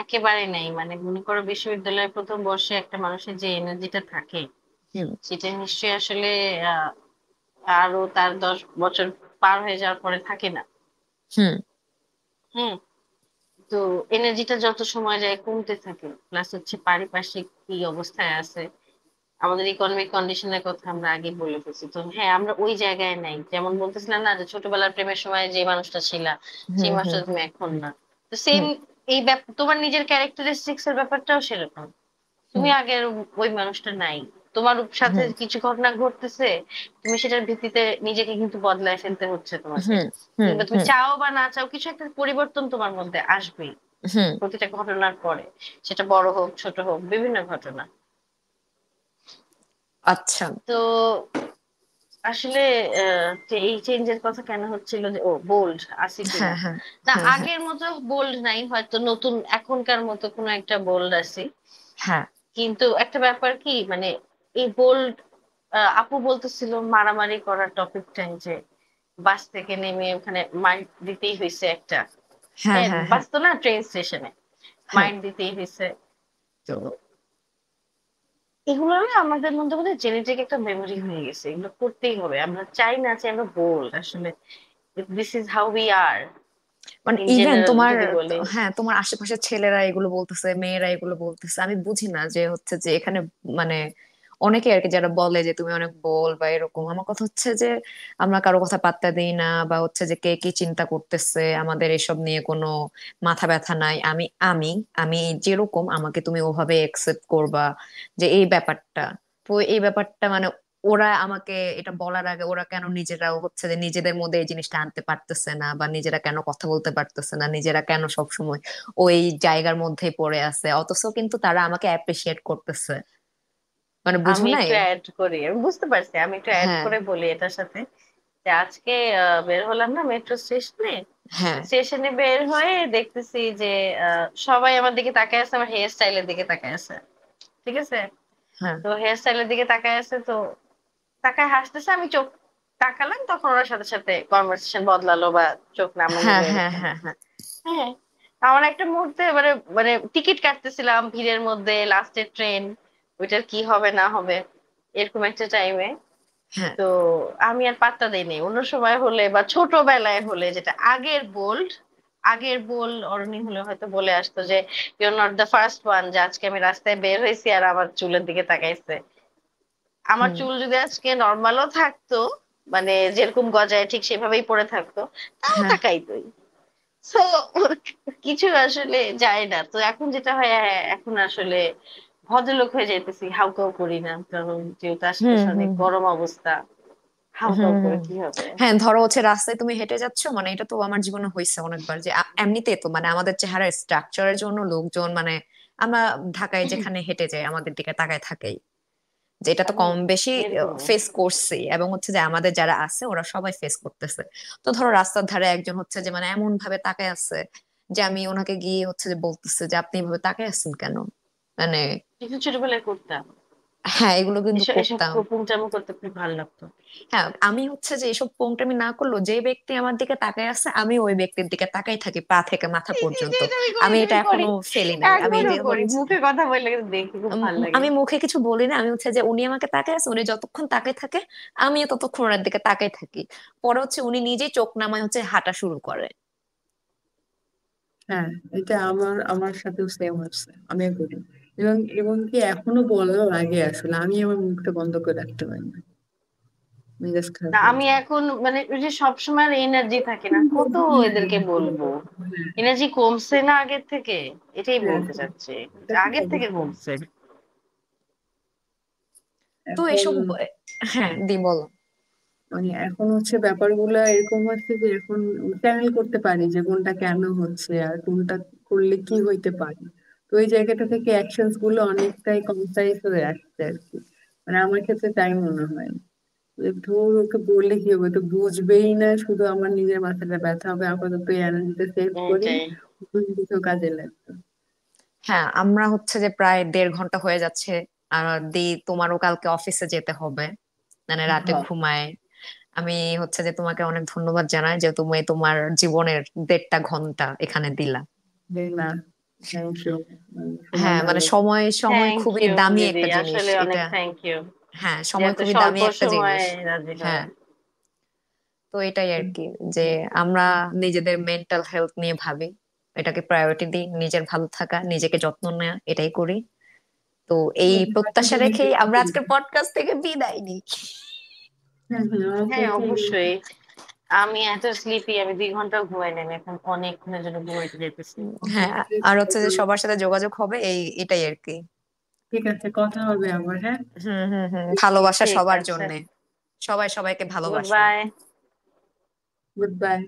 একেবারে নাই। মানে মনে করো বিশ্ববিদ্যালয়ের প্রথম বর্ষে একটা মানুষের যে এনার্জিটা থাকে, হুম সেটা নিশ্চয়ই আসলে আহ আরো তার 10 বছর পার হয়ে যাওয়ার পরে থাকে না। হুম হুম। তো এনার্জিটা যত সময় যায় কমতে থাকে, প্লাস হচ্ছে পারিপার্শ্বিক কি অবস্থায় আছে, আমাদের ইকোনমিক কন্ডিশনের কথা আমরা আগে বলে ফেলছি। তো হ্যাঁ, আমরা ওই জায়গায় নাই। যেমন বলতেছিলাম না যে ছোটবেলার প্রেমের সময় যে মানুষটা ছিলা, সেই হুম হুম মানুষটা তুমি এখন না। তো সেম হুম এই তোমার নিজের ক্যারেক্টারিস্টিক্স এর ব্যাপারটাও সেরকম। হুম তুমি আগের ওই মানুষটা নাই, তোমার সাথে হুম কিছু ঘটনা ঘটতেছে, তুমি সেটার ভিত্তিতে নিজেকে কিন্তু বদলায় ফেলতে হচ্ছে তোমাকে। হুম হুম কিংবা তুমি হুম চাও বা না চাও, কিছু একটা পরিবর্তন তোমার মধ্যে আসবেই হুম। প্রতিটা ঘটনার পরে, সেটা বড় হোক ছোট হোক, বিভিন্ন ঘটনা। আচ্ছা। তো আসলে যে এই চেঞ্জের কথা কেন হচ্ছিল, যে ও বোল্ড আছি কিনা, হ্যাঁ হ্যাঁ না হ্যাঁ হ্যাঁ আগের মতো বোল্ড নাই, হয়তো নতুন এখনকার মতো কোনো একটা বোল্ড আছি। হ্যাঁ কিন্তু একটা ব্যাপার কি, মানে এই বোল্ড, আপু বলতেছিল মারামারি করার টপিকটাই, যে বাস থেকে নেমে ওখানে মাইন্ড দিতেই হয়েছে একটা। হ্যাঁ হ্যাঁ, হ্যাঁ হ্যাঁ বাস তো না, ট্রেন স্টেশনে হ্যাঁ। মাইন্ড দিতেই হয়েছে। তো এগুলো না আমাদের মধ্যে বোধহয় জেনেটিক একটা মেমোরি হয়ে গেছে, এগুলো করতেই হবে, আমরা চাই না চাই আমরা বোল্ড আসলে। This is how we are, মানে ইন ইভেন জেনারেল তোমার, যদি বলি। হ্যাঁ তোমার আশেপাশের ছেলেরা এগুলো বলতেছে, মেয়েরা এগুলো বলতেছে, আমি বুঝি না যে হচ্ছে যে এখানে মানে অনেকে আর কি যারা বলে যে তুমি অনেক বোল বা এরকম, আমার কথা হচ্ছে যে আমরা কারো কথা পাত্তা দিই না, বা হচ্ছে যে কে কি চিন্তা করতেছে আমাদের এসব নিয়ে কোনো মাথা ব্যথা নাই। আমি আমি যেরকম আমাকে তুমি ওভাবে একসেপ্ট করবা, যে এই ব্যাপারটা। তো এই ব্যাপারটা মানে ওরা আমাকে এটা বলার আগে ওরা কেন নিজেরাও হচ্ছে যে নিজেদের মধ্যে এই জিনিসটা আনতে পারতেছে না, বা নিজেরা কেন কথা বলতে পারতেছে না, নিজেরা কেন সবসময় ওই জায়গার মধ্যেই পড়ে আছে, অথচ কিন্তু তারা আমাকে অ্যাপ্রিসিয়েট করতেছে। মানে বুঝো আমি নাই? একটু অ্যাড করি, আমি বুঝতে পারছি, আমি একটু অ্যাড হ্যাঁ, করে বলি এটার সাথে। যে আজকে বের হলাম না মেট্রো স্টেশনে, হ্যাঁ, স্টেশনে বের হয়ে দেখতেছি যে সবাই আমার দিকে তাকায় আছে, আমার হেয়ার স্টাইলের দিকে তাকায় আছে। ঠিক আছে, হ্যাঁ, তো হেয়ার স্টাইলের দিকে তাকায় আছে, তো তাকায় হাসতেছে, আমি চোখ তাকালাম, তখন ওর সাথে সাথে কনভারসেশন বদলালো বা চোখ নামানো হ্যাঁ, বা হ্যাঁ, এরকম। হ্যাঁ, হ্যাঁ, হ্যাঁ, আমার একটা মুহূর্তে মানে মানে টিকিট কাটতেছিলাম ভিড়ের মধ্যে, লাস্টের ট্রেন, ওইটার কি হবে না হবে এরকম একটা টাইমে। হ্যাঁ, তো আমি আর পাত্তা দেইনি। অন্য সময় হলে বা ছোটবেলায় হলে, যেটা আগের বোল অরণি হলে হয়তো বলে আসতো যে your not the first one, যে আজকে আমি রাস্তায় বের হয়েছি আর আমার চুলের দিকে তাকাইছে। আমার হুম, চুল যদি আজকে নর্মালও থাকতো, মানে যেরকম গজায় ঠিক সেভাবেই পড়ে থাকতো, তাও হ্যাঁ, তাকাইতোই। তো কিছু আসলে যায় না। তো এখন যেটা হয়, এখন আসলে ভদ্রলোক হয়ে যাইতেছি, হাউকাউ করি না, কারণ যেহেতু হুম, আশেপাশে অনেক হুম, গরম অবস্থা, হাউকাউ হুম, করে হুম। কি হবে। হ্যাঁ, ধরো হচ্ছে রাস্তায় তুমি হেঁটে যাচ্ছ, মানে এটা তো আমার জীবনে হয়েছে অনেকবার, যে এমনিতে তো মানে আমাদের চেহারার স্ট্রাকচারের জন্য লোকজন মানে আমরা ঢাকায় যেখানে হেঁটে যাই আমাদের দিকে তাকায় থাকেই, যে এটা তো কম বেশি এরকম। ফেস করছি, এবং হচ্ছে যে আমাদের যারা আছে ওরা সবাই ফেস করতেছে। তো ধরো রাস্তার ধারে একজন হচ্ছে যে মানে এমন ভাবে তাকায় আছে, যে আমি ওনাকে গিয়ে হচ্ছে যে বলতেছে যে আপনি এভাবে তাকায় আছেন কেন, মানে কিছু ছোটবেলায় করতাম, হ্যাঁ এগুলো কিন্তু এসব এসব করতাম। পুংচামো করতে খুব ভালো লাগতো। হ্যাঁ, আমি হচ্ছে যে এসব পোংটামি না করলেও যে ব্যক্তি আমার দিকে তাকায় আছে আমি ওই ব্যক্তির দিকে তাকাই থাকি পা থেকে মাথা পর্যন্ত। এটা আমি করি, আমি এটা এটা আমি করি, এখনো ফেলি নাই, আমি এখনো যে করি, হচ্ছে মুখে কথা বললে কিন্তু দেখি খুব ভালো লাগে। আমি মুখে কিছু বলি না, আমি হচ্ছে যে উনি আমাকে তাকায় আছে, উনি যতক্ষণ তাকায় থাকে আমিও ততক্ষণ ওনার দিকে তাকাই থাকি। পরে হচ্ছে উনি নিজেই চোখ নামায় হচ্ছে হাঁটা শুরু করে। হ্যাঁ, এটা আমার আমার সাথেও সেম হচ্ছে, আমিও করি। এবং এবং কি এখনো বলা লাগে, আসলে আমি আমার মুখটা বন্ধ করে রাখতে পারি না, মেজাজ খারাপ না, হয়ে আমি যায়। এখন মানে ওই যে সবসময় এনার্জি থাকে না, কত এদেরকে বলবো। হ্যাঁ, এনার্জি কমছে না আগের থেকে, এটাই হ্যাঁ, বলতে চাচ্ছি, এটা যে তো আগের থেকে অবশ্যই। কমছে। তো এখন এসব হ্যাঁ দি বলো। মানে এখন হচ্ছে ব্যাপারগুলো এরকম হচ্ছে যে এখন চ্যানেল করতে পারি যে কোনটা কেন হচ্ছে আর কোনটা করলে কি হইতে পারে। তো ওই জায়গাটা থেকে অ্যাকশনস গুলো অনেকটাই কনসাইজ হয়ে আসছে আর কি। মানে আমার ক্ষেত্রে তাই মনে হয় যে ধর ওকে বললে কি হবে, তো বুঝবেই না, শুধু আমার নিজের মাথাটা ব্যথা হবে। আপাতত এই এনার্জিটা সেভ করি, এটাই। অন্য কিছু কাজে লাগবে। হ্যাঁ, আমরা হচ্ছে যে প্রায় 1.5 ঘন্টা হয়ে যাচ্ছে। আর দি তোমারও কালকে অফিসে যেতে হবে, মানে রাতে হ্যাঁ, ঘুমায়। আমি হচ্ছে যে তোমাকে অনেক ধন্যবাদ জানাই যে তুমি তোমার জীবনের 1.5 ঘন্টা এখানে দিলা। না, থ্যাংক ইউ। সময় হ্যাঁ, মানে ভালো। সময় সময় থ্যাংক খুবই ইউ দামি দিদি, একটা জিনিস আসলে এটা। অনেক থ্যাংক ইউ হ্যাঁ, যে সময় এত খুবই দামি স্বল্প একটা সময়ে জিনিস। রাজি হওয়া। হ্যাঁ, তো এটাই আর কি, যে আমরা নিজেদের মেন্টাল হেলথ নিয়ে ভাবি, এটাকে প্রায়োরিটি দিই, নিজের ভালো থাকা নিজেকে যত্ন নেওয়া এটাই করি। তো এই প্রত্যাশা রেখেই আমরা আজকের পডকাস্ট থেকে বিদায় নিই। হ্যাঁ, হ্যাঁ, আমার হ্যাঁ পক্ষে অবশ্যই। আমি এত স্লিপি, আমি 2 ঘন্টা ঘুমাই নাই, আমি এখন অনেকক্ষণের জন্য ঘুমাইতে যেতেছি। হ্যাঁ, আর হচ্ছে যে সবার সাথে যোগাযোগ হবে এটাই আর কি। ঠিক আছে, কথা হবে আবার। হ্যাঁ, হুম, হুম, হুম, ভালোবাসা ঠিক সবার আছে, জন্যে। সবাই সবাইকে গুড ভালোবাসো। বাই। Good bye.